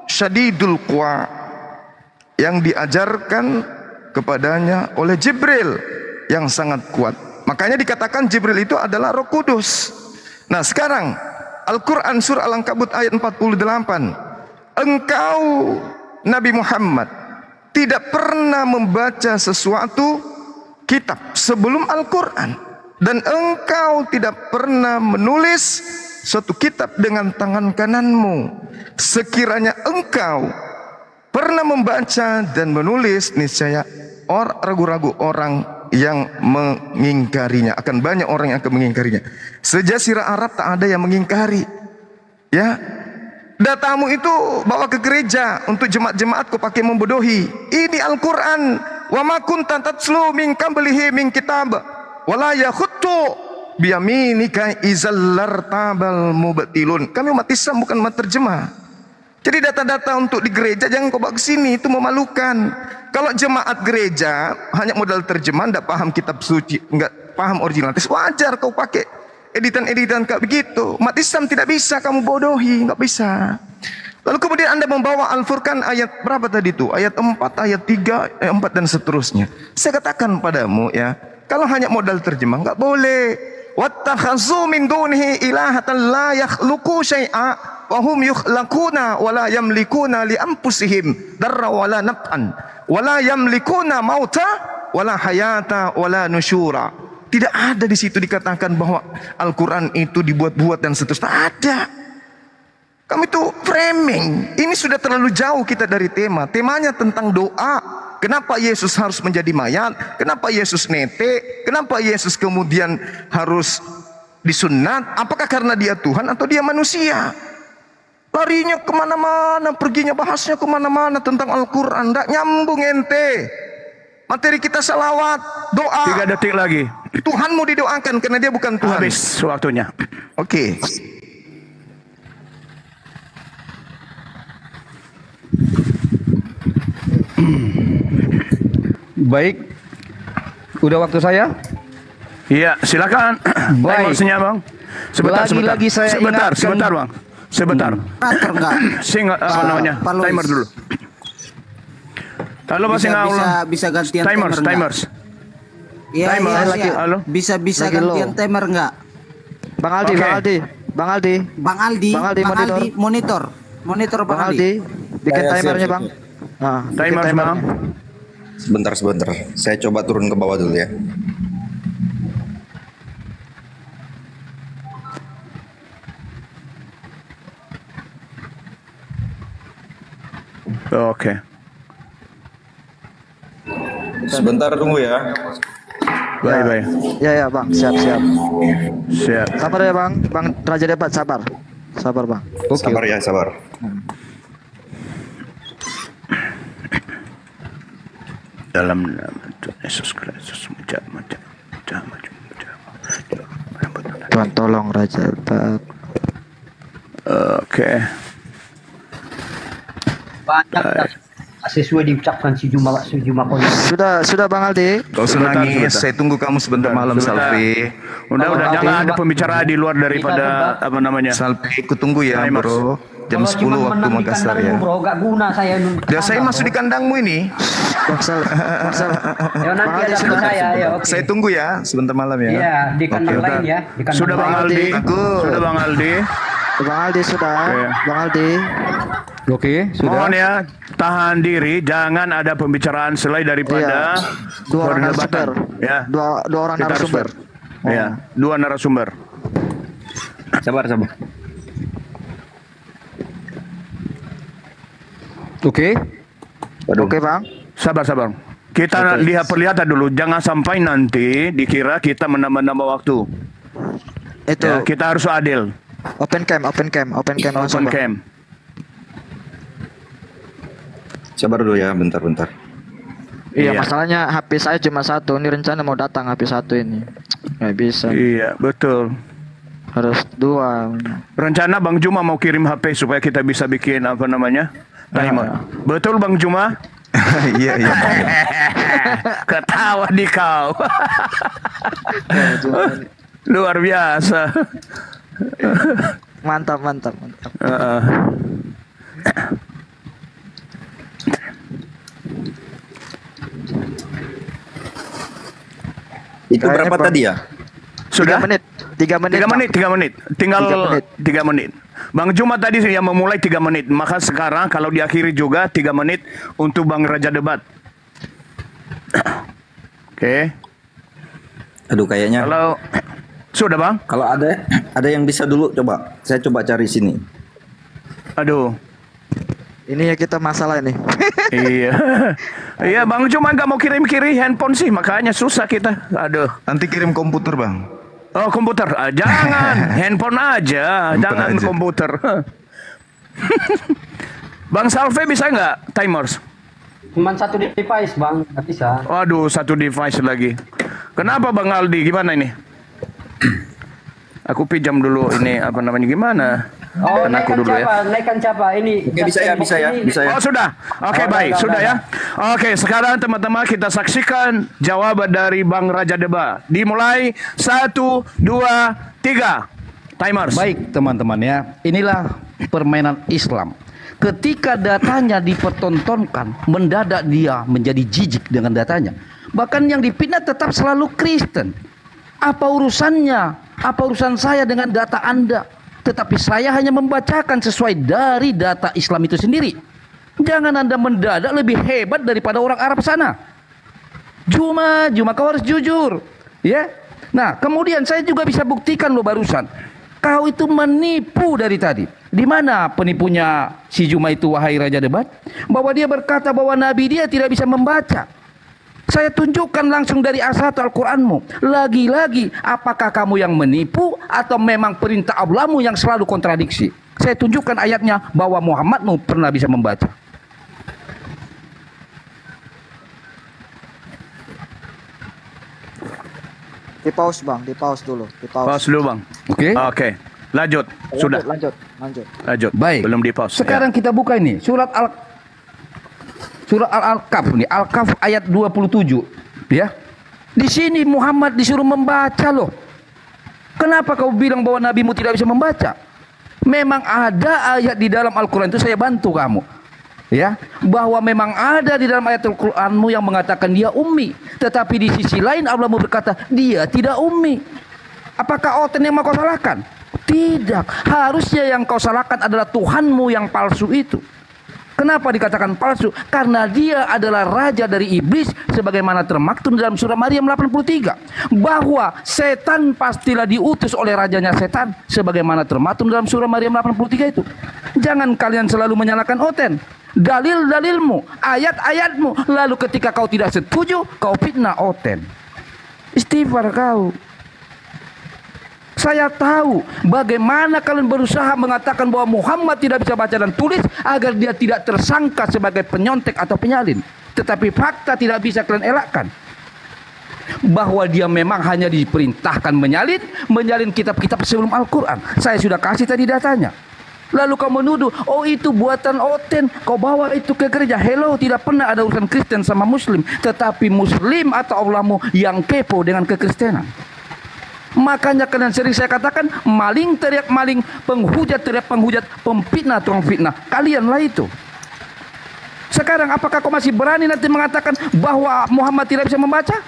syadidul quwa, yang diajarkan kepadanya oleh Jibril yang sangat kuat. Makanya dikatakan Jibril itu adalah Roh Kudus. Nah sekarang Al-Quran surah Al-Ankabut ayat 48. Engkau Nabi Muhammad tidak pernah membaca sesuatu kitab sebelum Al-Quran, dan engkau tidak pernah menulis suatu kitab dengan tangan kananmu. Sekiranya engkau pernah membaca dan menulis, niscaya ragu-ragu orang yang mengingkarinya. Akan banyak orang yang akan mengingkarinya. Sejazirah Arab tak ada yang mengingkari. Ya, datamu itu bawa ke gereja untuk jemaat-jemaat kau pakai membodohi. Ini Al-Quran. Wa ma kunta tatslu min qablihi min kitab wala yakhuttu biyaminika izallartabal mubtilun. Kami umat Islam bukan umat terjemah. Jadi data-data untuk di gereja jangan kau bawa ke sini, itu memalukan. Kalau jemaat gereja hanya modal terjemahan, tidak paham kitab suci, enggak paham originalitas, wajar kau pakai editan-editan kayak begitu. Umat Islam tidak bisa kamu bodohi, enggak bisa. Lalu kemudian Anda membawa Al-Furqan ayat berapa tadi itu? Ayat 4, ayat 3, ayat 4 dan seterusnya. Saya katakan padamu ya, kalau hanya modal terjemah enggak boleh. Wattakhazu min dunihi ilahatan la yakhluqu syai'a wa hum yukhlaquna wa la yamlikuna li anfusihim darra wa la naf'an wa la yamlikuna mauta wa la hayata wa la nusyura. Tidak ada di situ dikatakan bahwa Al-Quran itu dibuat-buat dan seterusnya. Tak ada. Kami itu framing. Ini sudah terlalu jauh kita dari tema. Temanya tentang doa. Kenapa Yesus harus menjadi mayat? Kenapa Yesus nete? Kenapa Yesus kemudian harus disunat? Apakah karena dia Tuhan atau dia manusia? Larinya kemana-mana, perginya bahasnya kemana-mana tentang Al-Quran. Tidak nyambung ente. Materi kita salawat, doa. 3 detik lagi. Tuhanmu didoakan karena dia bukan Tuhan. Habis waktunya. Oke. Baik, udah waktu saya? Iya, silakan. Baik. Timersnya bang. Sebentar, Lagi-lagi saya sebentar, ingatkan- sebentar bang. Sebentar. Enggak. Apa namanya? Pak Louis. Timer dulu. Halo masih bisa gantian timers, timer timers. Iya, Timers. iya. Halo. Bisa Lagi gantian low. timer enggak? Bang Aldi, Oke. Bang Aldi. Bang Aldi monitor. Monitor Bang Bang Aldi. Aldi, bikin timernya bang. Nah, bikin Timers bang. Sebentar. Saya coba turun ke bawah dulu ya. Oke. Sebentar tunggu ya. Baik. Ya bang, siap. Siap. Sabar ya bang, Bang Raja Debat, sabar bang. Sabar ya, sabar. Dalam nama Tuhan Yesus Kristus, Tuhan tolong Raja Debat. Oke. Banyak sesuai diucapkan si Juma Sudah Bang Aldi. Kau nangis, saya tunggu kamu sebentar malam, Sebentar. Salpi. Udah, jangan ada pembicaraan di luar daripada apa namanya. Salpi, aku tunggu ya, Timers. bro. Jam 10 waktu Makassar ya. Bro, gak guna saya. Ya, saya masuk di kandangmu ini. Bangsal. Ya nanti ada sama saya ya. Oke. Saya tunggu ya, sebentar malam ya. Iya, di kandang Oke. lain ya. Di kandang Sudah Bang lain. Aldi. Aku. Sudah Bang Aldi. Bang Aldi sudah. Oke. Bang Aldi. Oke, sudah. Mohon ya, tahan diri, jangan ada pembicaraan selain daripada Dua orang perdebatan. narasumber. Ya. Dua orang Kita harus narasumber. Ya, 2 narasumber. Sabar. Oke. Oke, Bang. Sabar. Kita lihat perlihatan dulu, jangan sampai nanti dikira kita menambah-nambah waktu. Itu. Ya, kita harus adil. Open cam langsung, Bang. Sabar dulu ya, bentar. Iya, masalahnya HP saya cuma satu. Ini rencana mau datang HP satu ini. Nggak bisa. Iya, betul. Harus 2. Rencana Bang Juma mau kirim HP supaya kita bisa bikin apa namanya? Timer. Betul Bang Juma? Iya. Ketawa di kau. Luar biasa. Mantap. Itu berapa tadi ya? Sudah? 3 menit. Tinggal 3 menit. Bang Juma tadi yang memulai 3 menit. Maka sekarang kalau diakhiri juga 3 menit untuk Bang Raja Debat. Oke. Aduh kayaknya. Kalau sudah Bang? Kalau ada yang bisa dulu coba. Saya coba cari sini. Aduh. Ini ya kita masalah ini. Iya. Iya Bang Juma nggak mau kirim handphone sih, makanya susah kita. Aduh. Nanti kirim komputer Bang. Oh komputer, jangan handphone aja, jangan komputer. Bang Salve bisa nggak timers? Cuman 1 device Bang, nggak bisa. Waduh, 1 device lagi. Kenapa Bang Aldi? Gimana ini? Aku pinjam dulu ini apa namanya gimana? Oh, naikkan dulu naikkan siapa? Ini bisa ya. Oh sudah, oke baik, sudah ya. Oke, sekarang teman-teman kita saksikan jawaban dari Bang Raja Debat. Dimulai 1, 2, 3. Timers. Baik teman-teman ya, inilah permainan Islam. Ketika datanya dipertontonkan, mendadak dia menjadi jijik dengan datanya. Bahkan yang dipitnah tetap selalu Kristen. Apa urusannya? Apa urusan saya dengan data Anda? Tetapi saya hanya membacakan sesuai dari data Islam itu sendiri. Jangan Anda mendadak lebih hebat daripada orang Arab sana. Juma kau harus jujur. Ya. Nah, kemudian saya juga bisa buktikan lo barusan. Kau itu menipu dari tadi. Di mana penipunya si Juma itu, wahai Raja Debat? Bahwa dia berkata bahwa Nabi dia tidak bisa membaca. Saya tunjukkan langsung dari A1 Al-Quranmu. Lagi-lagi, apakah kamu yang menipu atau memang perintah Allahmu yang selalu kontradiksi? Saya tunjukkan ayatnya bahwa Muhammadmu pernah bisa membaca. Di pause Bang, di pause dulu. Pause dulu Bang. Oke. Lanjut. Sudah. Lanjut. Baik. Belum di pause. Sekarang kita buka ini surat Al-Kahf nih, Al-Kahf ayat 27 ya. Di sini Muhammad disuruh membaca loh. Kenapa kau bilang bahwa nabimu tidak bisa membaca? Memang ada ayat di dalam Al-Qur'an itu, saya bantu kamu. Ya, bahwa memang ada di dalam ayat Al-Qur'anmu yang mengatakan dia ummi, tetapi di sisi lain Allahmu berkata dia tidak ummi. Apakah oten yang mau kau salahkan? Tidak. Harusnya yang kau salahkan adalah Tuhanmu yang palsu itu. Kenapa dikatakan palsu? Karena dia adalah raja dari iblis, sebagaimana termaktub dalam surah Maryam 83. Bahwa setan pastilah diutus oleh rajanya setan, sebagaimana termaktub dalam surah Maryam 83 itu. Jangan kalian selalu menyalahkan oten. Dalil-dalilmu, ayat-ayatmu, lalu ketika kau tidak setuju, kau fitnah oten. Istighfar kau. Saya tahu bagaimana kalian berusaha mengatakan bahwa Muhammad tidak bisa baca dan tulis agar dia tidak tersangka sebagai penyontek atau penyalin. Tetapi fakta tidak bisa kalian elakkan. Bahwa dia memang hanya diperintahkan menyalin kitab-kitab sebelum Al-Quran. Saya sudah kasih tadi datanya. Lalu kau menuduh, oh itu buatan oten, kau bawa itu ke gereja. Hello, tidak pernah ada urusan Kristen sama Muslim. Tetapi Muslim atau Allahmu yang kepo dengan kekristenan. Makanya kalian sering saya katakan, maling teriak maling, penghujat teriak penghujat, pemfitnah tukang fitnah. Kalianlah itu. Sekarang apakah kau masih berani nanti mengatakan bahwa Muhammad tidak bisa membaca?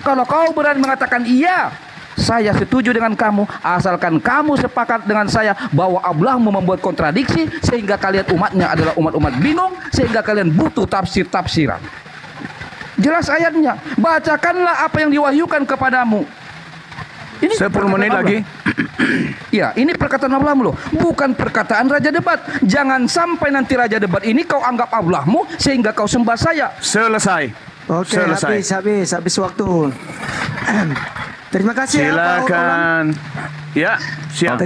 Kalau kau berani mengatakan iya, saya setuju dengan kamu, asalkan kamu sepakat dengan saya bahwa Allahmu membuat kontradiksi sehingga kalian umatnya adalah umat-umat bingung, sehingga kalian butuh tafsir-tafsiran. Jelas ayatnya, bacakanlah apa yang diwahyukan kepadamu. Ini 10 menit lagi. Ya, ini perkataan Allahmu loh, bukan perkataan Raja Debat. Jangan sampai nanti Raja Debat ini kau anggap Allahmu sehingga kau sembah saya. Selesai. Oke, Selesai. habis waktu. Terima kasih silakan. Ya, siap.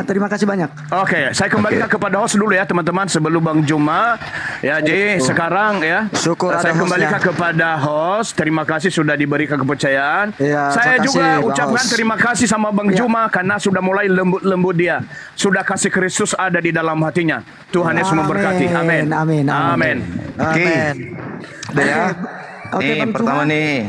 Terima kasih banyak. Oke, saya kembalikan kepada host dulu ya teman-teman sebelum Bang Juma. Ya, jadi sekarang ya, saya kembalikan kepada host. Terima kasih sudah diberikan kepercayaan. Ya, saya juga Bang ucapkan host. terima kasih sama Bang Juma karena sudah mulai lembut-lembut dia. Sudah kasih Kristus ada di dalam hatinya. Tuhan Yesus memberkati. Amin. Amin. Oke. Udah ya. Nih pertama nih,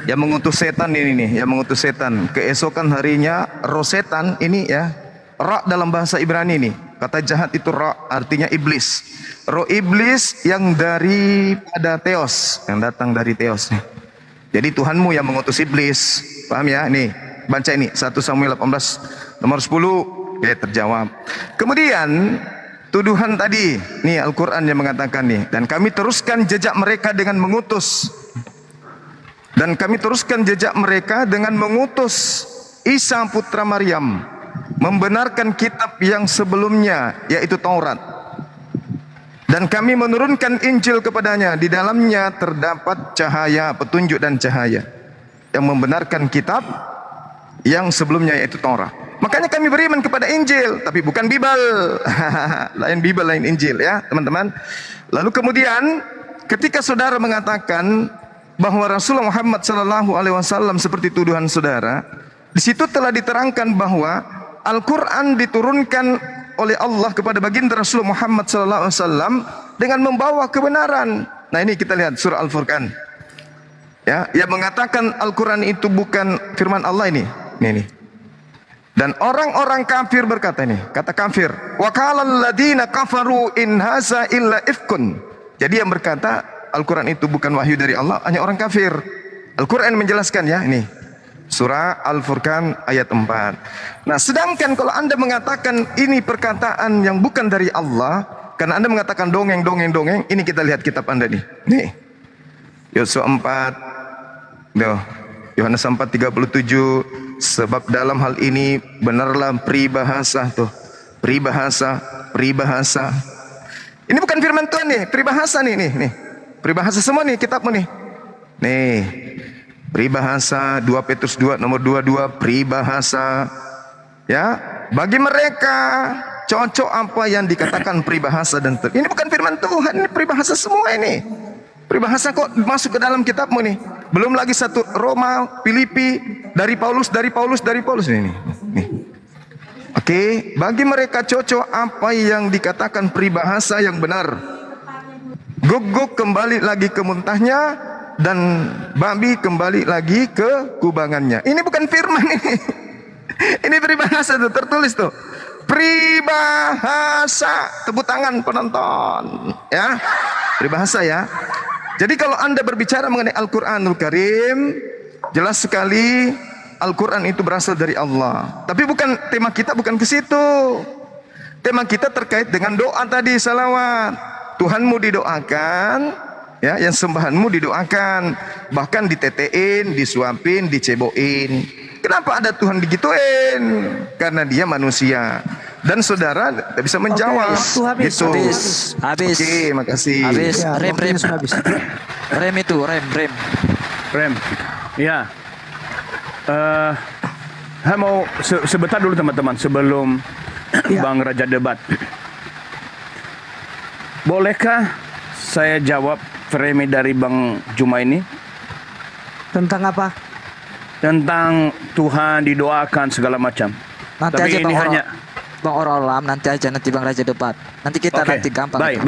yang mengutus setan ini nih, yang mengutus setan. Keesokan harinya roh setan ini ya, ra dalam bahasa Ibrani nih, kata jahat itu ra, artinya iblis. Roh iblis yang daripada Theos, yang datang dari Theos nih. Jadi Tuhanmu yang mengutus iblis, paham ya? Nih, baca ini 1 Samuel 18 nomor 10, oke terjawab. Kemudian tuduhan tadi, nih Al-Quran yang mengatakan nih, dan kami teruskan jejak mereka dengan mengutus. Dan kami teruskan jejak mereka dengan mengutus Isa putra Maryam, membenarkan kitab yang sebelumnya, yaitu Taurat. Dan kami menurunkan Injil kepadanya, di dalamnya terdapat cahaya, petunjuk dan cahaya, yang membenarkan kitab yang sebelumnya, yaitu Taurat. Makanya kami beriman kepada Injil, tapi bukan Bible. Lain Bible, lain Injil ya teman-teman. Lalu kemudian ketika saudara mengatakan bahwa Rasulullah Muhammad SAW seperti tuduhan saudara, di situ telah diterangkan bahwa Al-Quran diturunkan oleh Allah kepada baginda Rasulullah Muhammad SAW dengan membawa kebenaran. Nah ini kita lihat surah Al-Furqan ya, yang mengatakan Al-Quran itu bukan firman Allah ini. Nih. Dan orang-orang kafir berkata ini, kata kafir, wa qalal ladina kafaru in haza illa ifkun. Jadi yang berkata Al-Quran itu bukan wahyu dari Allah hanya orang kafir. Al-Quran menjelaskan ya, ini surah Al-Furqan ayat 4. Nah, sedangkan kalau Anda mengatakan ini perkataan yang bukan dari Allah, karena Anda mengatakan dongeng, ini kita lihat kitab Anda nih. Nih. Yosua 4. Yohanes 4:37. Sebab dalam hal ini benarlah peribahasa tuh. Peribahasa. Ini bukan firman Tuhan nih, peribahasa nih. Peribahasa semua nih kitabmu nih. Nih. Peribahasa 2 Petrus 2 nomor 22, peribahasa. Ya, bagi mereka cocok apa yang dikatakan peribahasa dan ini bukan firman Tuhan, ini peribahasa semua ini. Peribahasa kok masuk ke dalam kitabmu nih. Belum lagi 1 Roma, Filipi, dari Paulus ini. Nih. Oke, bagi mereka cocok apa yang dikatakan peribahasa yang benar. Guguk kembali lagi ke muntahnya dan babi kembali lagi ke kubangannya. Ini bukan firman ini. Ini peribahasa tuh, tertulis tuh. Peribahasa. Tepuk tangan penonton, ya. Peribahasa ya. Jadi kalau Anda berbicara mengenai Al-Quranul Karim, jelas sekali Al-Quran itu berasal dari Allah. Tapi bukan tema kita, bukan ke situ. Tema kita terkait dengan doa tadi, salawat. Tuhanmu didoakan, ya, yang sembahanmu didoakan, bahkan ditetein, disuapin, diceboin. Kenapa ada Tuhan digituin? Karena dia manusia. Dan saudara tidak bisa menjawab. Habis. Oke, makasih. Habis. Ya, Rem. Rem. Ya. Saya mau sebentar dulu teman-teman sebelum Bang Raja debat. Bolehkah saya jawab frame dari Bang Juma ini? Tentang apa? Tentang Tuhan didoakan segala macam. Nanti Tapi aja ini hanya Bang Orolam, nanti Bang Raja debat. Nanti kita nanti gampang. Baik.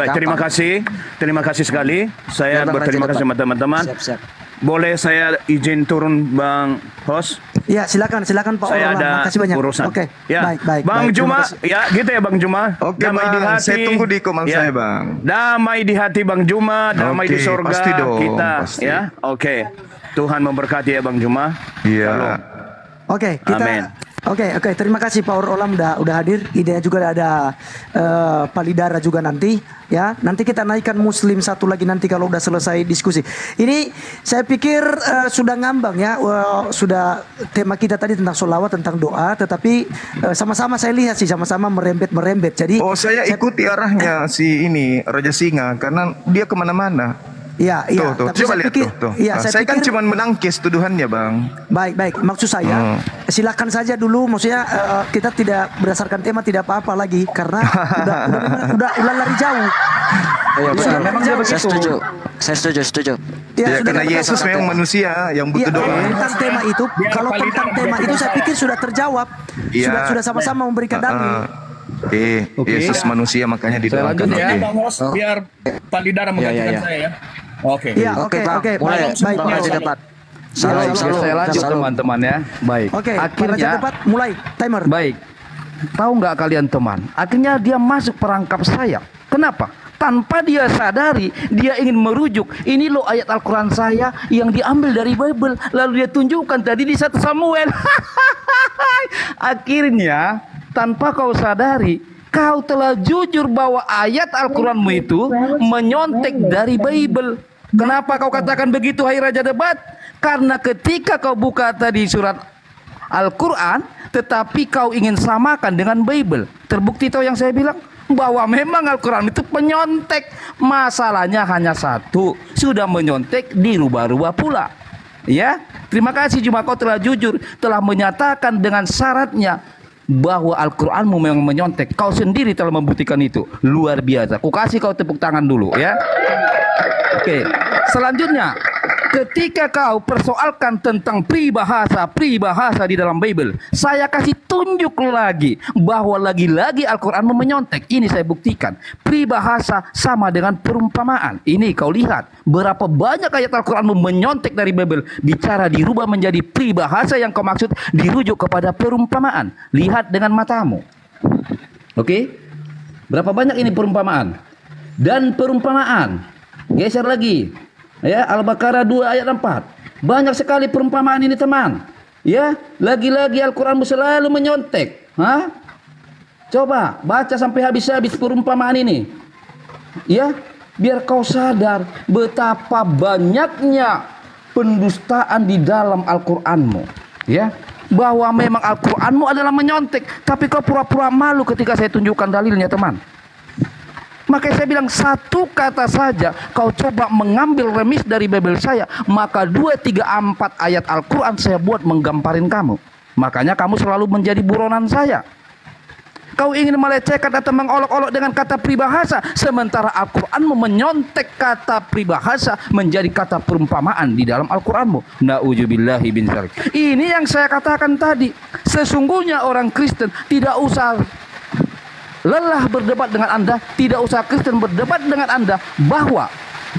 Terima kasih sekali. Saya berterima kasih sama teman-teman. Siap. Boleh saya izin turun Bang Host? Ya, silakan Pak Saya Orolam. ada Makasih banyak. urusan. Oke. Ya. Baik. Bang Juma, ya gitu ya Bang Juma. Oke, damai Bang. di hati. Saya tunggu di komen saya, Bang. Damai di hati Bang Juma, damai di surga pasti dong, kita. pasti. Ya, oke. Tuhan memberkati ya Bang Juma. Iya. Oke, kita Amin. Oke, terima kasih Pak Olam udah hadir. Idenya juga ada Palidara juga nanti ya. Nanti kita naikkan Muslim satu lagi nanti kalau udah selesai diskusi. Ini saya pikir sudah ngambang ya. Sudah tema kita tadi tentang sholawat, tentang doa, tetapi sama-sama saya lihat sih sama-sama merembet. Jadi saya ikuti arahnya si ini Raja Singa karena dia kemana-mana. Iya. Tuh, coba lihat tuh. Iya, saya kan cuma menangkis tuduhannya, Bang. Baik. Maksud saya, silakan saja dulu. Maksudnya kita tidak berdasarkan tema tidak apa-apa lagi karena udah lari jauh. Memang dia begitu. Saya setuju. Ya, karena Yesus memang manusia yang butuh doa. Tentang tema itu, kalau tentang tema itu saya pikir sudah terjawab. Sudah sama-sama memberikan dalil. Yesus manusia makanya didoakan. Biar Palidara menggantikan saya ya. Oke, mulai Raja Debat. Saya lanjut teman-teman ya. Baik. Akhirnya Debat mulai timer. Baik. Tahu nggak kalian teman? Akhirnya dia masuk perangkap saya. Kenapa? Tanpa dia sadari, dia ingin merujuk. Ini loh ayat Al-Quran saya yang diambil dari Bible. Lalu dia tunjukkan tadi di 1 Samuel. Akhirnya, tanpa kau sadari, kau telah jujur bahwa ayat Al-Quranmu itu menyontek dari Bible. Kenapa kau katakan begitu, hai Raja Debat? Karena ketika kau buka tadi surat Al-Quran, tetapi kau ingin samakan dengan Bible. Terbukti tahu yang saya bilang? Bahwa memang Al-Quran itu penyontek. Masalahnya hanya satu, sudah menyontek dirubah-rubah pula. Ya, terima kasih cuma kau telah jujur, telah menyatakan dengan syaratnya bahwa Al-Quranmu memang menyontek. Kau sendiri telah membuktikan itu. Luar biasa. Ku kasih kau tepuk tangan dulu ya. Oke, selanjutnya ketika kau persoalkan tentang peribahasa di dalam Bible, saya kasih tunjuk lagi bahwa lagi-lagi Al-Quran menyontek. Ini saya buktikan. Peribahasa sama dengan perumpamaan. Ini kau lihat berapa banyak ayat Al-Quran menyontek dari Bible, bicara dirubah menjadi peribahasa yang kau maksud dirujuk kepada perumpamaan. Lihat dengan matamu. Oke? Berapa banyak ini perumpamaan? Dan perumpamaan. Geser lagi. Ya, Al-Baqarah 2 ayat 4. Banyak sekali perumpamaan ini, teman. Ya, lagi-lagi Al-Quranmu selalu menyontek. Coba baca sampai habis-habis perumpamaan ini. Ya, biar kau sadar betapa banyaknya pendustaan di dalam Al-Quranmu. Ya, bahwa memang Al-Quranmu adalah menyontek, tapi kau pura-pura malu ketika saya tunjukkan dalilnya, teman. Makanya saya bilang satu kata saja kau coba mengambil remis dari Bible saya, maka 2, 3, 4 ayat Al-Quran saya buat menggamparin kamu. Makanya kamu selalu menjadi buronan saya. Kau ingin melecehkan atau mengolok-olok dengan kata peribahasa, sementara Al-Quran menyontek kata peribahasa menjadi kata perumpamaan di dalam Al-Quranmu. Na'udzubillahi bin dzalik. Ini yang saya katakan tadi. Sesungguhnya orang Kristen tidak usah lelah berdebat dengan Anda, tidak usah Kristen berdebat dengan Anda, bahwa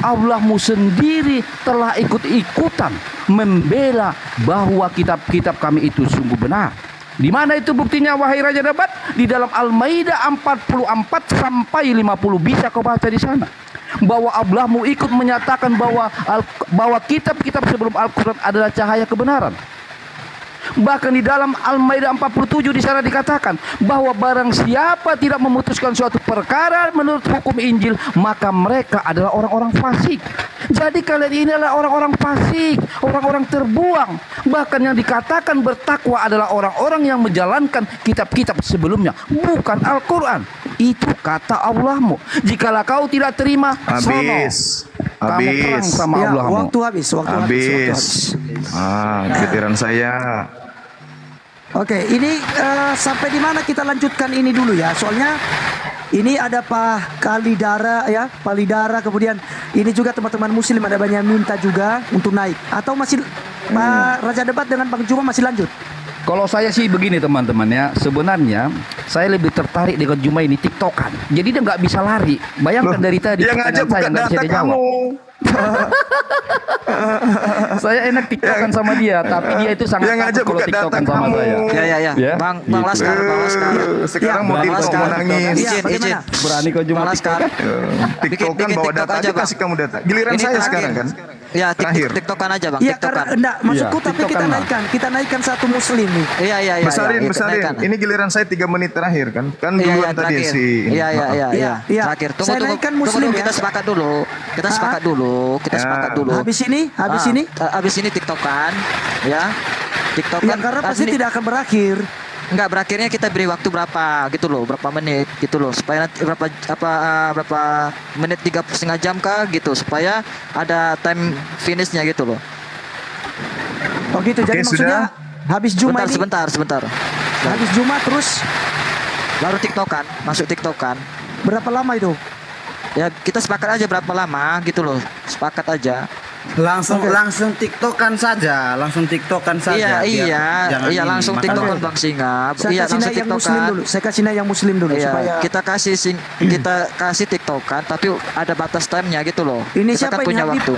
Allahmu sendiri telah ikut-ikutan membela bahwa kitab-kitab kami itu sungguh benar. Di mana itu buktinya, wahai Raja Debat? Di dalam Al-Maidah 44 sampai 50, bisa kau baca di sana. Bahwa Allahmu ikut menyatakan bahwa kitab-kitab sebelum Al-Quran adalah cahaya kebenaran. Bahkan di dalam Al-Maidah 47 di sana dikatakan bahwa barang siapa tidak memutuskan suatu perkara menurut hukum Injil, maka mereka adalah orang-orang fasik. Jadi kalian ini adalah orang-orang fasik, orang-orang terbuang. Bahkan yang dikatakan bertakwa adalah orang-orang yang menjalankan kitab-kitab sebelumnya, bukan Al-Quran. Itu kata Allahmu. Jikalau kau tidak terima, habis. Kamu perang sama ya, Allahmu. Waktu habis. Giliran saya. Oke, ini sampai di mana kita lanjutkan ini dulu ya. Soalnya ini ada Pak Palidara, kemudian ini juga teman-teman Muslim ada banyak minta juga untuk naik. Atau masih Pak Raja Debat dengan Bang Juma masih lanjut? Kalau saya sih begini teman-teman ya, sebenarnya saya lebih tertarik dengan Juma ini TikTokan. Jadi dia nggak bisa lari. Bayangkan dari tadi yang ngajak buka data kamu. Saya enak TikTokan sama dia, tapi dia itu sangat takut kalau TikTokan sama saya. Ya. Bang Laskar. Sekarang mau nangis. Berani kau Juma TikTokan? TikTokan bawa data aja kasih kamu data. Giliran saya sekarang kan. Ya, terakhir. TikTokan aja bang. Iya, TikTokan. karena enggak maksudku Iya, tapi kita TikTokan, Bang. naikkan satu muslim nih. Iya. Besarin. naikkan. Ini giliran saya 3 menit terakhir kan? Kan Iya, duluan tadi terakhir. si. Iya. Iya. Terakhir. Saya naikkan muslim ya. Kita sepakat dulu. Kita sepakat dulu. Habis ini? Habis ini TikTokan, ya. TikTokan. Ya, karena pasti tidak akan berakhir. Enggak, berakhirnya kita beri waktu berapa gitu loh, berapa menit gitu loh, supaya nanti berapa menit, 3,5 jam kah gitu, supaya ada time finishnya gitu loh. Oh gitu, jadi maksudnya habis Jumat ini. Sebentar. Habis Jumat terus baru TikTokan, masuk TikTokan. Berapa lama itu? Ya kita sepakat aja berapa lama gitu loh, sepakat aja. Langsung TikTokan saja, Iya, langsung TikTokan Bang Singa. Iya, langsung TikTokan. Saya kasih yang muslim dulu Iya, supaya kita kasih TikTokan tapi ada batas time-nya gitu loh. Ini kita siapa kan ini punya Habib? waktu.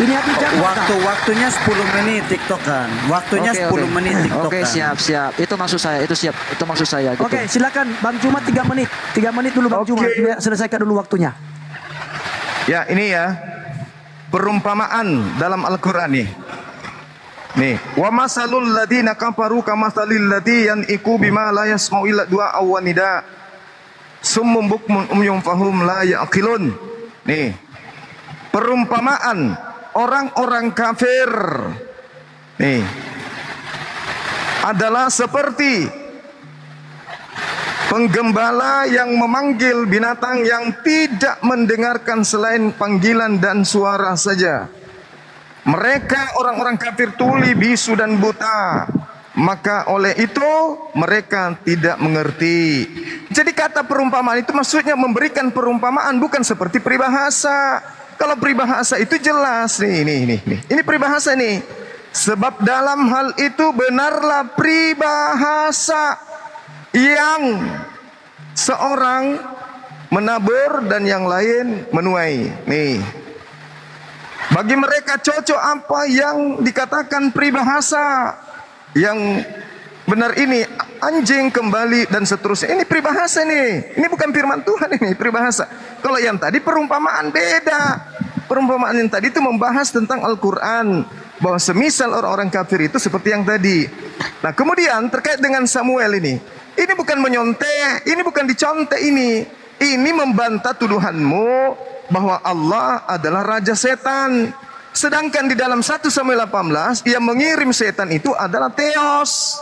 Ini Habib Jakarta. Waktunya 10 menit TikTokan. Waktunya 10 menit TikTokan. Oke, siap. Itu maksud saya, itu maksud saya gitu. Oke, silakan Bang Jumat 3 menit. 3 menit dulu Bang Jumat. Selesaikan dulu waktunya. Ya, ini ya. Perumpamaan dalam Al-Qur'an nih. Nih, wa masalul ladina kafaru kamasalil ladzi yan'iqu bima la yasma'u illa du'a aw nida. Summum bukmun umyum fahum la ya'qilun. Nih. Perumpamaan orang-orang kafir. Nih. Adalah seperti penggembala yang memanggil binatang yang tidak mendengarkan selain panggilan dan suara saja. Mereka orang-orang kafir tuli, bisu dan buta. Maka oleh itu mereka tidak mengerti. Jadi kata perumpamaan itu maksudnya memberikan perumpamaan, bukan seperti peribahasa. Kalau peribahasa itu jelas nih. Ini peribahasa nih. Sebab dalam hal itu benarlah peribahasa yang seorang menabur dan yang lain menuai. Nih. Bagi mereka cocok apa yang dikatakan peribahasa. Yang benar ini anjing kembali dan seterusnya. Ini peribahasa nih. Ini bukan firman Tuhan, ini peribahasa. Kalau yang tadi perumpamaan beda. Perumpamaan yang tadi itu membahas tentang Al-Quran. Bahwa semisal orang-orang kafir itu seperti yang tadi. Nah kemudian terkait dengan Samuel ini. Ini bukan menyontek, ini bukan dicontek ini. Ini membantah tuduhanmu bahwa Allah adalah raja setan. Sedangkan di dalam 1 Samuel 18 yang mengirim setan itu adalah Theos.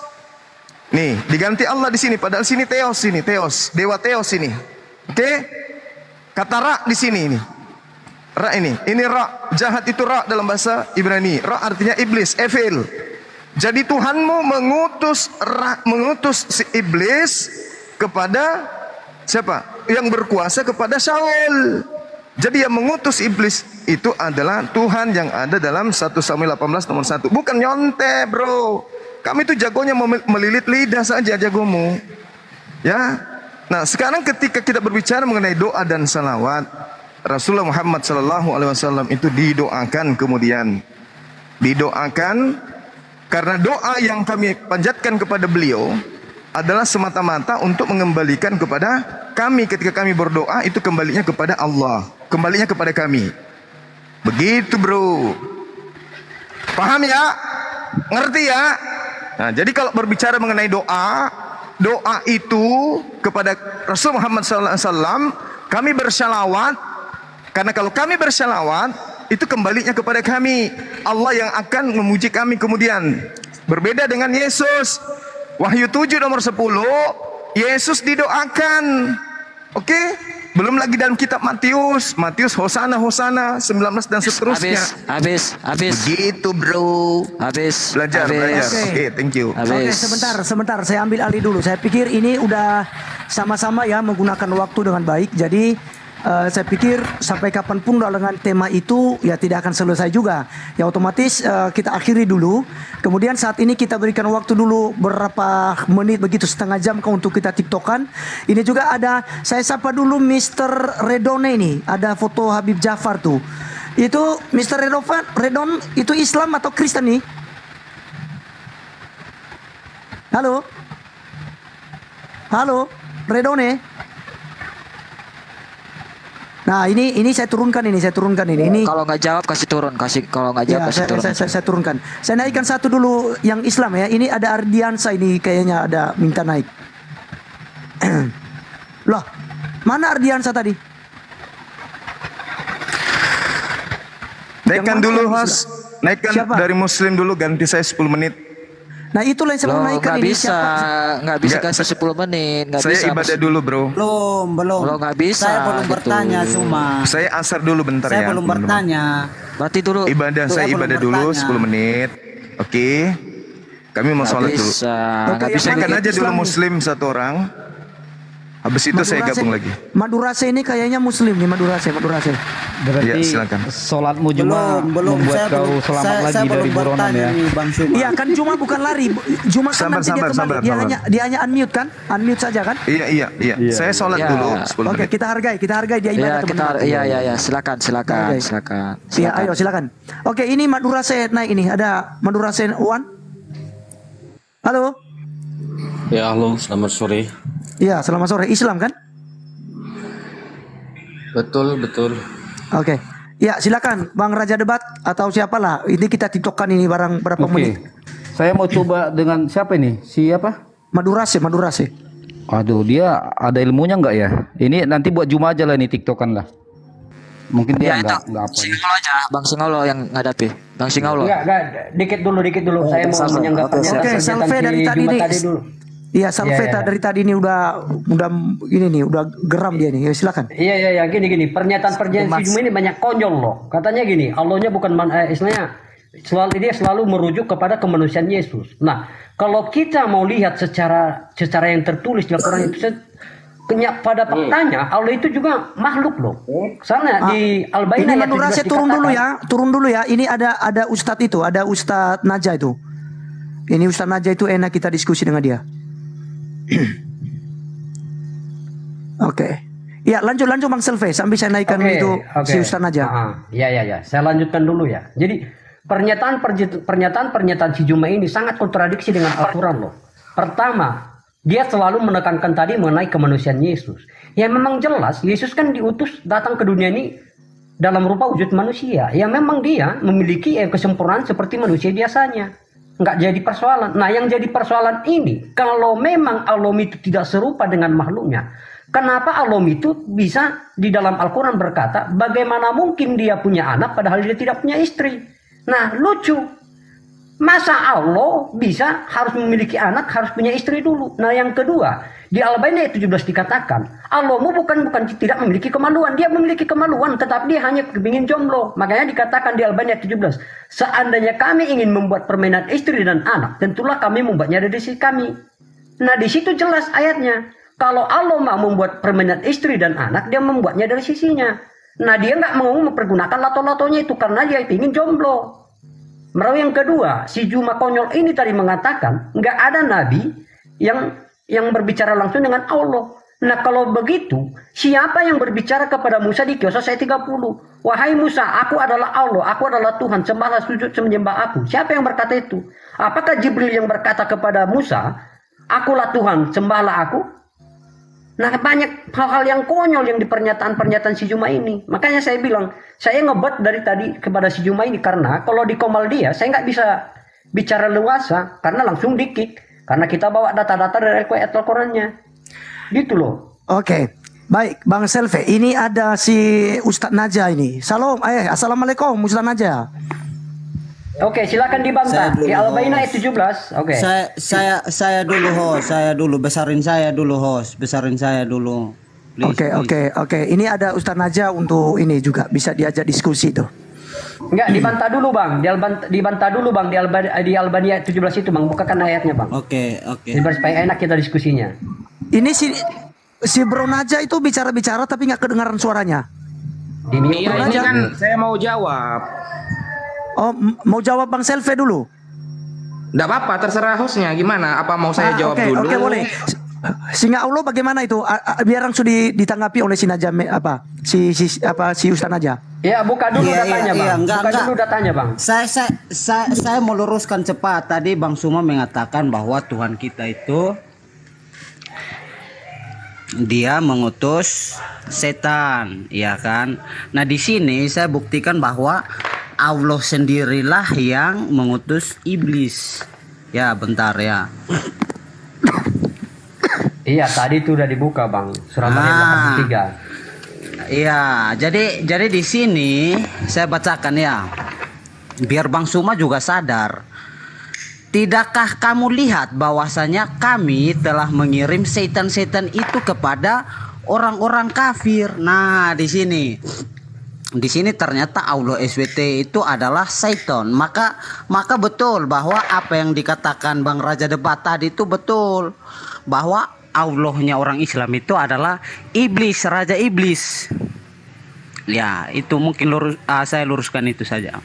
Nih, diganti Allah di sini padahal sini Theos ini, Theos, dewa Theos ini. Oke? Kata Ra di sini ini. Ra ini Ra, jahat itu Ra dalam bahasa Ibrani. Ra artinya iblis, evil. Jadi Tuhanmu mengutus si iblis kepada siapa? Yang berkuasa kepada Saul. Jadi yang mengutus iblis itu adalah Tuhan yang ada dalam 1 Samuel 18 nomor 1. Bukan nyontek, bro. Kami itu jagonya melilit lidah saja jagomu. Ya. Nah, sekarang ketika kita berbicara mengenai doa dan salawat, Rasulullah Muhammad SAW itu didoakan kemudian. Didoakan karena doa yang kami panjatkan kepada beliau adalah semata-mata untuk mengembalikan kepada kami ketika kami berdoa itu kembalinya kepada Allah, kembalinya kepada kami. Begitu bro. Paham ya? Ngerti ya? Nah, jadi kalau berbicara mengenai doa, doa itu kepada Rasul Muhammad SAW, kami bersalawat. Karena kalau kami bersalawat, itu kembalinya kepada kami. Allah yang akan memuji kami kemudian. Berbeda dengan Yesus. Wahyu 7 nomor 10, Yesus didoakan. Oke? Belum lagi dalam kitab Matius. Matius Hosana, Hosana 19 dan seterusnya. Habis. Begitu bro. Habis. Belajar. Oke, thank you. Oke, sebentar. Saya ambil alih dulu. Saya pikir ini udah sama-sama ya menggunakan waktu dengan baik. Jadi saya pikir sampai kapanpun dengan tema itu ya tidak akan selesai juga. Ya otomatis kita akhiri dulu. Kemudian saat ini kita berikan waktu dulu berapa menit begitu, setengah jam untuk kita tiktokan. Ini juga ada, saya sapa dulu Mr. Redone ini. Ada foto Habib Jafar tuh. Itu Mr. Redon itu Islam atau Kristen nih? Halo Redone. Nah, ini saya turunkan ini. Kalau nggak jawab kasih turun, kalau nggak jawab kasih turun. Saya turunkan. Saya naikkan satu dulu yang Islam ya. Ini ada Ardiansa ini kayaknya ada minta naik. Loh, mana Ardiansa tadi? Naikkan dulu host. Naikkan dari Muslim dulu, ganti saya 10 menit. Nah itulah yang saya mau naikkan ini. Nggak bisa kasih 10 menit. Nggak saya bisa, ibadah dulu bro. Belum. Lo nggak bisa. Saya belum bertanya cuma. Saya asar dulu bentar saya ya. Saya belum bertanya. Berarti dulu. Saya ibadah dulu 10 menit. Oke. Kami mau sholat dulu. Nggak bisa. Makan aja dulu Muslim satu orang. Habis itu saya gabung lagi. Madurase ini kayaknya Muslim nih Madurase. Berarti ya, silakan. Sholatmu cuma membuat kau selamat lagi dari buronan ya. Iya kan cuma bukan lari, cuma kan nanti dia kembali. Dia hanya unmute kan? Unmute saja kan? Iya. Saya sholat dulu 10 menit. Oke, kita hargai dia ibadah teman-teman. Iya, silakan. Iya, ayo silakan. Oke, ini Madurase naik ini. Ada Madurase One. Halo. Ya, halo, selamat sore. Iya, selamat sore. Islam kan? Betul. Oke. Ya, silakan Bang Raja Debat atau siapalah. Ini kita tiktokkan ini barang berapa menit. Saya mau coba dengan siapa ini? Siapa? Madurase. Aduh, dia ada ilmunya enggak ya? Ini nanti buat Juma aja lah nih tiktokan lah. Mungkin dia enggak apa. Singolo aja, Bang Singolo yang ngadapi. Bang Singolo. Enggak, dikit dulu. Saya mau menyanggap pernyataan. Oke, Salve dari tadi ini. Iya, Salveta dari tadi ini udah ini nih, udah geram dia nih. Ya, silakan. Iya, gini. Pernyataan si Juma ini banyak konyol loh. Katanya gini, Allahnya bukan istilahnya selalu merujuk kepada kemanusiaan Yesus. Nah, kalau kita mau lihat secara yang tertulis di Al-Qur'an itu pada faktanya Allah itu juga makhluk loh. Soalnya di Al-Bayyinah ayat 17 turun dulu ya. Ini ada Ustadz itu, ada Ustadz Naja itu. Ini Ustadz Naja itu enak kita diskusi dengan dia. Oke. Ya, lanjut Bang Selve sampai saya naikkan si Ustaz aja. Iya. Saya lanjutkan dulu ya. Jadi pernyataan si Juma ini sangat kontradiksi dengan Al-Qur'an loh. Pertama, dia selalu menekankan tadi mengenai kemanusiaan Yesus. Ya memang jelas Yesus kan diutus datang ke dunia ini dalam rupa wujud manusia. Ya memang dia memiliki kesempurnaan seperti manusia biasanya. Nggak jadi persoalan. Nah, yang jadi persoalan ini, kalau memang Allah itu tidak serupa dengan makhluknya, kenapa Allah itu bisa di dalam Al-Quran berkata, bagaimana mungkin dia punya anak padahal dia tidak punya istri? Nah, lucu. Masa Allah bisa harus memiliki anak, harus punya istri dulu? Nah, yang kedua, di Al-Bayyinah ayat 17 dikatakan, Allahmu bukan tidak memiliki kemaluan. Dia memiliki kemaluan, tetapi dia hanya kepingin jomblo. Makanya dikatakan di Al-Bayyinah ayat 17, seandainya kami ingin membuat permainan istri dan anak, tentulah kami membuatnya dari sisi kami. Nah, di situ jelas ayatnya. Kalau Allah mau membuat permainan istri dan anak, dia membuatnya dari sisinya. Nah, dia nggak mau mempergunakan lato-latonya itu karena dia ingin jomblo. Lalu yang kedua, si Juma konyol ini tadi mengatakan nggak ada nabi yang berbicara langsung dengan Allah. Nah, kalau begitu, siapa yang berbicara kepada Musa di Qiyas ayat 30? Wahai Musa, aku adalah Allah, aku adalah Tuhan, sembahlah, sujud, menyembah aku. Siapa yang berkata itu? Apakah Jibril yang berkata kepada Musa, akulah Tuhan, sembahlah aku? Nah, banyak hal-hal yang konyol yang di pernyataan-pernyataan si Juma ini. Makanya saya bilang, saya ngebet dari tadi kepada si Juma ini karena kalau di komal dia, saya nggak bisa bicara luasa karena langsung di-kick. Karena kita bawa data-data dari ayat Al-Qurannya. Gitu loh. Oke. Baik, Bang Selve. Ini ada si Ustadz Naja ini. Assalamualaikum Ustadz Naja. Oke, silakan dibantah. Di Al-Bayyinah ayat 17. Oke. Saya dulu host, besarin saya dulu. Oke. Ini ada Ustadz Naja untuk ini juga bisa diajak diskusi tuh. Enggak, dibantah dulu Bang. Dibantah dulu Bang di Al-Bayyinah ayat 17 itu Bang. Bukakan ayatnya Bang. Oke. Supaya enak kita diskusinya. Ini si Bro Naja itu bicara-bicara tapi nggak kedengaran suaranya. Iya, ini kan saya mau jawab. Oh, mau jawab Bang Selve dulu? Nggak apa-apa, terserah hostnya gimana. Apa mau saya jawab dulu? Oke, boleh. Singa Allah bagaimana itu? Biar langsung ditanggapi oleh si Naja si Ustaz Naja. Ya, buka dulu datanya Bang. Buka dulu datanya Bang. Saya mau luruskan cepat. Tadi Bang Suma mengatakan bahwa Tuhan kita itu dia mengutus setan, ya kan? Nah, di sini saya buktikan bahwa Allah sendirilah yang mengutus iblis. Ya, bentar ya. Iya, tadi itu udah dibuka, Bang. Surah Maryam 83. Iya, jadi di sini saya bacakan ya. Biar Bang Suma juga sadar. Tidakkah kamu lihat bahwasanya kami telah mengirim setan-setan itu kepada orang-orang kafir? Nah, di sini ternyata Allah SWT itu adalah setan. Maka betul bahwa apa yang dikatakan Bang Raja Debat tadi itu betul, bahwa Allahnya orang Islam itu adalah iblis, raja iblis. Ya, itu mungkin saya luruskan itu saja.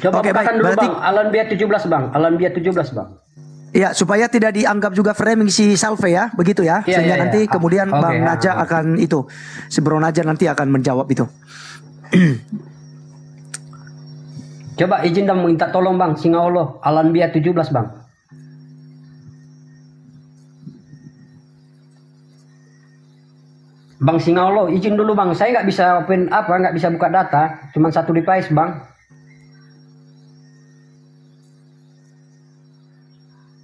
Coba katakan dulu Bang, Al-Anbiya 17 Bang, Al-Anbiya 17 Bang. Ya, supaya tidak dianggap juga framing si Salve ya, begitu ya. Iya, Sehingga iya, nanti iya. kemudian Oke, Bang ya. Naja akan itu, si Bro Naja nanti akan menjawab itu. Coba izin dan minta tolong Bang, Singa Allah, Al-Anbiya 17 Bang. Bang Singa Allah, izin dulu Bang, saya nggak bisa nggak bisa buka data, cuma satu device Bang.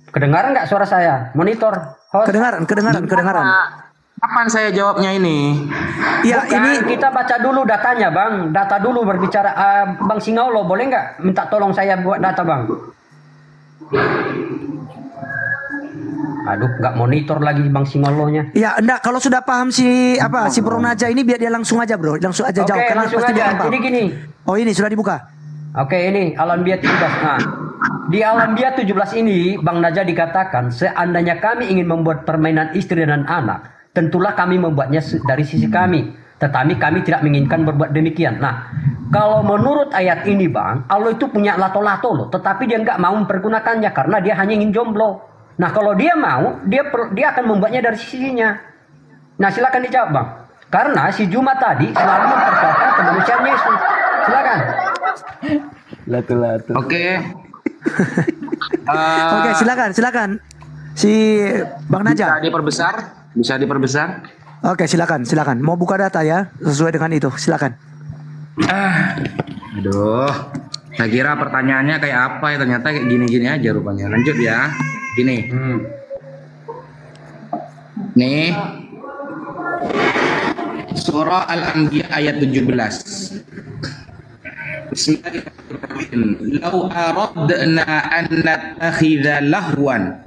Kedengaran nggak suara saya? Monitor, host. Kedengaran. Kapan saya jawabnya ini? Ya, ini kita baca dulu datanya Bang, data dulu berbicara. Bang Singaulo, boleh nggak minta tolong saya buat data Bang? Aduh, nggak monitor lagi Bang Singaulo-nya. Ya, enggak, kalau sudah paham si Bro Naja ini biar dia langsung aja Bro, langsung aja jawab. Oke, Karena langsung pasti dia aja. paham. Jadi gini. Oh, ini sudah dibuka. Oke, ini Al-Anbiya 17. Nah, di Al-Anbiya 17 ini Bang Naja dikatakan seandainya kami ingin membuat permainan istri dan anak, tentulah kami membuatnya dari sisi kami, tetapi kami tidak menginginkan berbuat demikian. Nah, kalau menurut ayat ini Bang, Allah itu punya lato-lato loh, tetapi dia nggak mau mempergunakannya karena dia hanya ingin jomblo. Nah, kalau dia mau, dia akan membuatnya dari sisinya. Nah, silakan dijawab Bang. Karena si Juma tadi selalu mempersoalkan kemanusiaan Yesus. Silakan. Lato-lato. Oke. Oke, silakan. Si Bang Naja. Bisa diperbesar. Oke, silakan. Mau buka data ya, sesuai dengan itu. Silakan. Aduh, saya kira pertanyaannya kayak apa ya, ternyata kayak gini-gini aja rupanya. Lanjut ya. Gini. Nih. Surah Al-Anbiya ayat 17. Bismillahirrahmanirrahim. Lau aradna an nattakhidha lahwan.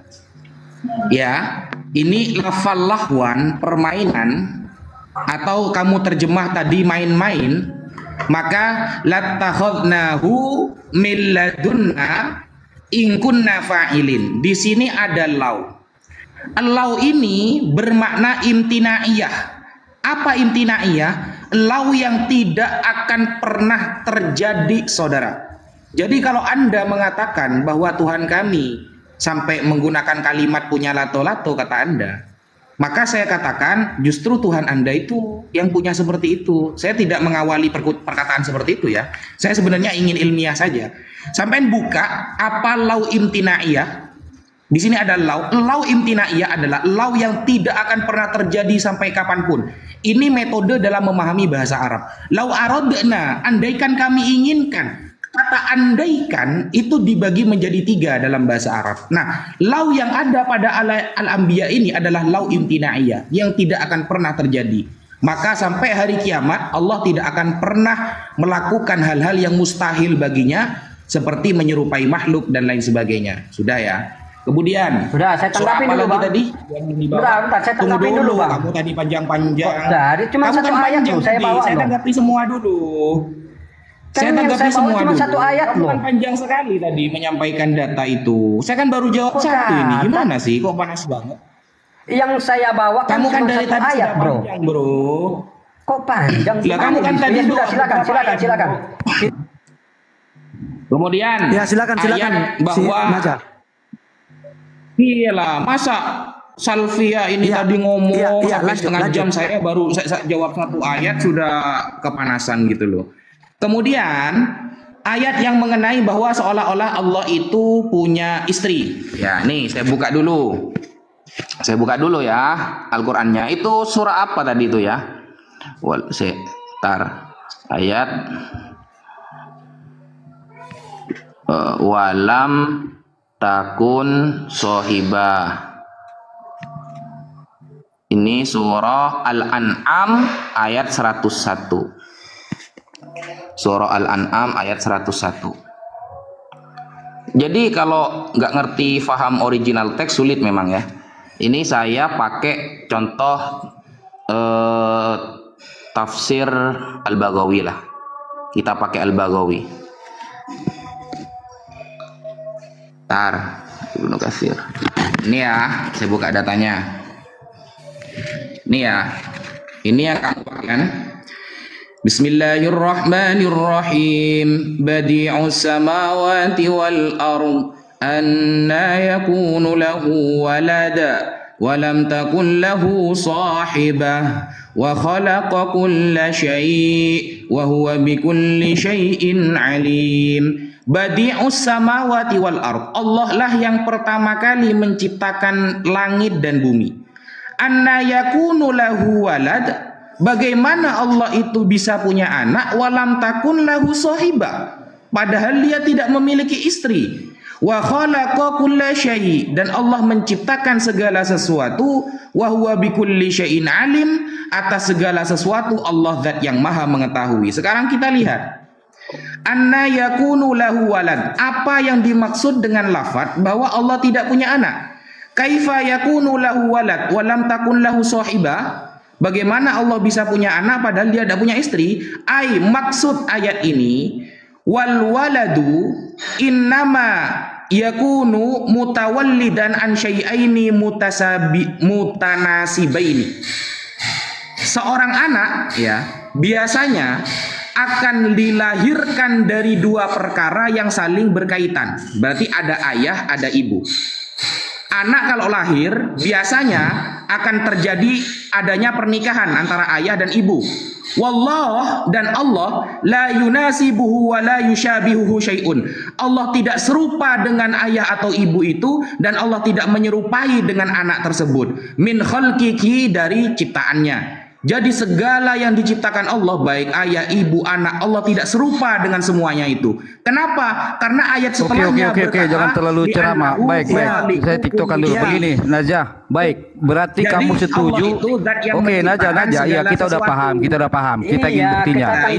Ya, ini lafal lahwan, permainan, atau kamu terjemah tadi main-main, maka latakhadnahu min ladunna in kunna fa'ilin. Di sini ada lau. Lau ini bermakna imtinaiyah. Apa imtinaiyah? Lau yang tidak akan pernah terjadi, saudara. Jadi kalau Anda mengatakan bahwa Tuhan kami sampai menggunakan kalimat punya lato-lato, kata Anda, maka saya katakan justru Tuhan Anda itu yang punya seperti itu. Saya tidak mengawali perkataan seperti itu ya. Saya sebenarnya ingin ilmiah saja. Sampai buka apa lau imtinaiyah. Di sini ada lau imtinaiyah adalah lau yang tidak akan pernah terjadi sampai kapanpun. Ini metode dalam memahami bahasa Arab. Lau aradna, andaikan kami inginkan. Kata andaikan itu dibagi menjadi 3 dalam bahasa Arab. Nah, lau yang ada pada Al-Anbiya ini adalah lau imtinaiyah yang tidak akan pernah terjadi. Maka sampai hari kiamat Allah tidak akan pernah melakukan hal-hal yang mustahil baginya seperti menyerupai makhluk dan lain sebagainya. Sudah ya. Kemudian sudah, saya tanggapin dulu Bang. Tadi? Bentar, saya tanggapin dulu Bang. Kamu tadi panjang-panjang. Tadi cuma kamu satu ayat loh saya bawa. Saya tanggapi semua dulu. Saya tanggapi semua dulu. Satu ayat Kamu loh. kan panjang sekali tadi menyampaikan data itu. Saya kan baru jawab satu ini. Gimana sih? Kok panas banget? Yang saya bawa kamu kan dari tadi ayat, Bro. Panjang, Bro. Kok panjang? Lah kamu kan tadi sudah silakan. Kemudian ya silakan bahwa iyalah, masa Salvia ini tadi ngomong sampai setengah jam, saya baru saya jawab satu ayat sudah kepanasan gitu loh. Kemudian ayat yang mengenai bahwa seolah-olah Allah itu punya istri. Ya, nih saya buka dulu. Saya buka dulu ya Al-Qur'annya. Itu surah apa tadi itu ya? Ayat walam takun sohibah. Ini surah Al-An'am ayat 101. Surah Al-An'am ayat 101. Jadi kalau nggak ngerti faham original teks sulit memang ya. Ini saya pakai contoh tafsir Al-Baghawi lah. Kita pakai Al-Baghawi. Ibnu Katsir. Ini ya, saya buka datanya. Ini ya. Ini yang kamu pakai kan? Bismillahirrahmanirrahim. Badi'us samawati wal ardh. Anna yakunu lahu walada wa lam takun lahu sahibah wa khalaqa kulla syai' wa huwa bikulli syai'in alim. Badi'us samawati wal ardh. Allah lah yang pertama kali menciptakan langit dan bumi. Anna yakunu lahu walad. Bagaimana Allah itu bisa punya anak walam takun lahu sahibah, padahal dia tidak memiliki istri. Wa khalaqa kulla syai', dan Allah menciptakan segala sesuatu. Wa huwa bikulli syai'in alim, atas segala sesuatu Allah zat yang maha mengetahui. Sekarang kita lihat, anna yakunu lahu walad. Apa yang dimaksud dengan lafaz bahwa Allah tidak punya anak? Kaifa yakunu lahu walad wa lam takun lahu sahibah? Bagaimana Allah bisa punya anak padahal dia tidak punya istri? Maksud ayat ini, wal waladu innama yakunu mutawallidan an syai'aini mutanasibaini. Seorang anak ya biasanya akan dilahirkan dari dua perkara yang saling berkaitan. Berarti ada ayah, ada ibu. Anak kalau lahir biasanya akan terjadi adanya pernikahan antara ayah dan ibu. Wallah, dan Allah la yunasibuhu wa la yushabihuhu syai'un. Allah tidak serupa dengan ayah atau ibu itu, dan Allah tidak menyerupai dengan anak tersebut. Min khalqihi, dari ciptaannya. Jadi segala yang diciptakan Allah, baik ayah, ibu, anak, Allah tidak serupa dengan semuanya itu. Kenapa? Karena ayat setelahnya Oke, jangan terlalu ceramah. Baik. Saya tiktokan dulu. Begini, Najah. Baik, berarti jadi, kamu setuju? Oke, Najah, ya kita udah paham. Kita ingin buktinya.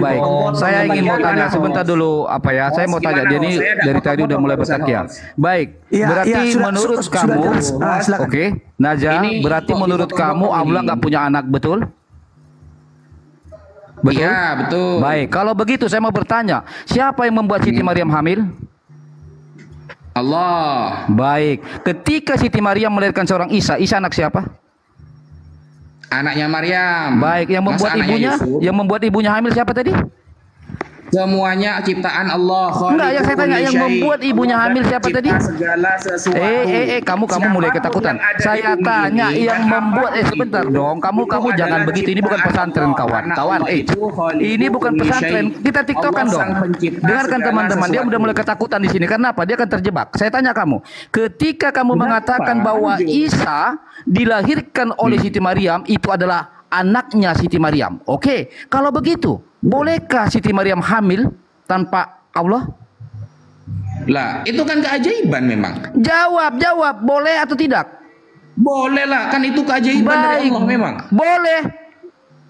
Baik, saya ingin mau tanya sebentar dulu apa ya? Saya mau tanya. Jadi dari tadi udah mulai bertanya. Baik, berarti menurut kamu, oke, Najah, berarti menurut kamu Allah nggak punya anak, betul? Betul? Iya, betul. Baik, kalau begitu saya mau bertanya, siapa yang membuat Siti Maryam hamil? Allah. Baik, ketika Siti Maryam melahirkan seorang Isa anak siapa? Anaknya Maryam. Baik, yang membuat ibunya hamil siapa tadi? Semuanya ciptaan Allah. Enggak, yang saya tanya yang membuat ibunya hamil siapa tadi? Segala sesuatu. Kamu mulai ketakutan. Saya tanya yang membuat sebentar dong. Kamu jangan begitu. Ini bukan pesantren, kawan. Ini bukan pesantren. Kita tiktokan dong. Dengarkan teman-teman, dia udah mulai ketakutan di sini. Karena apa? Dia akan terjebak. Saya tanya kamu, ketika kamu mengatakan bahwa Isa dilahirkan oleh Siti Maryam, itu adalah anaknya Siti Maryam. Oke, kalau begitu, bolehkah Siti Maryam hamil tanpa Allah? Lah, itu kan keajaiban memang. Jawab, boleh atau tidak? Boleh lah, kan itu keajaiban dari Allah memang. Boleh.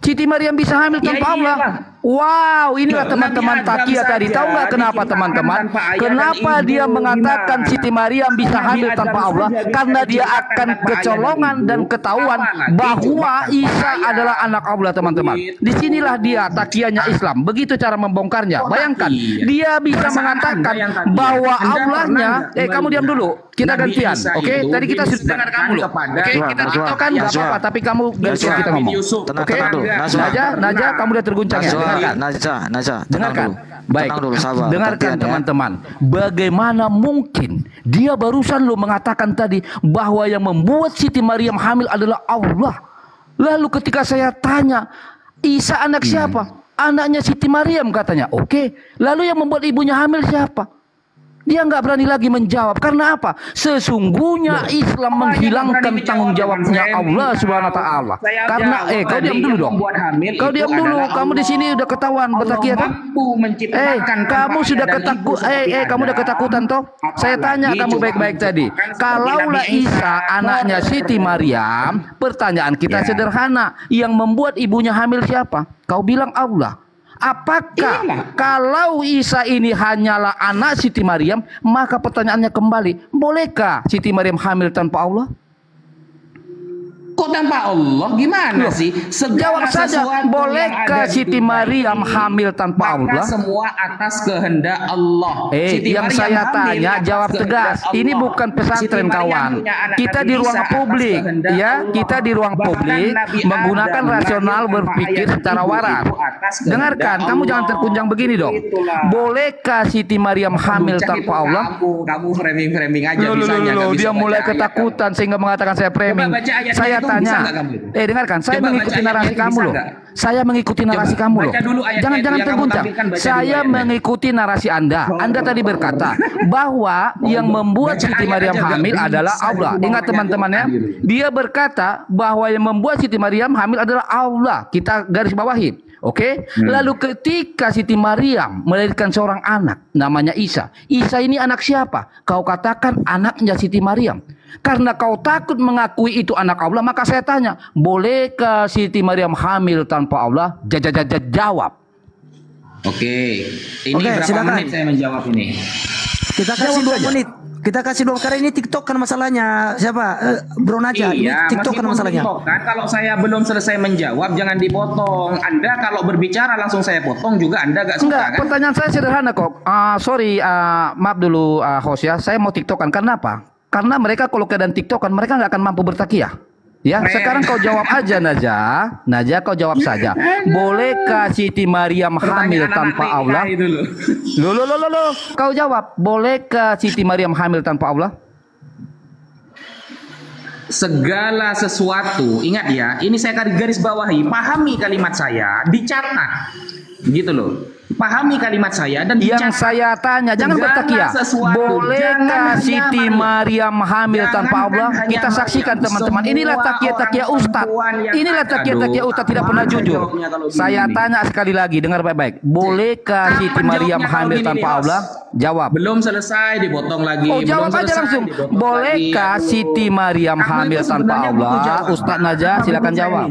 Siti Maryam bisa hamil tanpa Allah. Wow, inilah teman-teman Takia tadi. Tahu nggak kenapa teman-teman? Kenapa dia mengatakan Siti Maryam bisa hamil tanpa Allah? Karena dia akan kecolongan dan ketahuan bahwa Isa adalah anak Allah, teman-teman. Disinilah dia Takianya Islam. Begitu cara membongkarnya. Bayangkan, dia bisa mengatakan bahwa Allahnya. Kamu diam dulu. Kita gantian, oke? Tadi kita sudah dengar kamu loh. Oke, kita tiktokan nggak apa-apa, tapi kamu gantian kita ngomong. Oke, Najah, kamu udah terguncang ya? Najah, dengarkan. Baik, dengarkan teman-teman. Bagaimana mungkin dia barusan lo mengatakan tadi bahwa yang membuat Siti Maryam hamil adalah Allah. Lalu ketika saya tanya, Isa anak siapa? Anaknya Siti Maryam katanya. Oke, lalu yang membuat ibunya hamil siapa? Dia nggak berani lagi menjawab. Karena apa? Sesungguhnya Islam menghilangkan tanggung jawabnya Allah Subhanahu wa taala. Karena kau diam dulu dong. Kau diam dulu. Kamu di sini udah ketahuan bertakia kan? Kamu sudah kamu udah ketakutan toh? Saya tanya kamu baik-baik tadi. Kalaulah Isa anaknya Siti Maryam, pertanyaan kita sederhana. Yang membuat ibunya hamil siapa? Kau bilang Allah. Apakah kalau Isa ini hanyalah anak Siti Maryam, maka pertanyaannya kembali, bolehkah Siti Maryam hamil tanpa Allah? Kok tanpa Allah? Gimana sih? Jawab saja, bolehkah Siti Maryam hamil tanpa Allah? Semua atas kehendak Allah. Yang saya tanya jawab tegas. Ini bukan pesantren kawan. Kita di ruang publik, ya. Kita di ruang publik menggunakan rasional berpikir secara waras. Dengarkan, kamu jangan terkunjang begini dong. Bolehkah Siti Maryam hamil tanpa Allah? Kamu framing aja bisanya. Dia mulai ketakutan sehingga mengatakan saya framing. Saya tanya, dengarkan, saya mengikuti narasi kamu loh. Saya mengikuti narasi kamu loh. Jangan terguncang. Saya mengikuti narasi Anda. Anda tadi berkata bahwa yang membuat Siti Maryam hamil adalah Allah. Ingat teman-teman ya. Dia berkata bahwa yang membuat Siti Maryam hamil adalah Allah. Kita garis bawahi. Oke. Lalu ketika Siti Maryam melahirkan seorang anak namanya Isa. Isa ini anak siapa? Kau katakan anaknya Siti Maryam. Karena kau takut mengakui itu anak Allah, maka saya tanya, bolehkah Siti Maryam hamil tanpa Allah? Jawab. Oke. Ini berapa menit saya menjawab ini? Kita kasih 2 menit. Kita kasih 2 karena ini TikTok kan masalahnya. Siapa? Bro Naja. Ini TikTok kan masalahnya. Kan kalau saya belum selesai menjawab jangan dipotong. Anda kalau berbicara langsung saya potong juga Anda gak suka. Enggak, kan? Pertanyaan saya sederhana kok. Sorry, maaf dulu host ya. Saya mau TikTokan. Karena apa? Karena mereka kalau keadaan TikTokan mereka nggak akan mampu bertakiah. Ya, sekarang kau jawab aja Naja kau jawab saja. Bolehkah Siti Maryam hamil tanpa Allah? Loh, kau jawab. Bolehkah Siti Maryam hamil tanpa Allah? Segala sesuatu, ingat ya, ini saya garis bawahi, pahami kalimat saya, dicatat. Gitu loh. Pahami kalimat saya dan yang saya tanya, jangan bertakiah. Bolehkah Siti Maryam hamil tanpa Allah? Kita saksikan teman-teman. Inilah takia-takia Ustadz. Inilah takia-takia Ustadz tidak pernah jujur. Saya tanya sekali lagi, dengar baik-baik. Bolehkah Siti Maryam hamil tanpa Allah? Jawab. Belum selesai dipotong lagi. Jawab aja langsung. Bolehkah Siti Maryam hamil tanpa Allah? Ustadz Naja, silakan jawab.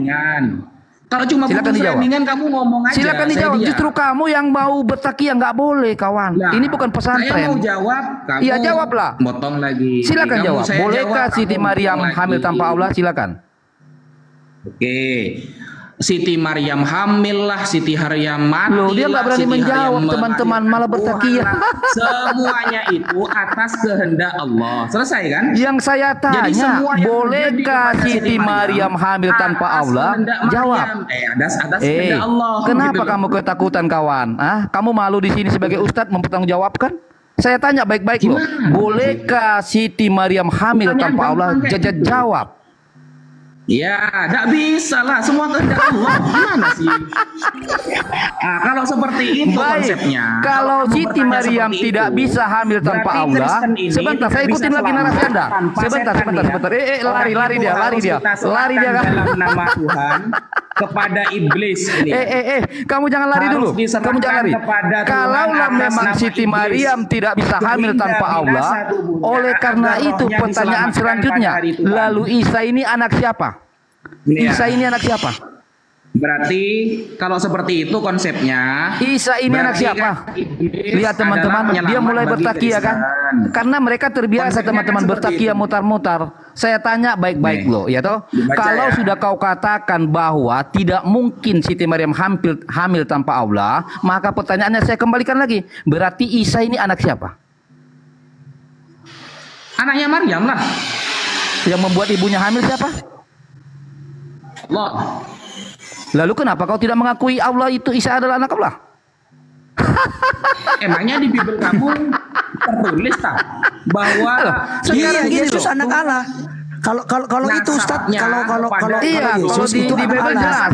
Kalau cuma silakan dijawab. Kamu ngomong aja. Silakan dijawab. Justru kamu yang mau bertakia nggak boleh, kawan. Ini bukan pesantren. Saya mau jawab. Iya, jawablah. Potong lagi. Silakan jawab. Bolehkah Siti Maryam hamil tanpa Allah? Silakan. Oke. Siti Maryam hamil lah, Siti Maryam mati. Loh, dia nggak berani menjawab, teman-teman, malah bertakia. Semuanya itu atas kehendak Allah. Selesai kan? Yang saya tanya, bolehkah Siti Maryam hamil tanpa Allah? Jawab. Atas kehendak Allah. Kenapa kamu ketakutan, kawan? Kamu malu di sini sebagai ustadz mempertanggungjawabkan? Saya tanya baik-baik loh. Bolehkah Siti Maryam hamil tanpa Allah? Jawab. Ya, tidak bisa lah. Semua kehendak Allah. Gimana sih? Kalau seperti itu konsepnya. Kalau Siti Maryam tidak bisa hamil tanpa Allah. Sebentar, saya ikutin lagi narasi Anda. Sebentar. Lari dia kan. Dalam nama Tuhan kepada iblis ini. Kamu jangan lari dulu. Kamu jangan lari. Kalaulah memang Siti Maryam tidak bisa hamil tanpa Allah, oleh karena itu pertanyaan selanjutnya, lalu Isa ini anak siapa? Isa ini anak siapa? Berarti kalau seperti itu konsepnya, Isa ini anak siapa? Lihat teman-teman, dia mulai bertakia kan? Karena mereka terbiasa teman-teman bertakia mutar-mutar. Saya tanya baik-baik loh, ya toh. Kalau sudah kau katakan bahwa tidak mungkin Siti Maryam hamil tanpa Allah, maka pertanyaannya saya kembalikan lagi. Berarti Isa ini anak siapa? Anaknya Maryam lah. Yang membuat ibunya hamil siapa? Allah. Lalu kenapa kau tidak mengakui Allah itu Isa adalah anak Allah? Emangnya di Bible kamu tertulis tak bahwa sekarang Yesus anak Allah? Kalau itu Ustaz, kalau iya, kalau di Bible jelas.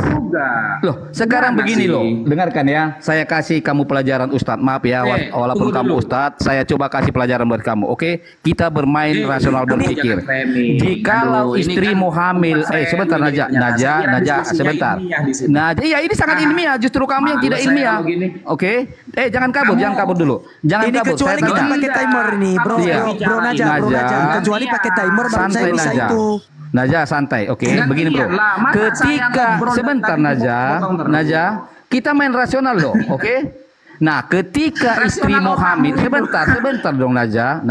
Loh, sekarang begini loh, dengarkan ya. Saya kasih kamu pelajaran Ustaz. Maaf ya, walaupun kamu Ustaz, saya coba kasih pelajaran buat kamu. Oke, kita bermain rasional berpikir. Jikalau istrimu hamil, sebentar Naja, sebentar. Naja, iya ini sangat ilmiah. Justru kamu yang tidak ilmiah. Oke, jangan kabur dulu. Jangan ini kabur. Kecuali kita pakai timer nih, bro Naja. Kecuali pakai timer baru saya bisa itu. Naja santai, oke. Begini bro. Ketika sebentar Naja, kita main rasional loh, oke? Nah, ketika istrimu hamil, sebentar dong Naja.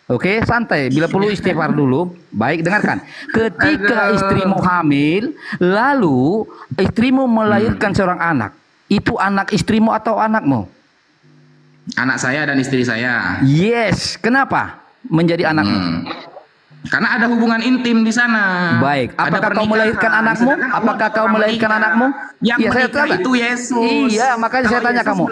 Oke, santai. Bila perlu istighfar dulu. Baik, dengarkan. Ketika istrimu hamil, lalu istrimu melahirkan seorang anak. Itu anak istrimu atau anakmu? Anak saya dan istri saya. Yes. Kenapa menjadi anakmu? Karena ada hubungan intim di sana. Baik. Apakah kau melahirkan anakmu? Apakah kau melahirkan anakmu? Yang ya, saya tanya. itu Yesus. Iya, makanya saya tanya kamu.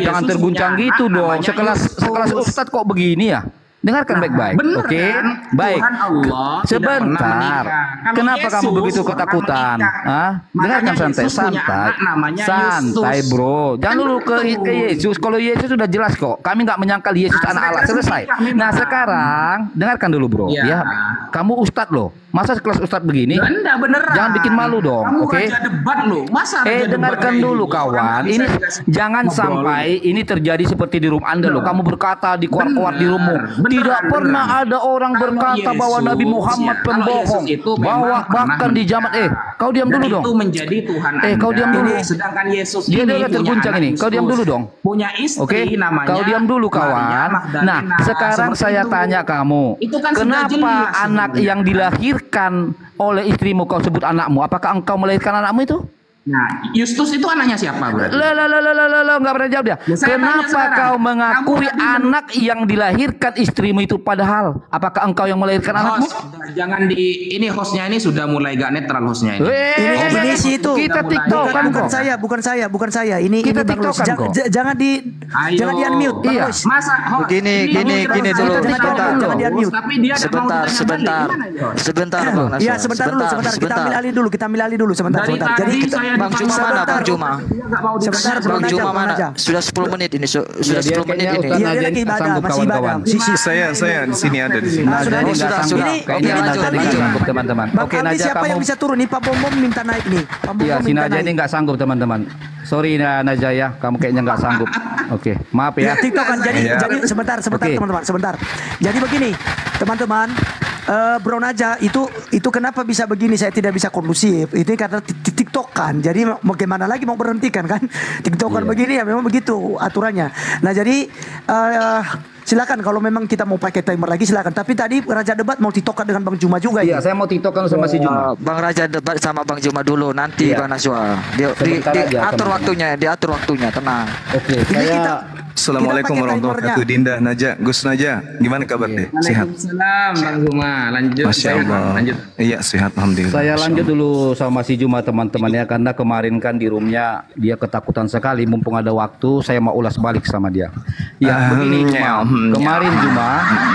Jangan terguncang gitu dong. Sekelas Ustadz kok begini ya? Dengarkan baik-baik. Oke, kan? baik. Tuhan Allah Sebentar. Kenapa kamu begitu ketakutan? Dengarkan santai, bro. Jangan dulu ke Yesus. Kalau Yesus sudah jelas kok. Kami nggak menyangkal Yesus anak Allah. Selesai. Nah sekarang dengarkan dulu, bro. Ya, kamu Ustadz loh. Masa sekelas Ustadz begini? Enggak beneran. Jangan bikin malu dong. Oke. Raja debat loh. Masa dengarkan dulu kawan. Ini jangan sampai ini terjadi seperti di rumah Anda loh. Kamu berkata di kuar-kuar di rumahmu. Tidak pernah ada orang berkata bahwa Nabi Muhammad pembohong. Bahkan di zaman kau diam dulu dong. Itu menjadi Tuhan Anda. Kau diam dulu. Sedangkan Yesus dia ini terguncang ini. Kau diam dulu dong. Punya istri namanya. Kau diam dulu kawan. Nah, sekarang saya tanya kamu. Kenapa anak yang dilahirkan oleh istrimu kau sebut anakmu? Apakah engkau melahirkan anakmu itu? Nah, Justus itu anaknya siapa, bro? Nggak pernah jawab dia. Kenapa kau mengakui anak yang dilahirkan istrimu itu padahal? Apakah engkau yang melahirkan anakmu? Jangan ini hostnya ini sudah mulai gak netral hostnya ini. Ini sih itu. Kita TikTok kan kok. Bukan saya. Ini kita TikTok kan kok. Jangan di unmute. Iya. Masa gini dulu. Sebentar. Iya, sebentar dulu. Kita ambil alih dulu sebentar. Jadi Bang Juma mana? Bang Juma. Sebentar, Bang Juma mana? Sudah 10 menit ini. Sudah 10 menit ini. Dia lagi ibadah, masih ibadah. Saya di sini ada di sini. Sudah. Ini lanjut teman-teman. Oke, Naja siapa yang bisa turun nih? Pak Bom minta naik nih. Iya, si Naja ini nggak sanggup teman-teman. Sorry Naja ya, kamu kayaknya nggak sanggup. Oke, maaf ya. TikTok kan jadi sebentar teman-teman, sebentar. Jadi begini, teman-teman. Bro Naja itu kenapa bisa begini? Saya tidak bisa kondusif. Itu karena TikTok kan. Jadi mau gimana lagi mau berhentikan kan? TikTok kan begini ya memang begitu aturannya. Nah jadi silakan kalau memang kita mau pakai timer lagi silakan. Tapi tadi Raja Debat mau tiktokan dengan Bang Juma juga. Iya, saya mau tiktokan sama si Juma. Bang Raja Debat sama Bang Juma dulu nanti Bang Najwa. Diatur waktunya, tenang. Oke, Assalamualaikum warahmatullahi wabarakatuh. Dinda, Naja, Gus Naja, gimana kabarnya? Sehat? Waalaikumsalam, Bang Juma. Lanjut. Masya Allah. Lanjut. Iya, sehat alhamdulillah. Saya lanjut dulu sama si Juma teman-temannya karena kemarin kan di roomnya dia ketakutan sekali. Mumpung ada waktu, saya mau ulas balik sama dia. Ya, begini Juma. Kemarin Juma,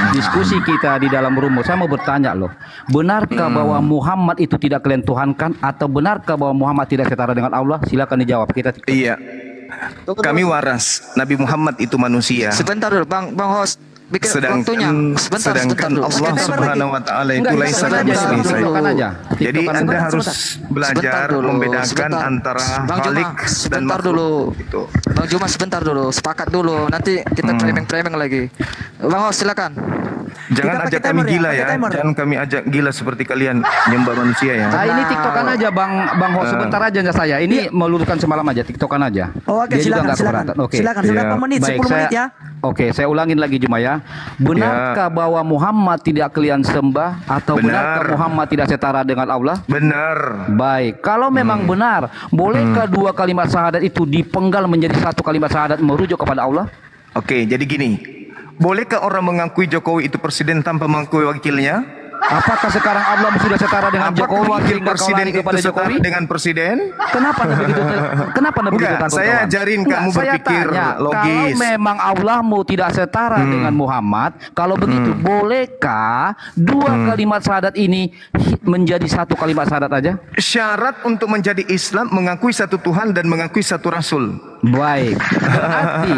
diskusi kita di dalam room, saya mau bertanya loh. Benarkah bahwa Muhammad itu tidak kalian tuhankan atau benarkah bahwa Muhammad tidak setara dengan Allah? Silakan dijawab. Kita Iya. Kami waras, Nabi Muhammad itu manusia. Sebentar dulu, Bang Host. Sedangkan Allah Subhanahu wa taala itu laisa kamitslihi syai'un. Jadi Anda harus belajar membedakan antara Khalik dan makhluk. Bang Juma sebentar dulu, sepakat dulu. Nanti kita framing lagi. Bang Host silakan. Jangan ajak kami gila ya. Jangan kami ajak gila seperti kalian nyembah manusia ya. Ini tiktokan aja Bang Host sebentar aja saya. Ini meluruskan semalam aja tiktokan aja. Oh, oke, silakan. Silakan 10 menit ya. Oke, saya ulangin lagi Juma ya. Benarkah bahwa Muhammad tidak kalian sembah atau benarkah Muhammad tidak setara dengan Allah? Benar. Baik, kalau memang benar, bolehkah dua kalimat syahadat itu dipenggal menjadi satu kalimat syahadat merujuk kepada Allah? Oke, jadi gini. Bolehkah orang mengakui Jokowi itu presiden tanpa mengakui wakilnya? Apakah sekarang Allah sudah setara dengan Apakah Jokowi wakil sehingga kau presiden lari itu kepada setara Jokowi? dengan presiden? Kenapa Anda begitu? Kenapa Anda begitu Enggak, takut? saya kawan? ajarin Enggak, kamu saya berpikir tanya, logis. Kalau memang Allahmu tidak setara dengan Muhammad, kalau begitu bolehkah dua kalimat syahadat ini menjadi satu kalimat syahadat aja? Syarat untuk menjadi Islam mengakui satu Tuhan dan mengakui satu Rasul. Baik. Berarti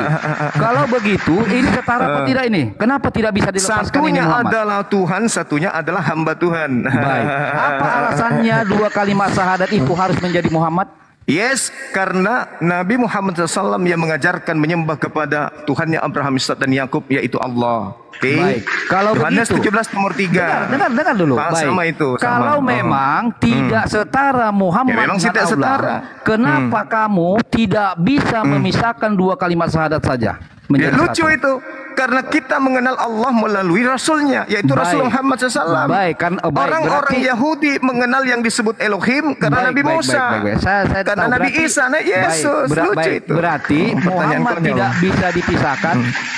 kalau begitu ini setara apa tidak ini? Kenapa tidak bisa dilepaskan ini Satunya Muhammad? adalah Tuhan, satunya adalah hamba Tuhan. Baik. Apa alasannya dua kalimat syahadat itu harus menjadi Muhammad? Yes, karena Nabi Muhammad SAW yang mengajarkan menyembah kepada Tuhannya Abraham, Ishak dan Yakub, yaitu Allah. Oke. Baik. Kalau Yohanes begitu, 17 nomor 3. Dengar dulu. Baik. Sama itu. Kalau memang tidak setara Muhammad Ya, memang dengan tidak Allah, setara. kenapa kamu tidak bisa memisahkan dua kalimat syahadat saja? Ya, Menjadi lucu satu? itu. Karena kita mengenal Allah melalui Rasulnya, yaitu Baik. Rasul Muhammad SAW. Baik, kan, Orang-orang berarti- Yahudi mengenal yang disebut Elohim karena Nabi Musa. Saya Karena tahu, Nabi berarti- Isa, nah Yesus. Baik, Lucu baik. itu. Berarti Pertanyaan Muhammad konyol. tidak bisa dipisahkan.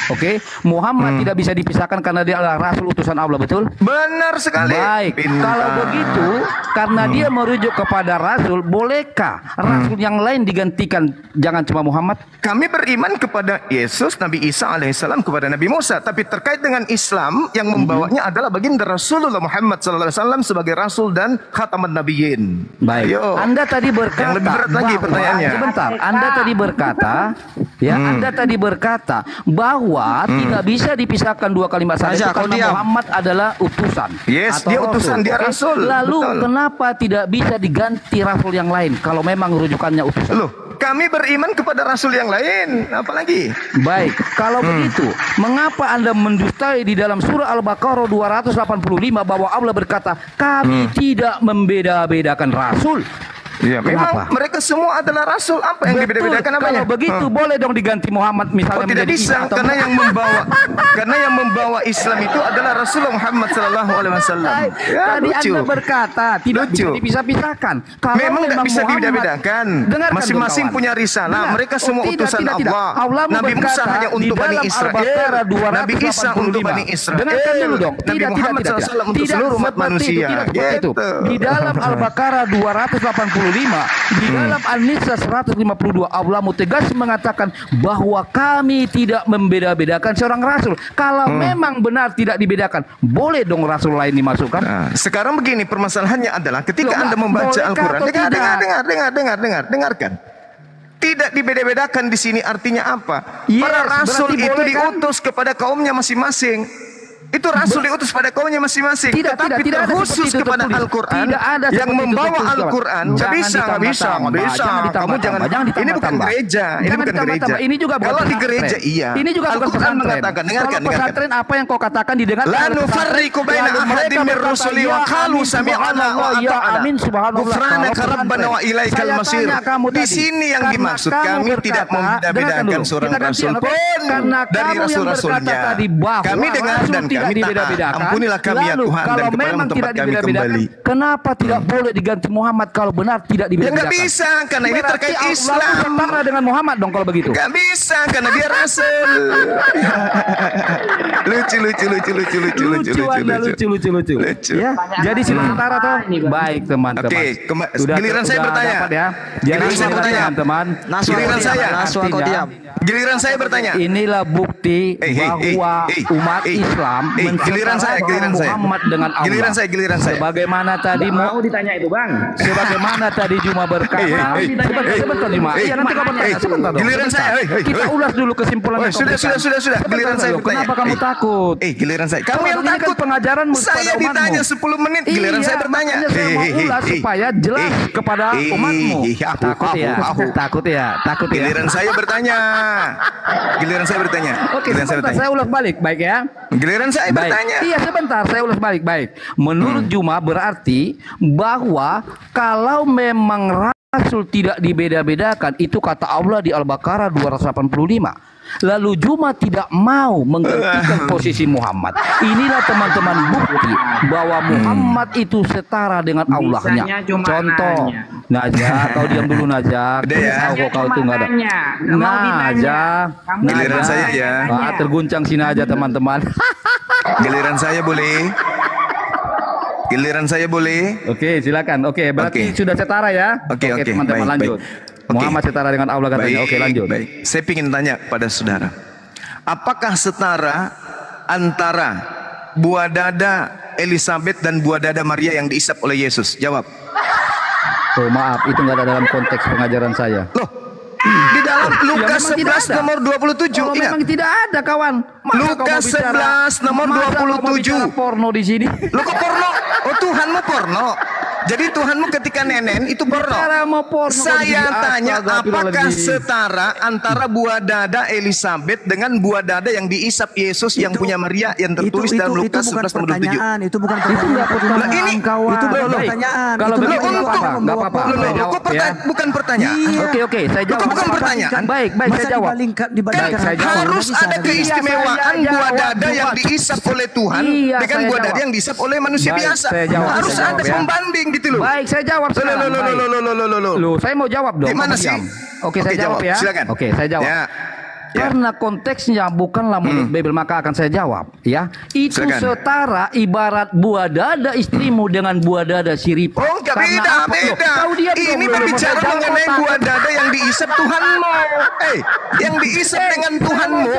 Oke, Muhammad tidak bisa dipisahkan karena dia adalah Rasul utusan Allah, betul? Benar sekali. Baik, kalau begitu karena dia merujuk kepada Rasul, bolehkah Rasul yang lain digantikan? Jangan cuma Muhammad. Kami beriman kepada Yesus, Nabi Isa alaihissalam, kepada Nabi Musa. Tapi terkait dengan Islam, yang membawanya adalah baginda Rasulullah Muhammad SAW sebagai Rasul dan Khataman Nabiyyin. Baik. Ayo. Anda tadi berkata Yang lebih berat lagi bahwa- pertanyaannya. Sebentar. Anda tadi berkata, Anda tadi berkata bahwa tidak bisa dipisahkan dua kalimat syahadat Raja, itu kau karena diam. Muhammad adalah utusan. Yes, atau dia utusan, dia Oke? Rasul. Lalu Betul. kenapa tidak bisa diganti Rasul yang lain kalau memang rujukannya utusan? Loh, kami beriman kepada Rasul yang lain. Apalagi? Baik, kalau begitu, mengapa Anda mendustai di dalam surah Al-Baqarah 285 bahwa Allah berkata, kami tidak membeda-bedakan Rasul? Ya, memang Kenapa? mereka semua adalah Rasul. Apa yang Betul, dibedakan apanya? kalau begitu boleh dong diganti Muhammad misalnya Oh, tidak menjadi bisa Isa atau karena yang membawa Islam itu adalah Rasulullah Muhammad sallallahu alaihi wasallam. Ya, Tadi lucu. Anda berkata tidak Lucu. bisa dipisah-pisahkan. Kalau Memang tidak bisa Muhammad- dibedakan. Dengarkan Masing-masing dong, kawan. punya risalah. Dengar. Mereka semua tidak, utusan tidak. Allah. Allah Nabi Musa berkata hanya untuk di Bani dalam Israel. Al-Baqarah Nabi Isa untuk 285. Bani Israel. Dengarkan dulu dong. Nabi Muhammad SAW untuk Tidak seluruh umat seperti manusia. Itu, tidak seperti itu. Gitu. Di dalam Al-Baqarah 285, di dalam An-Nisa 152, Allah tegas mengatakan bahwa kami tidak membeda-bedakan seorang rasul. Kalau memang benar tidak dibedakan, boleh dong rasul lain dimasukkan? Nah, sekarang begini permasalahannya adalah ketika Loh, Anda membaca bolehkah Al-Quran, atau tidak? dengarkan. Tidak dibeda-bedakan di sini artinya apa? Yes, Para rasul berarti itu boleh kan? diutus kepada kaumnya masing-masing. Itu rasul diutus pada kaumnya masing-masing. Tidak, Tetapi tidak ada terkhusus seperti itu kepada tertulis. Al-Quran Tidak ada yang seperti itu membawa tertulis, kawan. Al-Quran. Nggak Jangan bisa, nggak bisa, nggak ditambah-tambah. bisa. Jangan Kamu ditambah-tambah. jangan. Jangan Ini bukan ditambah-tambah. gereja. Ini Jangan bukan gereja. ditambah-tambah. Ini juga bukan Kalau di pesantren. gereja iya. Ini juga bukan Al-Quran pesantren. mengatakan, dengarkan, Kalau dengarkan. pesantren apa yang kau katakan didengar La nufarriqu baina ahadin min rusuli wa qalu sami'na wa ya ata'na. amin subhanallah. Ghufranaka Kalau rabbana wa ilaikal saya masir. tanya kamu Di tadi, sini yang karena dimaksud kamu kami tidak berkata, membeda-bedakan dengarkan dulu, seorang kita gantian, rasul oke? pun Karena dari kamu yang rasul-rasulnya. berkata tadi bahwa Kami dengar rasul dan tidak kami taat. dibeda-bedakan. Ampunilah kami ya Lalu, Tuhan dan kalau kepada memang tempat tidak kami dibeda-bedakan, kembali. kenapa tidak boleh diganti Muhammad kalau benar tidak Ya dibeda-bedakan? nggak bisa karena ini Berarti terkait Allah Islam. setara dengan Muhammad dong kalau begitu. Nggak bisa karena dia rasul. lucu. Ya, jadi sementara toh. Baik teman-teman. Oke, giliran saya bertanya. Dapat ya. Giliran saya bertanya. teman-teman. Giliran saya. Artinya, Giliran saya bertanya. Inilah bukti bahwa umat Islam giliran saya. Muhammad dengan Allah. Giliran saya. Sebagaimana tadi Mau ditanya itu bang. sebagaimana tadi Juma berkata. Sebentar Juma. Iya nanti kau bertanya. Sebentar dong. Giliran sebentar. saya. Kita ulas dulu kesimpulannya. Sudah. Giliran saya bertanya. Kenapa kamu takut? Giliran saya. Kamu yang Ini kan takut. pengajaranmu Saya kepada umatmu. ditanya 10 menit. Giliran saya bertanya. Makanya saya mau ulas supaya jelas kepada umatmu. Takut ya. Giliran saya bertanya. Oke, sebentar saya ulas balik, baik ya. Giliran saya Baik. bertanya. Iya sebentar, saya ulas balik, baik. Menurut Juma berarti bahwa kalau memang Rasul tidak dibeda-bedakan, itu kata Allah di Al-Baqarah 285. Lalu Juma tidak mau menggantikan posisi Muhammad. Inilah teman-teman bukti bahwa Muhammad itu setara dengan Allahnya. Bisanya cuma Contoh, nanya. Najah, kau diam dulu Najah. Udah ya. Tahu kok kau itu nggak ada. Najah, Giliran saya ya. Terguncang sini aja teman-teman. Giliran saya boleh. Giliran saya boleh? Oke, silakan. Oke, berarti sudah setara ya? Oke, teman-teman, baik, lanjut. baik. Muhammad setara dengan Allah katanya. Oke, lanjut. Baik. Saya ingin tanya pada saudara. Apakah setara antara buah dada Elizabeth dan buah dada Maria yang diisap oleh Yesus? Jawab. Oh, maaf, itu nggak ada dalam konteks pengajaran saya. Loh, di dalam Lukas 11 nomor 27. Oh, memang tidak ada, kawan. Lukas 11 nomor 27. Porno di sini. Lo kok porno? Oh, Tuhanmu porno. Jadi Tuhanmu ketika nenen itu porno. Saya tanya, apakah setara antara buah dada Elizabeth dengan buah dada yang diisap Yesus yang punya Maria yang tertulis dalam Lukas 11 nomor 27? Itu bukan pertanyaan. Ini itu bukan pertanyaan. Kalau itu begitu nggak apa-apa. Bukan pertanyaan. Oke, saya jawab. Bukan pertanyaan. Baik, saya jawab. Harus ada keistimewaan buah dada yang diisap oleh Tuhan dengan buah dada yang diisap oleh manusia biasa. Harus ada pembanding gitu loh. Baik, saya jawab sekarang. Loh, saya mau jawab dong. Gimana sih? Oke, saya jawab ya. Silakan. Oke, saya jawab. Karena konteksnya bukanlah menurut Bible, maka akan saya jawab ya. Itu setara ibarat buah dada istrimu dengan buah dada si Ripa. Oh, enggak, beda. Ini berbicara mengenai buah dada yang diisap Tuhanmu. Yang diisap dengan Tuhanmu.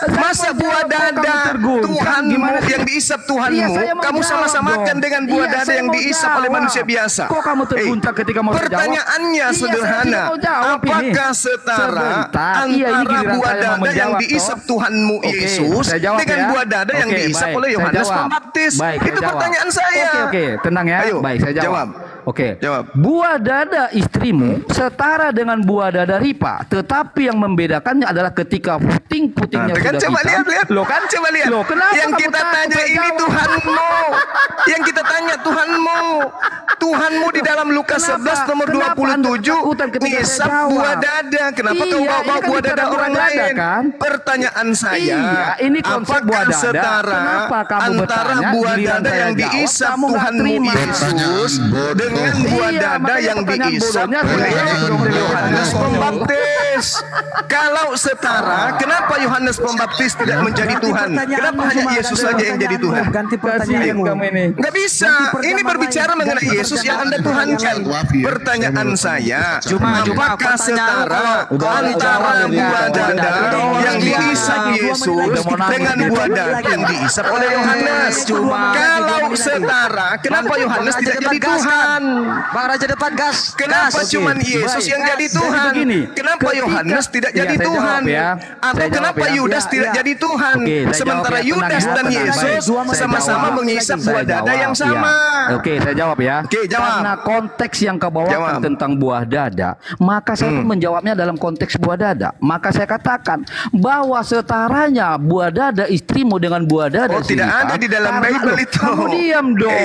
Masa buah dada Tuhanmu yang diisap Tuhanmu, kamu sama-samakan dengan buah dada yang diisap oleh manusia biasa. Kok kamu terguncang ketika mau jawab? Pertanyaannya sederhana. Apakah setara antara buah dada yang diisap Tuhanmu Yesus dengan buah dada yang diisap oleh Yohanes Pembaptis? Itu pertanyaan saya. Oke, tenang ya. Ayo, baik, saya jawab. Oke. Jawab. Buah dada istrimu setara dengan buah dada Ripa, tetapi yang membedakannya adalah ketika puting-putingnya sudah coba hitam. lihat. Loh kan? Coba lihat. Loh, kenapa yang kita tanya ini Tuhanmu. Yang kita tanya Tuhanmu. Tuhanmu di dalam Lukas 11 nomor 27 ngisap buah dada. Kenapa kau bawa buah dada orang lain? Kan? Pertanyaan saya, ini konsep buah dada. Setara antara buah dada yang diisap Tuhanmu Yesus dengan buah dada yang diisap oleh Yohanes Pembaptis? Kalau setara, kenapa Yohanes Pembaptis tidak menjadi Tuhan? Kenapa hanya Yesus saja yang jadi Tuhan? Ganti pertanyaanmu. Nggak bisa. Ini berbicara mengenai Yesus yang Anda tuhankan. Pertanyaan saya, apakah setara antara buah dada yang diisap Yesus dengan buah dada yang diisap oleh Yohanes? Kalau setara, kenapa Yohanes tidak jadi Tuhan? Bang Raja depan gas. Kenapa cuman Yesus yang jadi Tuhan? Kenapa Yohanes tidak jadi Tuhan? Atau kenapa Yudas tidak jadi Tuhan? Sementara Yudas dan Yesus sama-sama mengisap buah dada yang sama. Oke, saya jawab ya. Karena konteks yang kau bawakan tentang buah dada, maka saya pun menjawabnya dalam konteks buah dada. Maka saya katakan bahwa setaranya buah dada istrimu dengan buah dada si tidak ada di dalam Bible itu. Kamu diam dong.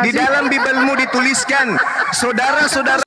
Di dalam Biblemu dituliskan, saudara-saudara